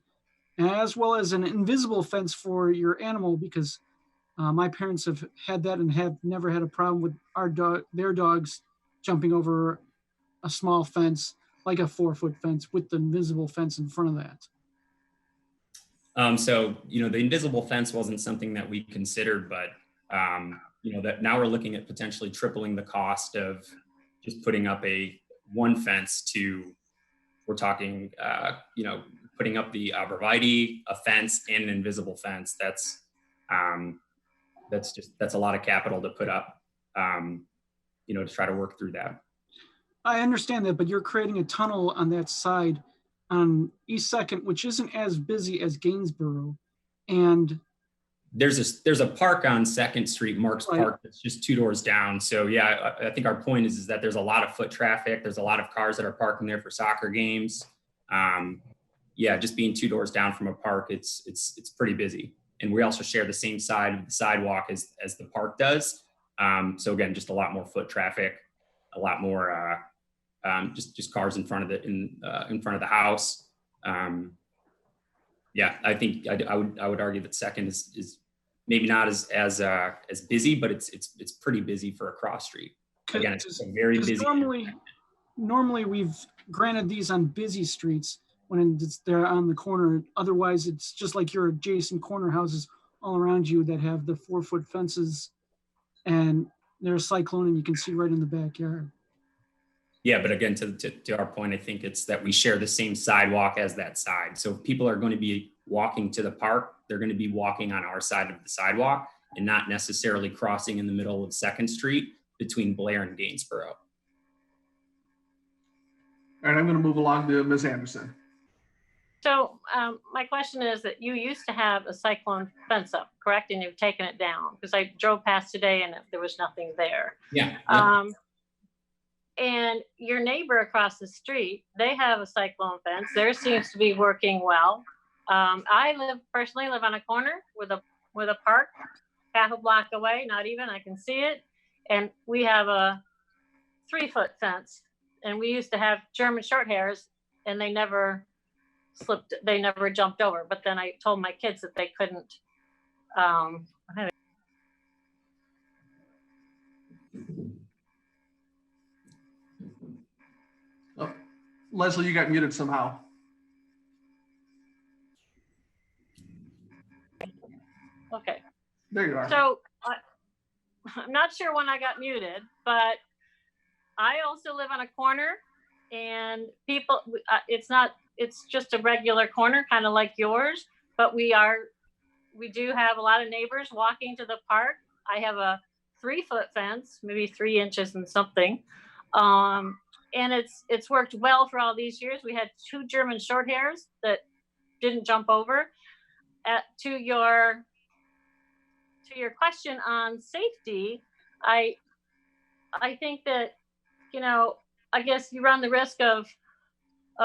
as well as an invisible fence for your animal, because my parents have had that and have never had a problem with their dogs jumping over a small fence, like a 4-foot fence, with the invisible fence in front of that. So, the invisible fence wasn't something that we considered, but, that now we're looking at potentially tripling the cost of just putting up one fence to, we're talking, putting up the arborvitae, a fence, and an invisible fence. That's a lot of capital to put up, to try to work through that. I understand that, but you're creating a tunnel on that side on East 2nd, which isn't as busy as Gainsborough. And there's a park on 2nd Street, Marks Park, that's just 2 doors down. So yeah, I think our point is that there's a lot of foot traffic. There's a lot of cars that are parking there for soccer games. Just being 2 doors down from a park, it's pretty busy. And we also share the same side of the sidewalk as the park does. So again, just a lot more foot traffic, a lot more just cars in front of the house. I think I would argue that 2nd is maybe not as busy, but it's pretty busy for a cross street. Again, it's very busy. Normally we've granted these on busy streets when they're on the corner. Otherwise, it's just like your adjacent corner houses all around you that have the 4-foot fences, and there's a cyclone, and you can see right in the backyard. Yeah, but again, to our point, I think it's that we share the same sidewalk as that side. So if people are going to be walking to the park, they're going to be walking on our side of the sidewalk and not necessarily crossing in the middle of 2nd Street between Blair and Gainsborough. All right, I'm going to move along to Ms. Anderson. So my question is that you used to have a cyclone fence up, correct? And you've taken it down, because I drove past today and there was nothing there. Yeah. And your neighbor across the street, they have a cyclone fence. Theirs seems to be working well. I personally live on a corner with a park, half a block away, not even, I can see it. And we have a 3-foot fence. And we used to have German short hairs, and they never jumped over. But then I told my kids that they couldn't. Leslie, you got muted somehow. Okay. There you are. So I'm not sure when I got muted, but I also live on a corner, and people, it's just a regular corner, kind of like yours, but we do have a lot of neighbors walking to the park. I have a 3-foot fence, maybe 3 inches and something. And it's worked well for all these years. We had 2 German short hairs that didn't jump over. To your question on safety, I think that, I guess you run the risk of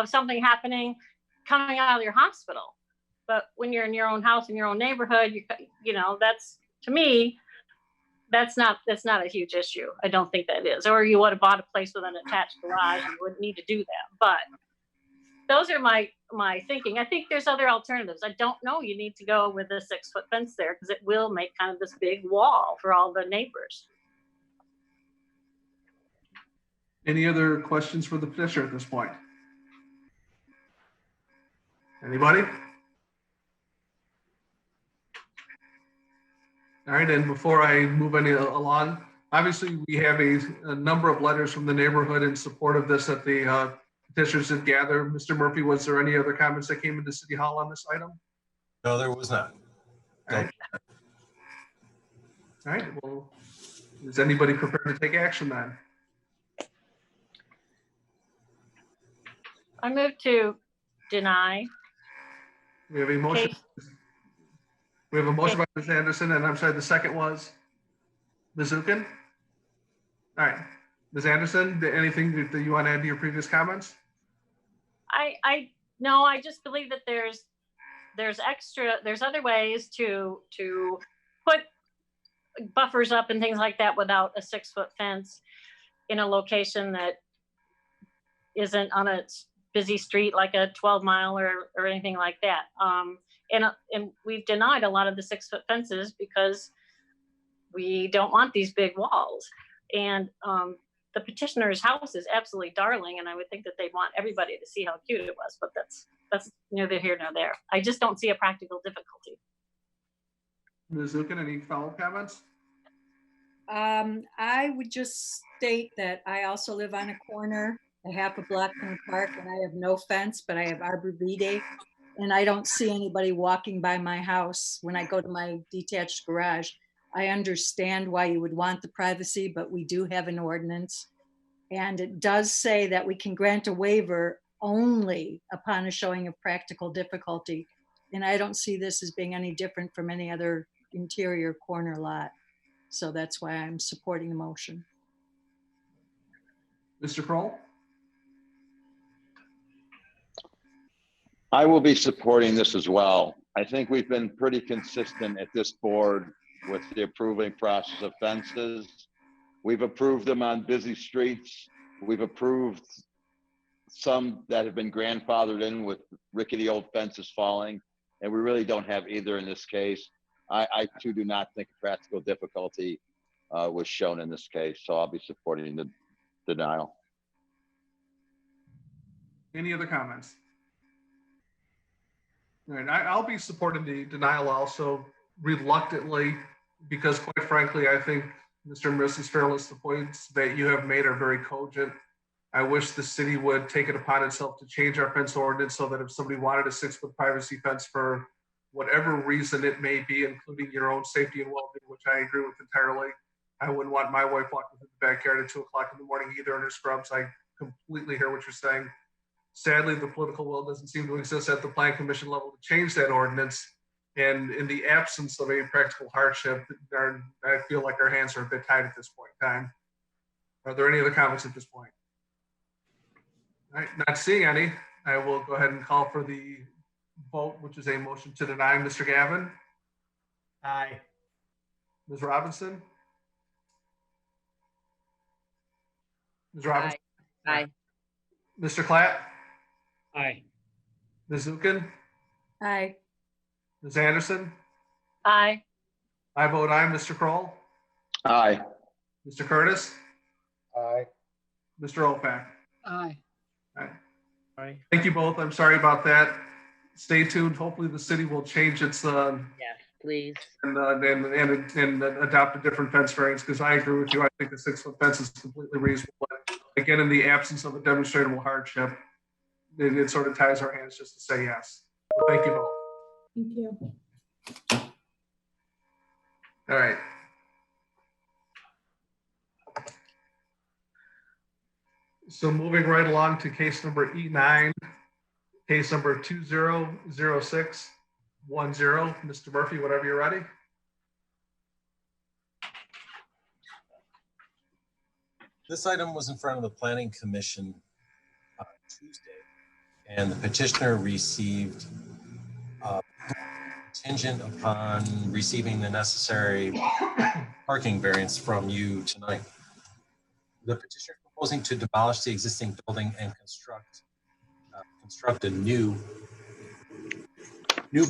something happening coming out of your hospital. But when you're in your own house, in your own neighborhood, to me, that's not a huge issue. I don't think that is. Or you would have bought a place with an attached garage, you wouldn't need to do that. But those are my thinking. I think there's other alternatives. I don't know. You need to go with a 6-foot fence there because it will make kind of this big wall for all the neighbors. Any other questions for the petitioner at this point? Anybody? All right, and before I move any along, obviously we have a number of letters from the neighborhood in support of this that the petitioners did gather. Mr. Murphy, was there any other comments that came into City Hall on this item? No, there was not. All right. All right, well, is anybody prepared to take action then? I move to deny. We have a motion. Case. We have a motion by Ms. Anderson, and I'm sorry, the second was Ms. Zukin? All right, Ms. Anderson, anything that you want to add to your previous comments? No, I just believe that there's other ways to put buffers up and things like that without a 6-foot fence in a location that isn't on a busy street like a 12-mile or anything like that. And we've denied a lot of the 6-foot fences because we don't want these big walls. And the petitioner's house is absolutely darling, and I would think that they'd want everybody to see how cute it was, but that's neither here nor there. I just don't see a practical difficulty. Ms. Zukin, any follow-up comments? I would just state that I also live on a corner, a half a block from the park, and I have no fence, but I have arborvitae, and I don't see anybody walking by my house when I go to my detached garage. I understand why you would want the privacy, but we do have an ordinance. And it does say that we can grant a waiver only upon a showing of practical difficulty. And I don't see this as being any different from any other interior corner lot. So that's why I'm supporting the motion. Mr. Kroll? I will be supporting this as well. I think we've been pretty consistent at this board with the approving process of fences. We've approved them on busy streets. We've approved some that have been grandfathered in with rickety old fences falling, and we really don't have either in this case. I too do not think practical difficulty was shown in this case, so I'll be supporting the denial. Any other comments? All right, I'll be supporting the denial also reluctantly, because quite frankly, I think Mr. and Mrs. Fairless, the points that you have made are very cogent. I wish the city would take it upon itself to change our fence ordinance so that if somebody wanted a 6-foot privacy fence for whatever reason it may be, including your own safety and well-being, which I agree with entirely, I wouldn't want my wife walking through the backyard at 2 o'clock in the morning either in her scrubs. I completely hear what you're saying. Sadly, the political will doesn't seem to exist at the Plan Commission level to change that ordinance. And in the absence of a practical hardship, I feel like our hands are a bit tied at this point in time. Are there any other comments at this point? All right, not seeing any, I will go ahead and call for the vote, which is a motion to deny. Mr. Gavin? Aye. Ms. Robinson? Ms. Robinson? Aye. Mr. Clapp? Aye. Ms. Zukin? Aye. Ms. Anderson? Aye. I vote aye. Mr. Kroll? Aye. Mr. Curtis? Aye. Mr. Opak? Aye. Aye. Thank you both. I'm sorry about that. Stay tuned. Hopefully the city will change its Yes, please. and adopt a different fence variance, because I agree with you. I think the 6-foot fence is completely reasonable. But again, in the absence of a demonstrable hardship, it sort of ties our hands just to say yes. So thank you both. Thank you. All right. So moving right along to case number E9, case number 200610. Mr. Murphy, whenever you're ready. This item was in front of the Planning Commission on Tuesday, and the petitioner received contingent upon receiving the necessary parking variance from you tonight. The petitioner is proposing to demolish the existing building and construct a new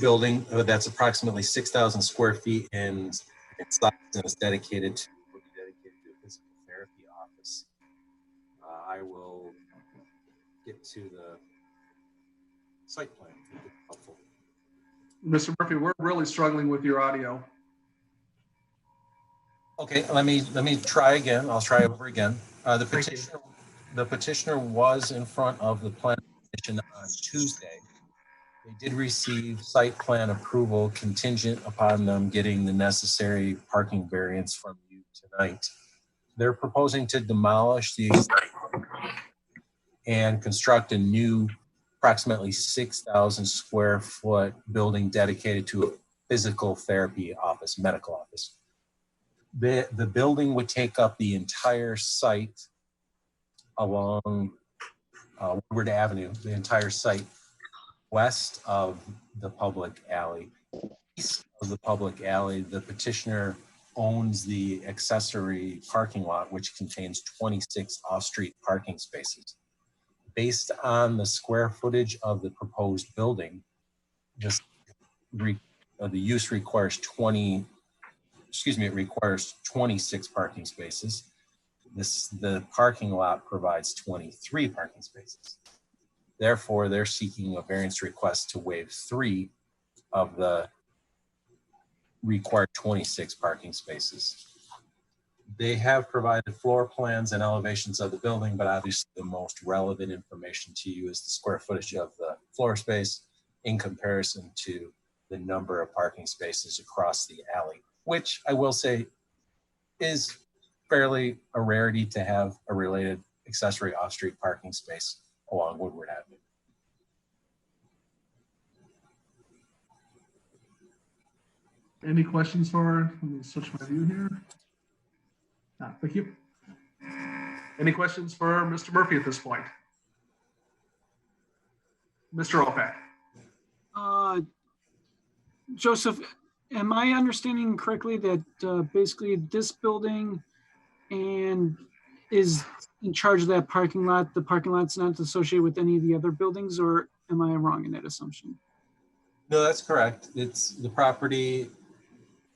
building that's approximately 6,000 square feet in size and is dedicated to a physical therapy office. I will get to the site plan. Helpful. Mr. Murphy, we're really struggling with your audio. Okay, let me try again. I'll try over again. The petitioner was in front of the planning commission on Tuesday. They did receive site plan approval contingent upon them getting the necessary parking variance from you tonight. They're proposing to demolish the and construct a new approximately 6,000 square foot building dedicated to a physical therapy office, medical office. The building would take up the entire site along Woodward Avenue, the entire site west of the public alley. East of the public alley, the petitioner owns the accessory parking lot, which contains 26 off-street parking spaces. Based on the square footage of the proposed building, the use requires 26 parking spaces. The parking lot provides 23 parking spaces. Therefore, they're seeking a variance request to waive 3 of the required 26 parking spaces. They have provided floor plans and elevations of the building, but obviously the most relevant information to you is the square footage of the floor space in comparison to the number of parking spaces across the alley, which I will say is fairly a rarity to have a related accessory off-street parking space along Woodward Avenue. Any questions for, let me switch my view here. Thank you. Any questions for Mr. Murphy at this point? Mr. Opek. Joseph, am I understanding correctly that basically this building and is in charge of that parking lot? The parking lot's not associated with any of the other buildings, or am I wrong in that assumption? No, that's correct. It's the property,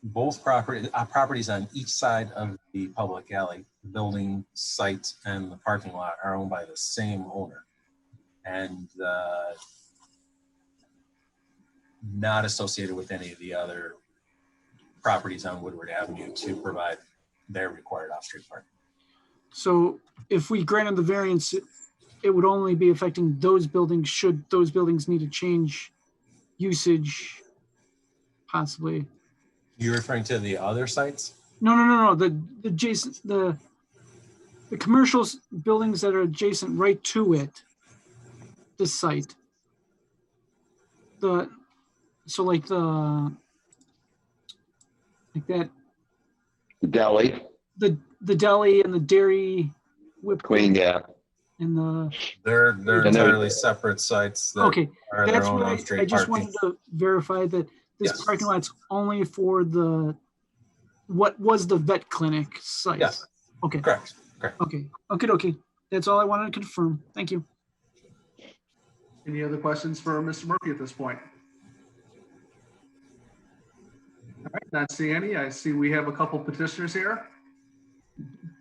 both properties on each side of the public alley, the building site and the parking lot are owned by the same owner and not associated with any of the other properties on Woodward Avenue to provide their required off-street parking. So if we granted the variance, it would only be affecting those buildings should those buildings need to change usage, possibly. You're referring to the other sites? No. The commercial buildings that are adjacent right to it, this site. Like that. Deli. The deli and the dairy whipped Queen, yeah. And they're entirely separate sites. That okay, are that's their own what on-street I just parking. wanted to verify that this Yes. parking lot's only for what was the vet clinic site. Yes. Okay. Correct. Okay. That's all I wanted to confirm. Thank you. Any other questions for Mr. Murphy at this point? All right, not seeing any. I see we have a couple petitioners here.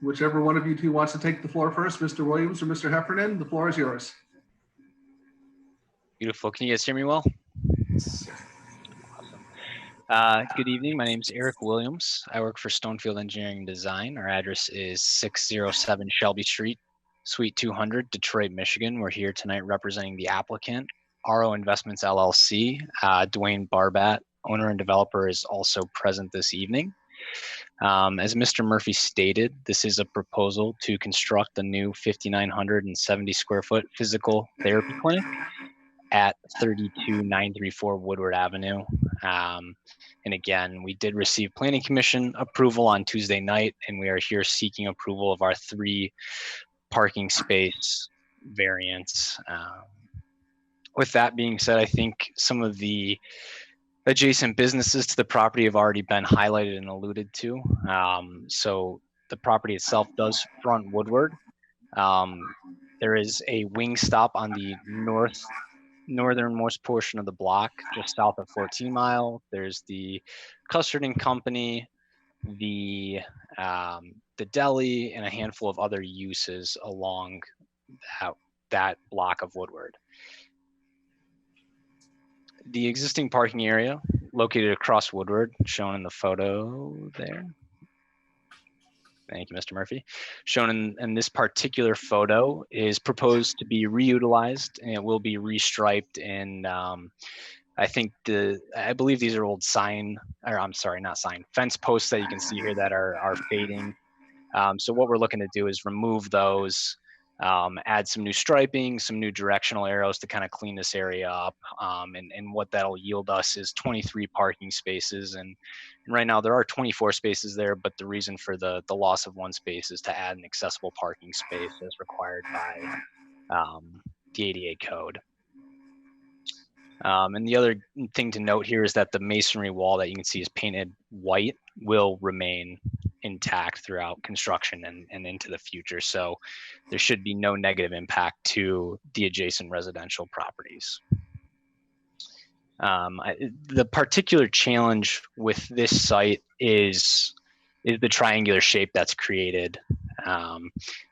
Whichever one of you two wants to take the floor first, Mr. Williams or Mr. Heffernan, the floor is yours. Beautiful. Can you guys hear me well? Good evening. My name is Eric Williams. I work for Stonefield Engineering and Design. Our address is 607 Shelby Street, Suite 200, Detroit, Michigan. We're here tonight representing the applicant, RO Investments LLC. Dwayne Barbat, owner and developer, is also present this evening. As Mr. Murphy stated, this is a proposal to construct a new 5,970 square foot physical therapy clinic at 32934 Woodward Avenue. And again, we did receive Planning Commission approval on Tuesday night, and we are here seeking approval of our 3 parking space variants. With that being said, I think some of the Adjacent businesses to the property have already been highlighted and alluded to. So the property itself does front Woodward. There is a wing stop on the northernmost portion of the block, just south of 14 Mile. There's the Custard and Company, the deli, and a handful of other uses along that block of Woodward. The existing parking area located across Woodward, shown in the photo there. Thank you, Mr. Murphy. Shown in this particular photo is proposed to be reutilized, and it will be restriped. And I believe these are old fence posts that you can see here that are fading. So what we're looking to do is remove those, add some new striping, some new directional arrows to kind of clean this area up. And what that'll yield us is 23 parking spaces. And right now there are 24 spaces there, but the reason for the loss of one space is to add an accessible parking space as required by the ADA code. And the other thing to note here is that the masonry wall that you can see is painted white will remain intact throughout construction and into the future. So there should be no negative impact to the adjacent residential properties. The particular challenge with this site is the triangular shape that's created.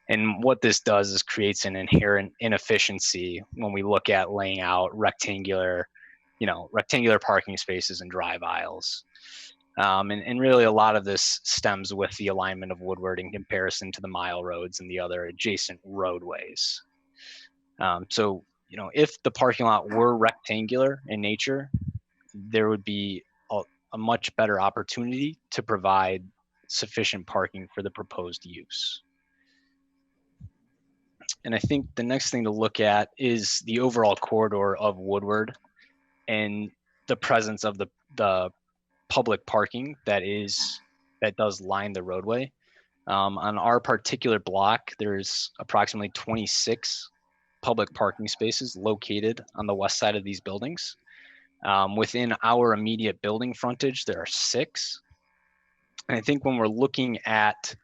And what this does is creates an inherent inefficiency when we look at laying out rectangular parking spaces and drive aisles. And really a lot of this stems with the alignment of Woodward in comparison to the mile roads and the other adjacent roadways. So, if the parking lot were rectangular in nature, there would be a much better opportunity to provide sufficient parking for the proposed use. And I think the next thing to look at is the overall corridor of Woodward and the presence of the public parking that does line the roadway. On our particular block, there's approximately 26 public parking spaces located on the west side of these buildings. Within our immediate building frontage, there are 6. And I think when we're looking at,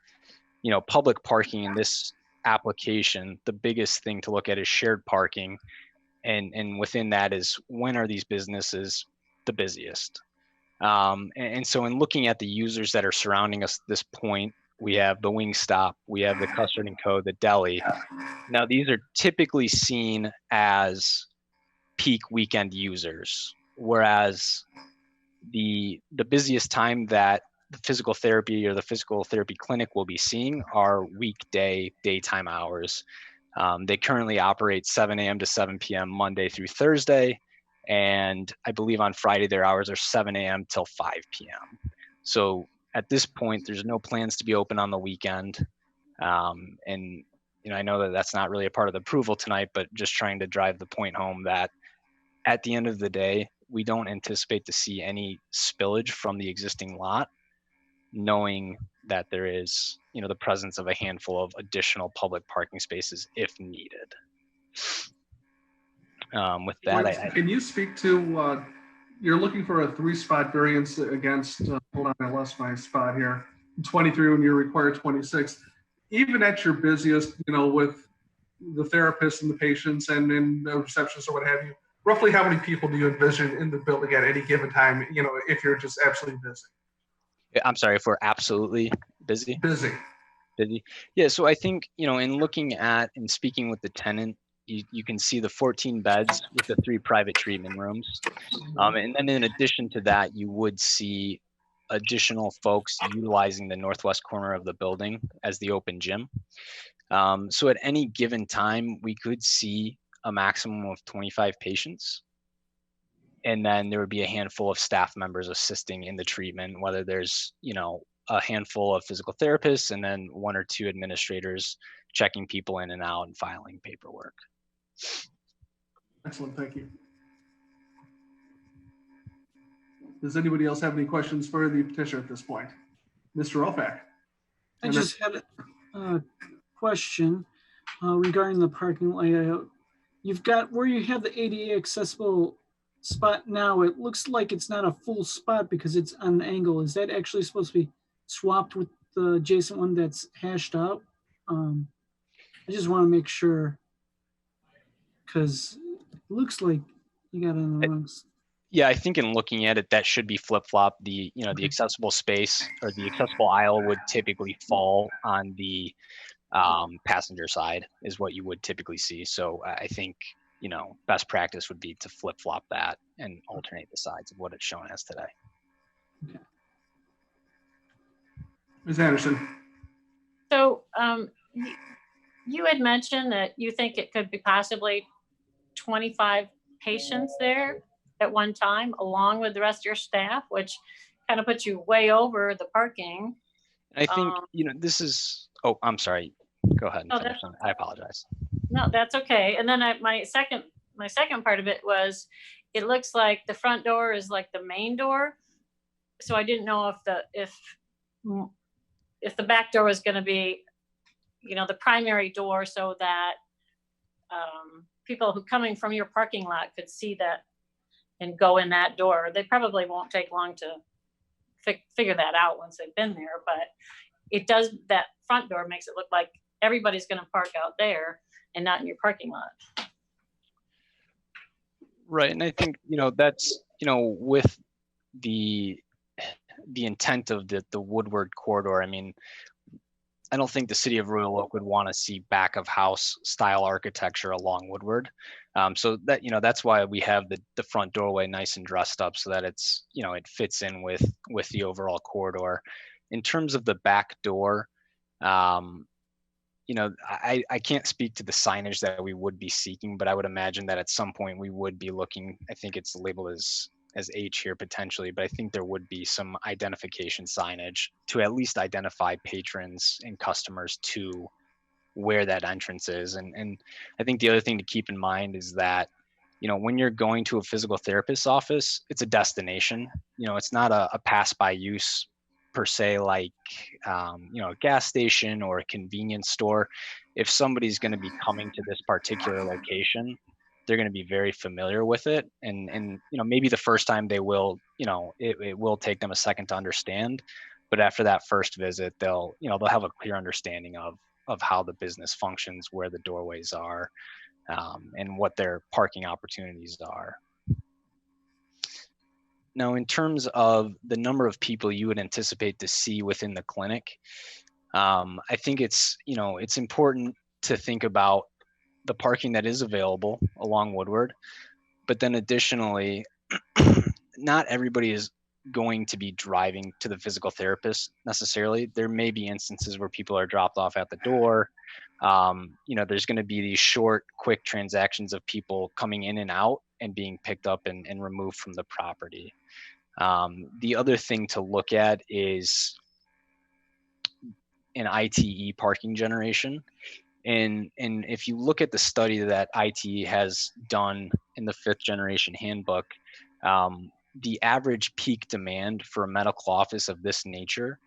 public parking in this application, the biggest thing to look at is shared parking. And within that is, when are these businesses the busiest? And so in looking at the users that are surrounding us at this point, we have the wing stop, we have the Custard and Co, the deli. Now these are typically seen as peak weekend users, whereas the busiest time that the physical therapy or the physical therapy clinic will be seeing are weekday daytime hours. They currently operate 7 a.m. to 7 p.m. Monday through Thursday. And I believe on Friday, their hours are 7 a.m. till 5 p.m. So at this point, there's no plans to be open on the weekend. And I know that that's not really a part of the approval tonight, but just trying to drive the point home that at the end of the day, we don't anticipate to see any spillage from the existing lot, knowing that there is, the presence of a handful of additional public parking spaces if needed. With that, can you speak to, you're looking for a 3-spot variance against, hold on, I lost my spot here, 23 when you require 26. Even at your busiest, with the therapists and the patients and the receptionists or what have you, roughly how many people do you envision in the building at any given time, if you're just absolutely busy? I'm sorry, if we're absolutely busy? Busy. Yeah, so I think, in looking at and speaking with the tenant, you can see the 14 beds with the 3 private treatment rooms. And then in addition to that, you would see additional folks utilizing the northwest corner of the building as the open gym. So at any given time, we could see a maximum of 25 patients. And then there would be a handful of staff members assisting in the treatment, whether there's, a handful of physical therapists and then 1 or 2 administrators checking people in and out and filing paperwork. Excellent, thank you. Does anybody else have any questions for the petitioner at this point? Mr. Opak. I just had a question regarding the parking layout. You've got where you have the ADA accessible spot now, it looks like it's not a full spot because it's on an angle. Is that actually supposed to be swapped with the adjacent one that's hashed out? I just want to make sure, because it looks like you got it on the wrong. Yeah, I think in looking at it, that should be flip-flop. The, you know, the accessible space or the accessible aisle would typically fall on the passenger side is what you would typically see. So I think, you know, best practice would be to flip-flop that and alternate the sides of what it's shown as today. Okay. Ms. Anderson. So you had mentioned that you think it could be possibly 25 patients there at one time, along with the rest of your staff, which kind of puts you way over the parking. I think, you know, this is, oh, I'm sorry. Go ahead and finish. I apologize. No, that's okay. And then my second part of it was, it looks like the front door is like the main door. So I didn't know if the back door was going to be, you know, the primary door, so that people who coming from your parking lot could see that and go in that door. They probably won't take long to figure that out once they've been there, but it does, that front door makes it look like everybody's going to park out there and not in your parking lot. Right. And I think, you know, that's, you know, with the intent of the Woodward corridor, I mean, I don't think the city of Royal Oak would want to see back of house style architecture along Woodward. So that, you know, that's why we have the front doorway nice and dressed up so that it's, you know, it fits in with the overall corridor. In terms of the back door, you know, I can't speak to the signage that we would be seeking, but I would imagine that at some point we would be looking, I think it's labeled as H here potentially, but I think there would be some identification signage to at least identify patrons and customers to where that entrance is. And I think the other thing to keep in mind is that, you know, when you're going to a physical therapist's office, it's a destination. You know, it's not a pass by use per se, like, you know, a gas station or a convenience store. If somebody's going to be coming to this particular location, they're going to be very familiar with it. And, you know, maybe the first time they will, you know, it will take them a second to understand, but after that first visit, they'll have a clear understanding of how the business functions, where the doorways are, and what their parking opportunities are. Now, in terms of the number of people you would anticipate to see within the clinic, I think it's, you know, it's important to think about the parking that is available along Woodward, but then additionally, not everybody is going to be driving to the physical therapist necessarily. There may be instances where people are dropped off at the door. You know, there's going to be these short, quick transactions of people coming in and out and being picked up and removed from the property. The other thing to look at is an ITE parking generation. And if you look at the study that ITE has done in the 5th generation handbook, the average peak demand for a medical office of this nature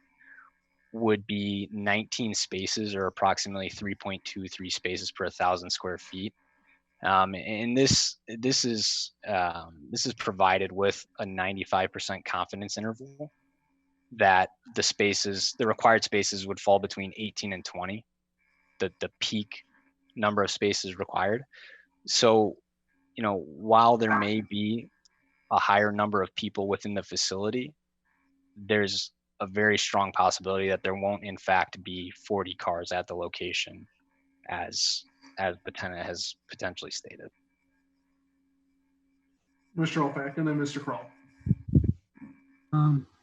would be 19 spaces, or approximately 3.23 spaces per 1,000 square feet. And this is provided with a 95% confidence interval that the required spaces would fall between 18 and 20. The peak number of spaces required. So, you know, while there may be a higher number of people within the facility, there's a very strong possibility that there won't in fact be 40 cars at the location as the tenant has potentially stated. Mr. Opak and then Mr. Kroll.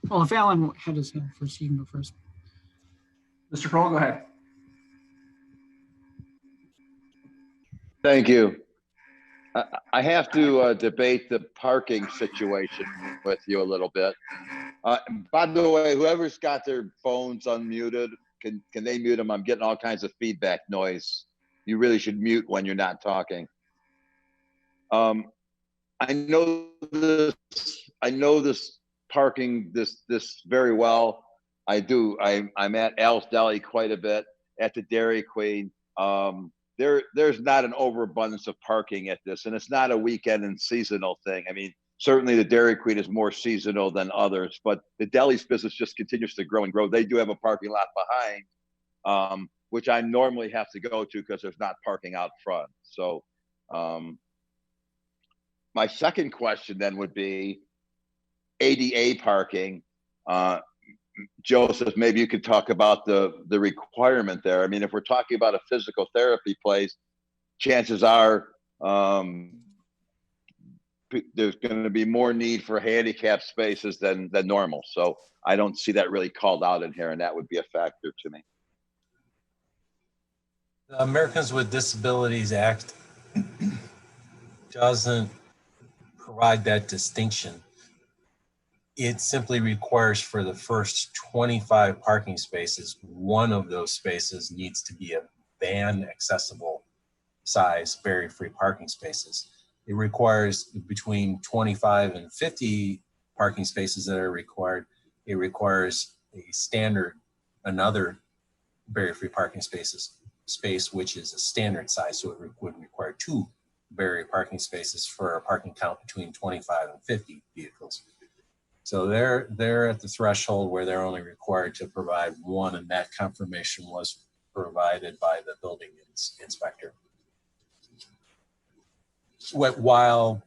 Well, if Alan had his hand first, he can go first. Mr. Kroll, go ahead. Thank you. I have to debate the parking situation with you a little bit. By the way, whoever's got their phones unmuted, can they mute them? I'm getting all kinds of feedback noise. You really should mute when you're not talking. I know this parking this very well. I do. I'm at Al's Deli quite a bit, at the Dairy Queen. there's not an overabundance of parking at this, and it's not a weekend and seasonal thing. I mean, certainly the Dairy Queen is more seasonal than others, but the deli's business just continues to grow and grow. They do have a parking lot behind, which I normally have to go to because there's not parking out front. So my second question then would be ADA parking. Joseph, maybe you could talk about the requirement there. I mean, if we're talking about a physical therapy place, chances are there's going to be more need for handicap spaces than normal. So I don't see that really called out in here, and that would be a factor to me. The Americans with Disabilities Act doesn't provide that distinction. It simply requires for the first 25 parking spaces, one of those spaces needs to be a van accessible size barrier-free parking spaces. It requires between 25 and 50 parking spaces that are required. It requires a standard, another barrier-free parking space, which is a standard size. So it would require 2 barrier parking spaces for a parking count between 25 and 50 vehicles. So they're at the threshold where they're only required to provide 1, and that confirmation was provided by the building inspector. While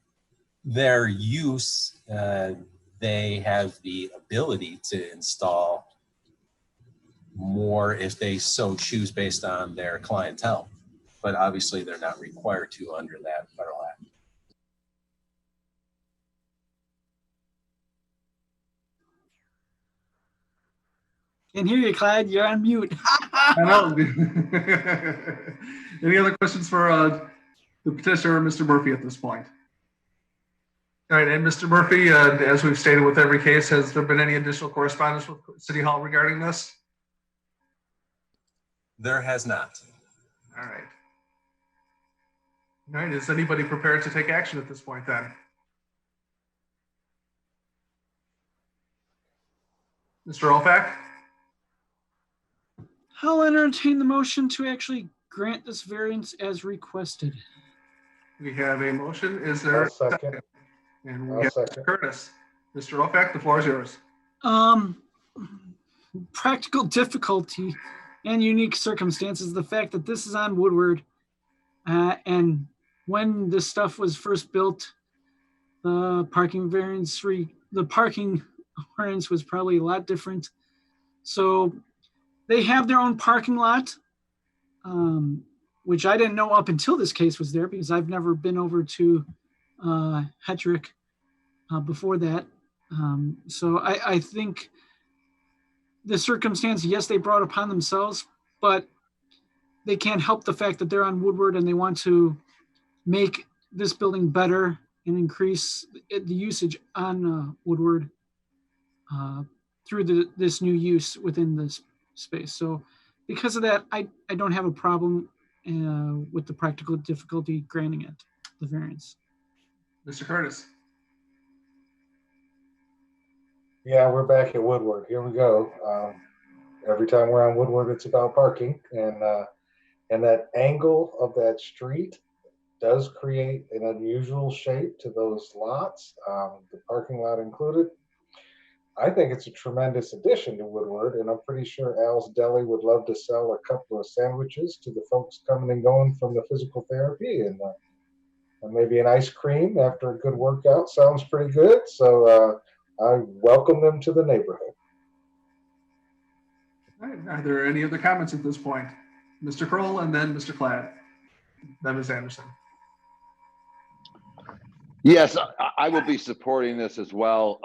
their use, they have the ability to install more if they so choose based on their clientele, but obviously they're not required to under that federal act. Can't hear you, Clyde. You're on mute. I know. Any other questions for the petitioner, Mr. Murphy, at this point? All right, and Mr. Murphy, as we've stated with every case, has there been any additional correspondence with City Hall regarding this? There has not. All right. All right, is anybody prepared to take action at this point then? Mr. Olfak? I'll entertain the motion to actually grant this variance as requested. We have a motion. Is there I'll second. And we I'll have second. Curtis. Mr. Olfak, the floor is yours. Practical difficulty and unique circumstances, the fact that this is on Woodward, and when this stuff was first built, the parking variance was probably a lot different. So they have their own parking lot, which I didn't know up until this case was there because I've never been over to Hetrick before that. So I think the circumstance, yes, they brought upon themselves, but they can't help the fact that they're on Woodward and they want to make this building better and increase the usage on Woodward through this new use within this space. So because of that, I don't have a problem with the practical difficulty granting it, the variance. Mr. Curtis. Yeah, we're back at Woodward. Here we go. Every time we're on Woodward, it's about parking, and that angle of that street does create an unusual shape to those lots, the parking lot included. I think it's a tremendous addition to Woodward, and I'm pretty sure Al's Deli would love to sell a couple of sandwiches to the folks coming and going from the physical therapy, and maybe an ice cream after a good workout. Sounds pretty good. So I welcome them to the neighborhood. All right, are there any other comments at this point? Mr. Kroll and then Mr. Klatt, then Ms. Anderson. Yes, I will be supporting this as well,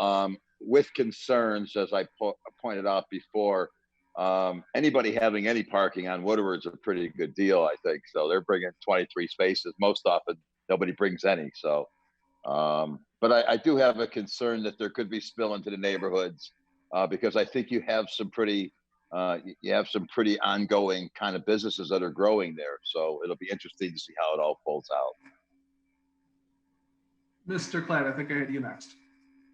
with concerns, as I pointed out before. Anybody having any parking on Woodward's a pretty good deal, I think. So they're bringing 23 spaces. Most often, nobody brings any. So, but I do have a concern that there could be spill into the neighborhoods because I think you have some pretty ongoing kind of businesses that are growing there. So it'll be interesting to see how it all folds out. Mr. Klatt, I think I had you next.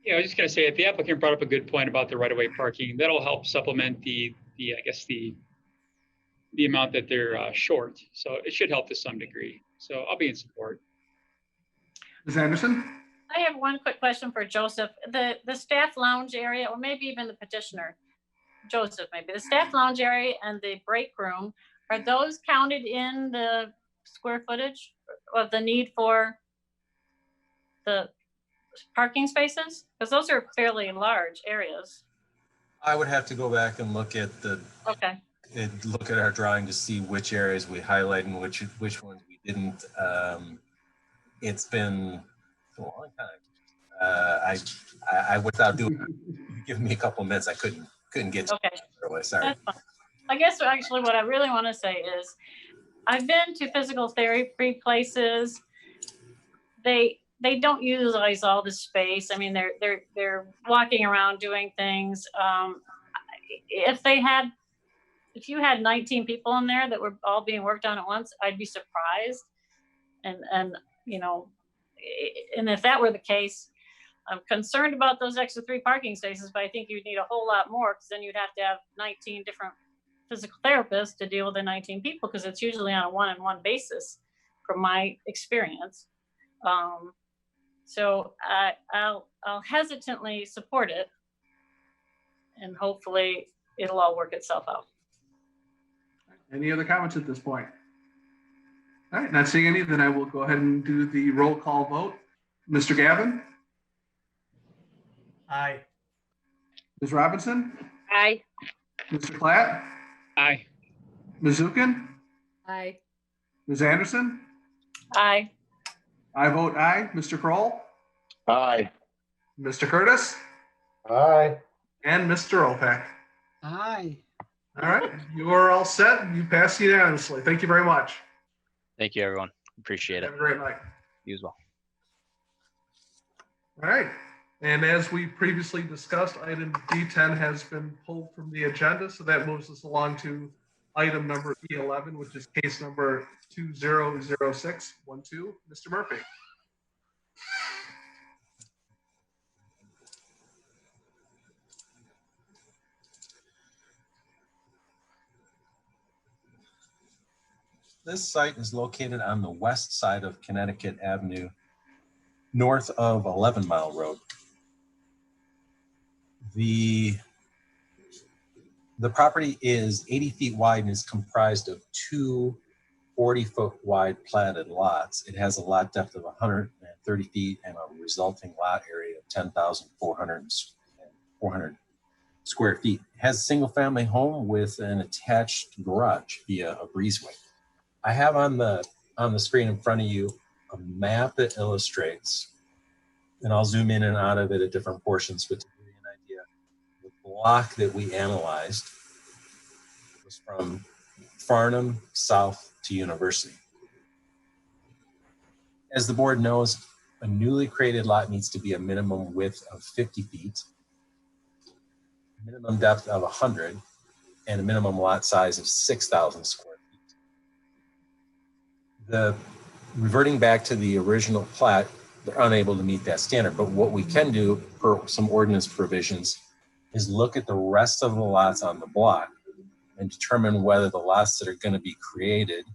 Yeah, I was just going to say, if the applicant brought up a good point about the right-of-way parking, that'll help supplement the the amount that they're short. So it should help to some degree. So I'll be in support. Ms. Anderson? I have one quick question for Joseph. The staff lounge area, or maybe even the petitioner, Joseph, maybe the staff lounge area and the break room, are those counted in the square footage of the need for the parking spaces? Because those are fairly large areas. I would have to go back and look at Okay. look at our drawing to see which areas we highlight and which ones we didn't. It's been a long time. I without doing, give me a couple of minutes, I couldn't get to it earlier. Sorry. That's fine. I guess actually what I really want to say is I've been to physical therapy places. They don't utilize all the space. I mean, they're walking around doing things. If you had 19 people in there that were all being worked on at once, I'd be surprised. And you know, and if that were the case, I'm concerned about those extra 3 parking spaces, but I think you'd need a whole lot more, because then you'd have to have 19 different physical therapists to deal with the 19 people, because it's usually on a one-on-one basis from my experience. So I'll hesitantly support it, and hopefully it'll all work itself out. Any other comments at this point? All right, not seeing any, then I will go ahead and do the roll call vote. Mr. Gavin? Aye. Ms. Robinson? Aye. Mr. Platt? Aye. Ms. Zukin? Aye. Ms. Anderson? Aye. I vote aye. Mr. Kroll? Aye. Mr. Curtis? Aye. And Mr. Opek? Aye. All right, you are all set. You passed unanimously. Thank you very much. Thank you, everyone. Appreciate it. Have a great night. You as well. All right. And as we previously discussed, item D10 has been pulled from the agenda. So that moves us along to item number E11, which is case number 200612. Mr. Murphy. This site is located on the west side of Connecticut Avenue, north of 11 Mile Road. The property is 80 feet wide and is comprised of 2 40-foot wide platted lots. It has a lot depth of 130 feet and a resulting lot area of 10,400 square feet. It has a single family home with an attached garage via a breezeway. I have on the screen in front of you a map that illustrates, and I'll zoom in and out of it at different portions, but to give you an idea, the block that we analyzed was from Farnham south to University. As the board knows, a newly created lot needs to be a minimum width of 50 feet, minimum depth of 100, and a minimum lot size of 6,000 square feet. Reverting back to the original plat, they're unable to meet that standard. But what we can do for some ordinance provisions is look at the rest of the lots on the block and determine whether the lots that are going to be created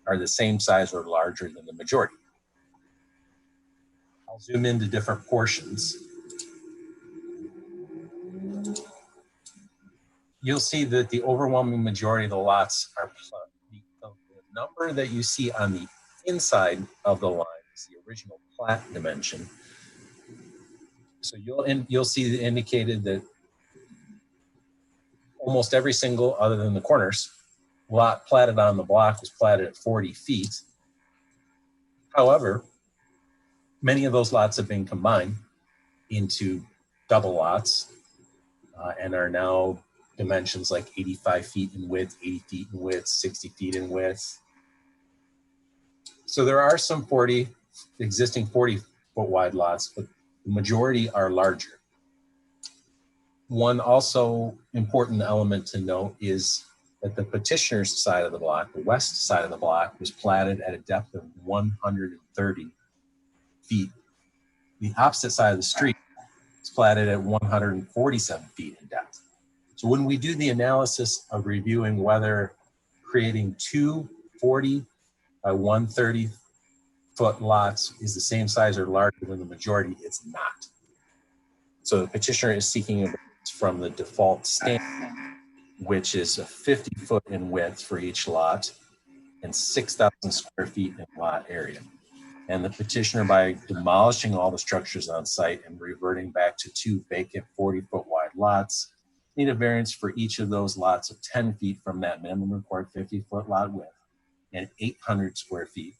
are the same size or larger than the majority. I'll zoom into different portions. You'll see that the overwhelming majority of the lots are the number that you see on the inside of the line is the original plat dimension. So you'll see indicated that almost every single, other than the corners, lot platted on the block was platted at 40 feet. However, many of those lots have been combined into double lots and are now dimensions like 85 feet in width, 80 feet in width, 60 feet in width. So there are some existing 40-foot wide lots, but the majority are larger. One also important element to note is that the petitioner's side of the block, the west side of the block, was platted at a depth of 130 feet. The opposite side of the street is platted at 147 feet in depth. So when we do the analysis of reviewing whether creating two 40 by 130 foot lots is the same size or larger than the majority. It's not. So the petitioner is seeking a variance from the default standard, which is a 50 foot in width for each lot and 6,000 square feet in lot area. And the petitioner, by demolishing all the structures on site and reverting back to two vacant 40-foot wide lots, need a variance for each of those lots of 10 feet from that minimum required 50-foot lot width and 800 square feet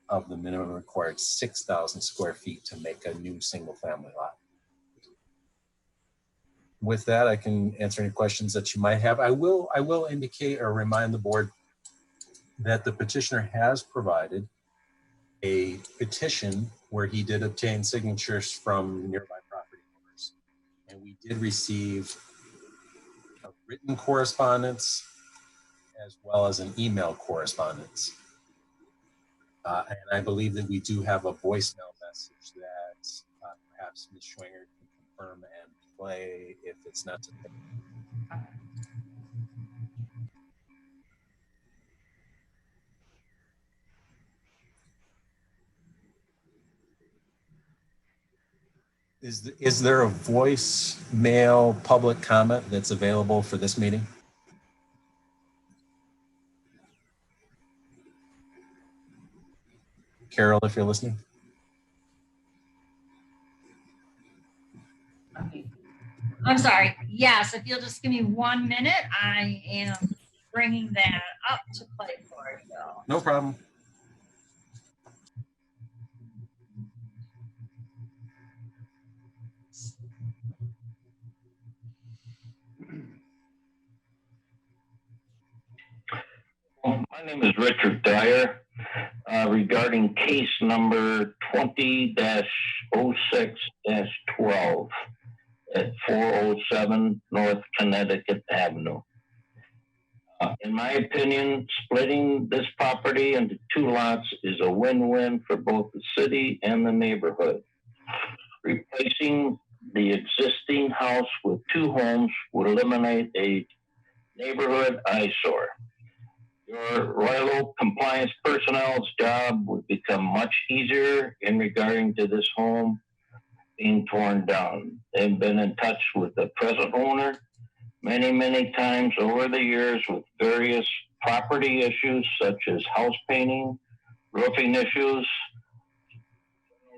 of the minimum required 6,000 square feet to make a new single-family lot. With that, I can answer any questions that you might have. I will indicate or remind the board that the petitioner has provided a petition where he did obtain signatures from nearby property owners. And we did receive a written correspondence as well as an email correspondence. And I believe that we do have a voicemail message that perhaps Ms. Schwinger can confirm and play if it's not today. Is there a voicemail public comment that's available for this meeting? Carol, if you're listening. I'm sorry. Yes, if you'll just give me 1 minute, I am bringing that up to play for you. No problem. My name is Richard Dyer. Regarding case number 20-06-12 at 407 North Connecticut Avenue. In my opinion, splitting this property into two lots is a win-win for both the city and the neighborhood. Replacing the existing house with two homes would eliminate a neighborhood eyesore. Your Royal Oak compliance personnel's job would become much easier in regarding to this home being torn down. They've been in touch with the present owner many times over the years with various property issues such as house painting, roofing issues,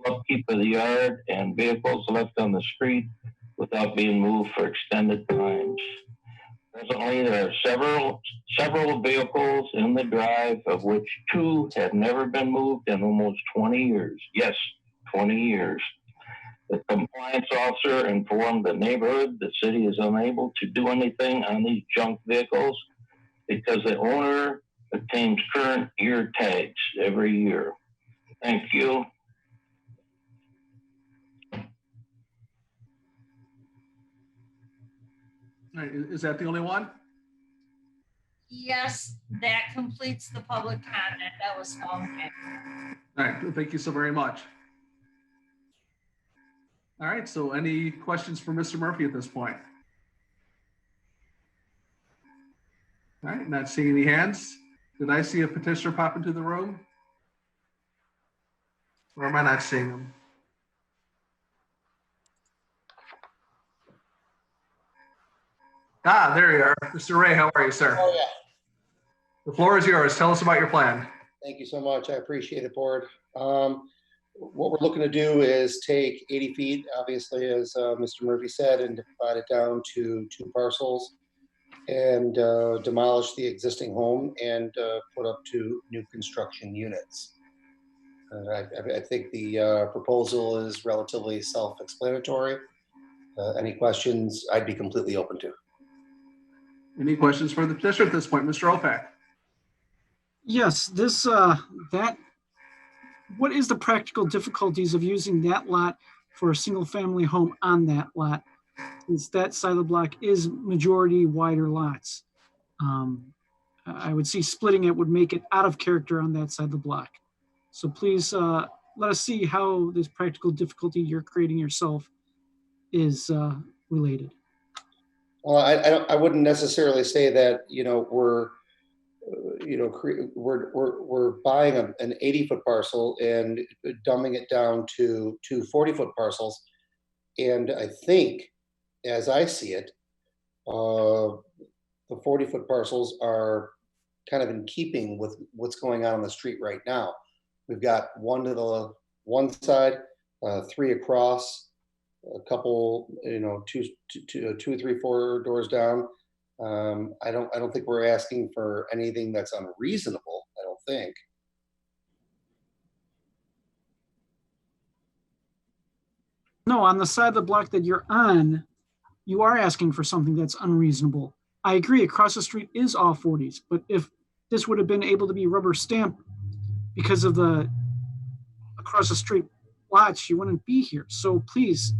upkeep of the yard, and vehicles left on the street without being moved for extended times. Presently, there are several vehicles in the drive, of which two have never been moved in almost 20 years. Yes, 20 years. The compliance officer informed the neighborhood the city is unable to do anything on these junk vehicles because the owner obtains current year tags every year. Thank you. All right, is that the only one? Yes, that completes the public comment. That was phone. All right, thank you so very much. All right, so any questions for Mr. Murphy at this point? All right, not seeing any hands. Did I see a petitioner pop into the room? Or am I not seeing them? Ah, there you are. Mr. Ray, how are you, sir? Oh, yeah. The floor is yours. Tell us about your plan. Thank you so much. I appreciate it, board. What we're looking to do is take 80 feet, obviously, as Mr. Murphy said, and divide it down to two parcels and demolish the existing home and put up two new construction units. I think the proposal is relatively self-explanatory. Any questions, I'd be completely open to. Any questions for the petitioner at this point, Mr. Opak? Yes, what is the practical difficulties of using that lot for a single family home on that lot? Since that side of the block is majority wider lots. I would see splitting it would make it out of character on that side of the block. So please let us see how this practical difficulty you're creating yourself is related. Well, I wouldn't necessarily say that, we're we're buying an 80-foot parcel and dumbing it down to 2 40-foot parcels. And I think, as I see it, the 40-foot parcels are kind of in keeping with what's going on the street right now. We've got one to the one side, 3 across, a couple, 2, 3, 4 doors down. I don't think we're asking for anything that's unreasonable. I don't think. No, on the side of the block that you're on, you are asking for something that's unreasonable. I agree, across the street is all 40s, but if this would have been able to be rubber stamped because of the across the street lots, you wouldn't be here. So please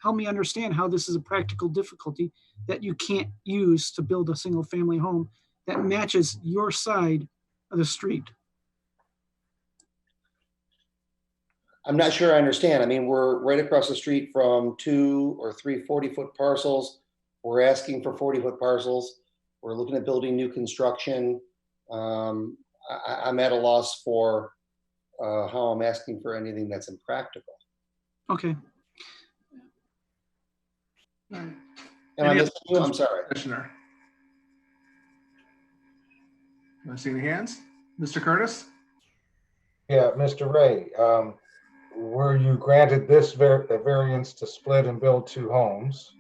help me understand how this is a practical difficulty that you can't use to build a single family home that matches your side of the street. I'm not sure I understand. I mean, we're right across the street from 2 or 3 40-foot parcels. We're asking for 40-foot parcels. We're looking at building new construction. I'm at a loss for how I'm asking for anything that's impractical. Okay. Am I missing you? I'm sorry. Commissioner. Want to see any hands? Mr. Curtis? Yeah, Mr. Ray, were you granted this variance to split and build 2 homes?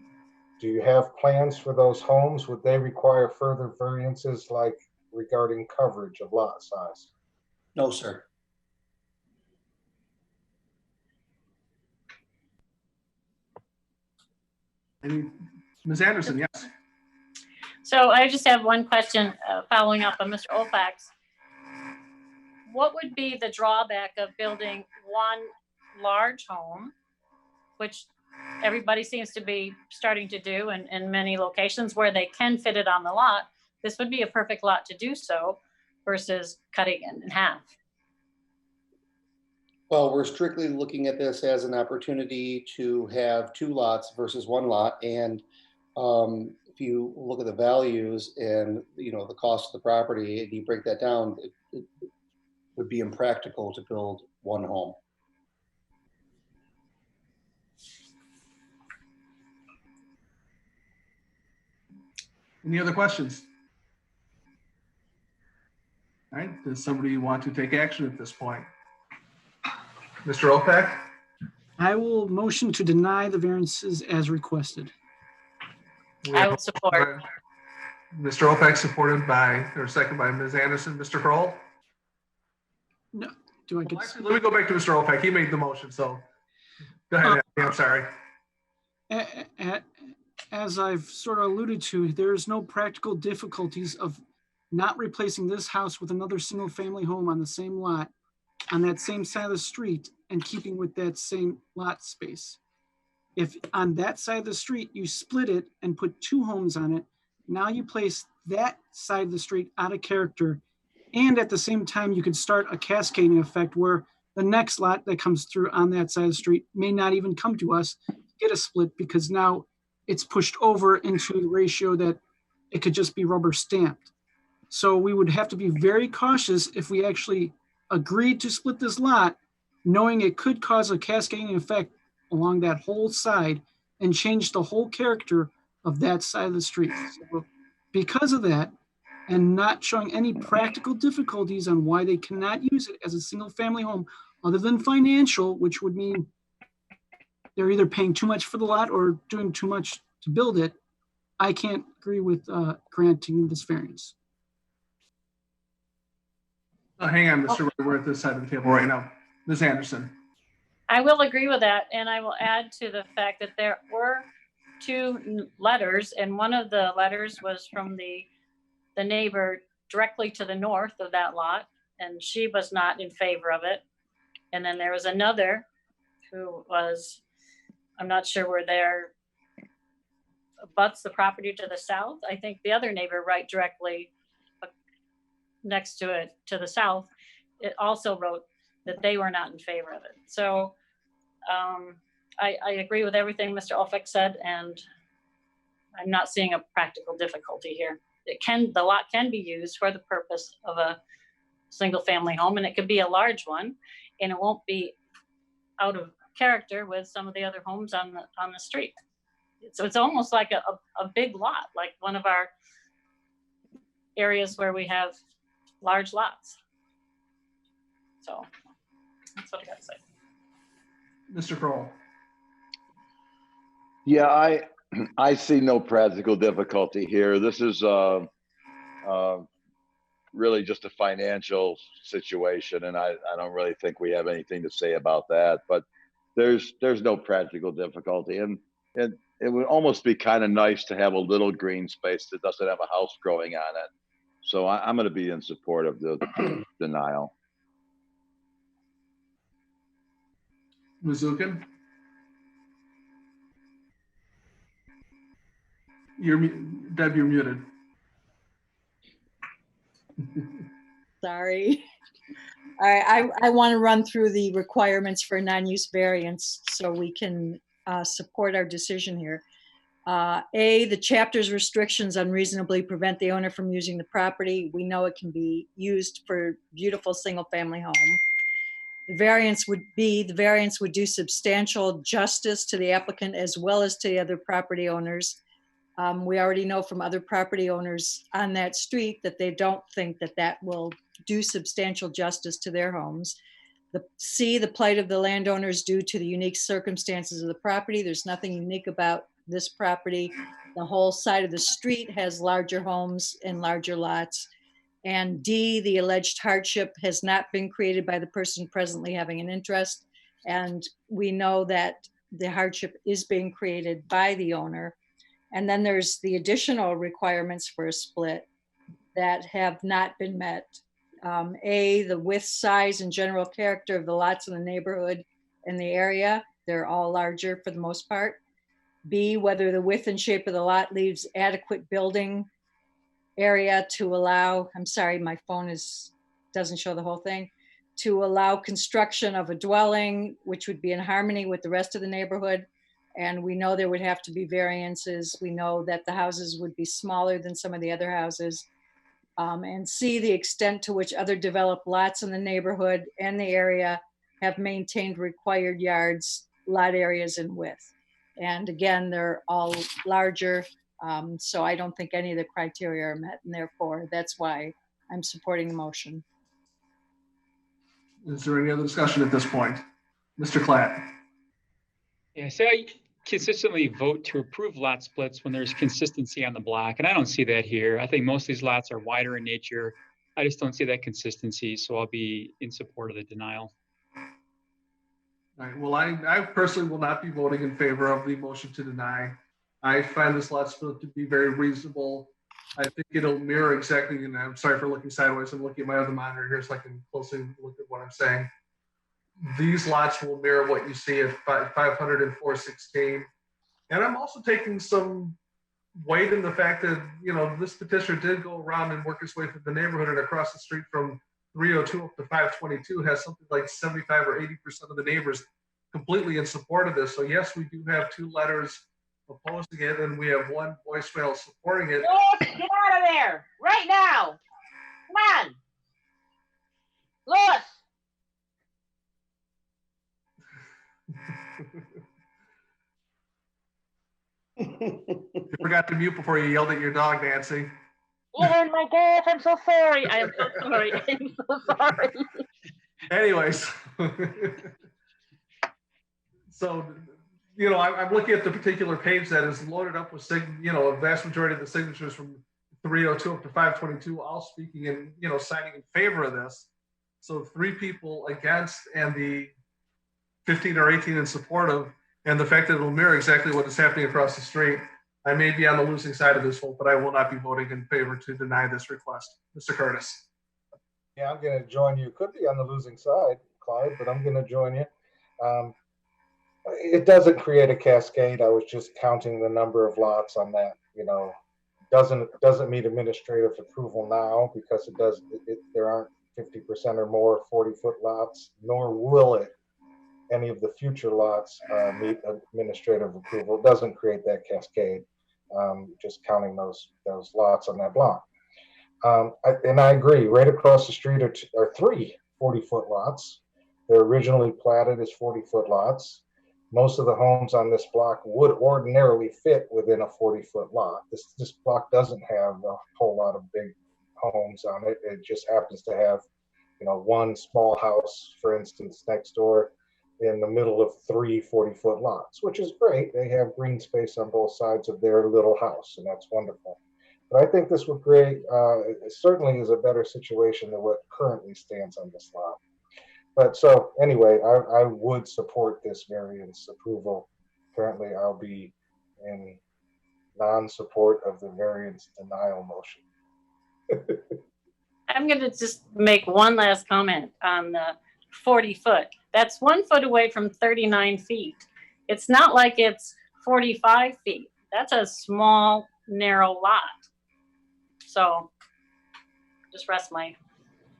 Do you have plans for those homes? Would they require further variances like regarding coverage of lot size? No, sir. Ms. Anderson, yes. So I just have one question following up on Mr. Olfak's. What would be the drawback of building one large home, which everybody seems to be starting to do in many locations where they can fit it on the lot? This would be a perfect lot to do so versus cutting it in half. Well, we're strictly looking at this as an opportunity to have 2 lots versus 1 lot. And if you look at the values and, the cost of the property, and you break that down, it would be impractical to build 1 home. Any other questions? All right, does somebody want to take action at this point? Mr. Opak? I will motion to deny the variances as requested. I will support. Mr. Opak supported by, or second by Ms. Anderson. Mr. Kroll? No, do I get? Well, actually, let me go back to Mr. Opak. He made the motion, so go ahead. I'm sorry. As I've sort of alluded to, there's no practical difficulties of not replacing this house with another single family home on the same lot, on that same side of the street, and keeping with that same lot space. If on that side of the street, you split it and put 2 homes on it, now you place that side of the street out of character. And at the same time, you could start a cascading effect where the next lot that comes through on that side of the street may not even come to us to get a split, because now it's pushed over into the ratio that it could just be rubber stamped. So we would have to be very cautious if we actually agreed to split this lot, knowing it could cause a cascading effect along that whole side and change the whole character of that side of the street. So because of that, and not showing any practical difficulties on why they cannot use it as a single family home other than financial, which would mean they're either paying too much for the lot or doing too much to build it, I can't agree with granting this variance. Hang on, Mr. Ray, we're at this side of the table right now. Ms. Anderson. I will agree with that. And I will add to the fact that there were 2 letters, and one of the letters was from the neighbor directly to the north of that lot, and she was not in favor of it. And then there was another who was, I'm not sure where there abuts the property to the south. I think the other neighbor right directly next to it to the south, it also wrote that they were not in favor of it. So I agree with everything Mr. Olfak said, and I'm not seeing a practical difficulty here. the lot can be used for the purpose of a single family home, and it could be a large one, and it won't be out of character with some of the other homes on the street. So it's almost like a big lot, like one of our areas where we have large lots. So that's what I got to say. Mr. Kroll. Yeah, I see no practical difficulty here. This is really just a financial situation, and I don't really think we have anything to say about that. But there's no practical difficulty, and it would almost be kind of nice to have a little green space that doesn't have a house growing on it. So I'm going to be in support of the denial. Mizukin? Deb, you're muted. Sorry. All right, I want to run through the requirements for non-use variance so we can support our decision here. A, the chapter's restrictions unreasonably prevent the owner from using the property. We know it can be used for beautiful single-family home. The variance would do substantial justice to the applicant as well as to the other property owners. We already know from other property owners on that street that they don't think that that will do substantial justice to their homes. The plight of the landowners due to the unique circumstances of the property. There's nothing unique about this property. The whole side of the street has larger homes and larger lots. And D, the alleged hardship has not been created by the person presently having an interest. And we know that the hardship is being created by the owner. And then there's the additional requirements for a split that have not been met. A, the width, size, and general character of the lots in the neighborhood and the area. They're all larger for the most part. B, whether the width and shape of the lot leaves adequate building area to allow, I'm sorry, my phone doesn't show the whole thing, to allow construction of a dwelling, which would be in harmony with the rest of the neighborhood. And we know there would have to be variances. We know that the houses would be smaller than some of the other houses. And C, the extent to which other developed lots in the neighborhood and the area have maintained required yards, lot areas, and width. And again, they're all larger. So I don't think any of the criteria are met, and therefore that's why I'm supporting the motion. Is there any other discussion at this point? Mr. Klatt. Yeah, so I consistently vote to approve lot splits when there's consistency on the block, and I don't see that here. I think most of these lots are wider in nature. I just don't see that consistency, so I'll be in support of the denial. All right, well, I personally will not be voting in favor of the motion to deny. I find this lot split to be very reasonable. I think it'll mirror exactly, and I'm sorry for looking sideways. I'm looking at my other monitor here so I can closely look at what I'm saying. These lots will mirror what you see at 500 and 416. And I'm also taking some weight in the fact that, you know, this petitioner did go around and work his way through the neighborhood, and across the street from 302 up to 522 has something like 75 or 80% of the neighbors completely in support of this. So yes, we do have 2 letters opposing it, and we have 1 voicemail supporting it. Louis, get out of there right now. Come on. Louis. You forgot to mute before you yelled at your dog, Nancy. Oh my gosh, I'm so sorry. I am so sorry. I'm so sorry. Anyways, so, you know, I'm looking at the particular page that is loaded up with, a vast majority of the signatures from 302 up to 522, all speaking and, signing in favor of this. So 3 people against and the 15 or 18 in support of, and the fact that it'll mirror exactly what is happening across the street. I may be on the losing side of this vote, but I will not be voting in favor to deny this request. Mr. Curtis. Yeah, I'm going to join you. Could be on the losing side, Clyde, but I'm going to join you. It doesn't create a cascade. I was just counting the number of lots on that. Doesn't meet administrative approval now because there aren't 50% or more 40-foot lots, nor will it any of the future lots meet administrative approval. It doesn't create that cascade. just counting those lots on that block. And I agree, right across the street are 3 40-foot lots. They're originally platted as 40-foot lots. Most of the homes on this block would ordinarily fit within a 40-foot lot. This block doesn't have a whole lot of big homes on it. It just happens to have, you know, one small house, for instance, next door in the middle of 3 40-foot lots, which is great. They have green space on both sides of their little house, and that's wonderful. But I think this would create, it certainly is a better situation than what currently stands on this lot. But so anyway, I would support this variance approval. Currently, I'll be in non-support of the variance denial motion. I'm going to just make one last comment on the 40 foot. That's 1 foot away from 39 feet. It's not like it's 45 feet. That's a small, narrow lot. So just rest my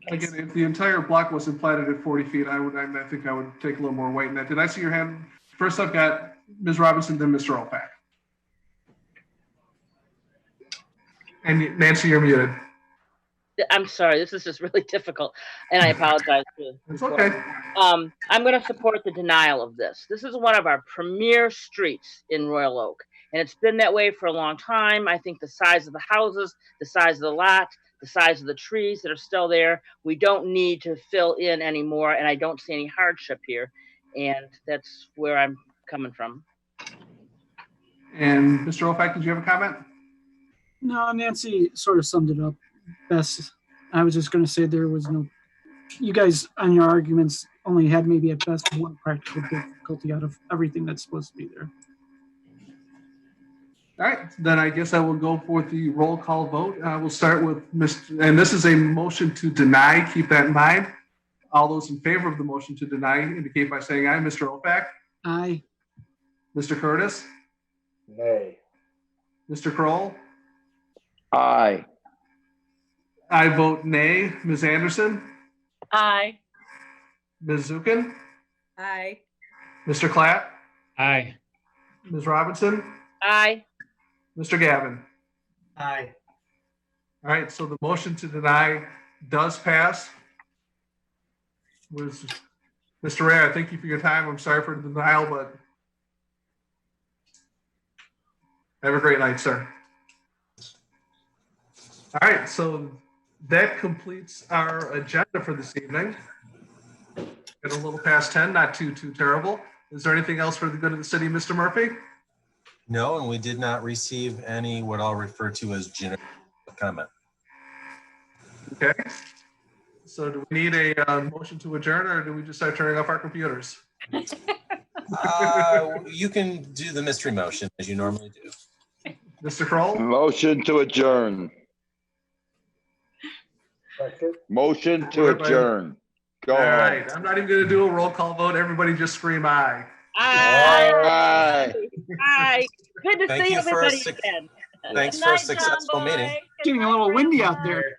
case. Again, if the entire block wasn't platted at 40 feet, I think I would take a little more weight in that. Did I see your hand? First I've got Ms. Robinson, then Mr. Opak. And Nancy, you're muted. I'm sorry, this is just really difficult, and I apologize. It's okay. I'm going to support the denial of this. This is one of our premier streets in Royal Oak, and it's been that way for a long time. I think the size of the houses, the size of the lot, the size of the trees that are still there, we don't need to fill in anymore, and I don't see any hardship here, and that's where I'm coming from. And Mr. Opak, did you have a comment? No, Nancy sort of summed it up best. I was just going to say there was no, you guys on your arguments only had maybe at best one practical difficulty out of everything that's supposed to be there. All right, then I guess I will go for the roll call vote. We'll start with Mr. And this is a motion to deny. Keep that in mind. All those in favor of the motion to deny indicate by saying aye. Mr. Opak? Aye. Mr. Curtis? Nay. Mr. Kroll? Aye. I vote nay. Ms. Anderson? Aye. Ms. Zukin? Aye. Mr. Klatt? Aye. Ms. Robinson? Aye. Mr. Gavin? Aye. All right, so the motion to deny does pass. Mr. Ray, I thank you for your time. I'm sorry for the denial, but have a great night, sir. All right, so that completes our agenda for this evening. Get a little past 10, not too terrible. Is there anything else for the good of the city, Mr. Murphy? No, and we did not receive any what I'll refer to as general comment. Okay. So do we need a motion to adjourn, or do we just start turning off our computers? You can do the mystery motion as you normally do. Mr. Kroll? Motion to adjourn. Motion to adjourn. Go All on. right, I'm not even going to do a roll call vote. Everybody just scream aye. Aye. Aye. Good to Thank see you for a everybody again. Thanks for a successful meeting. Getting a little windy out there.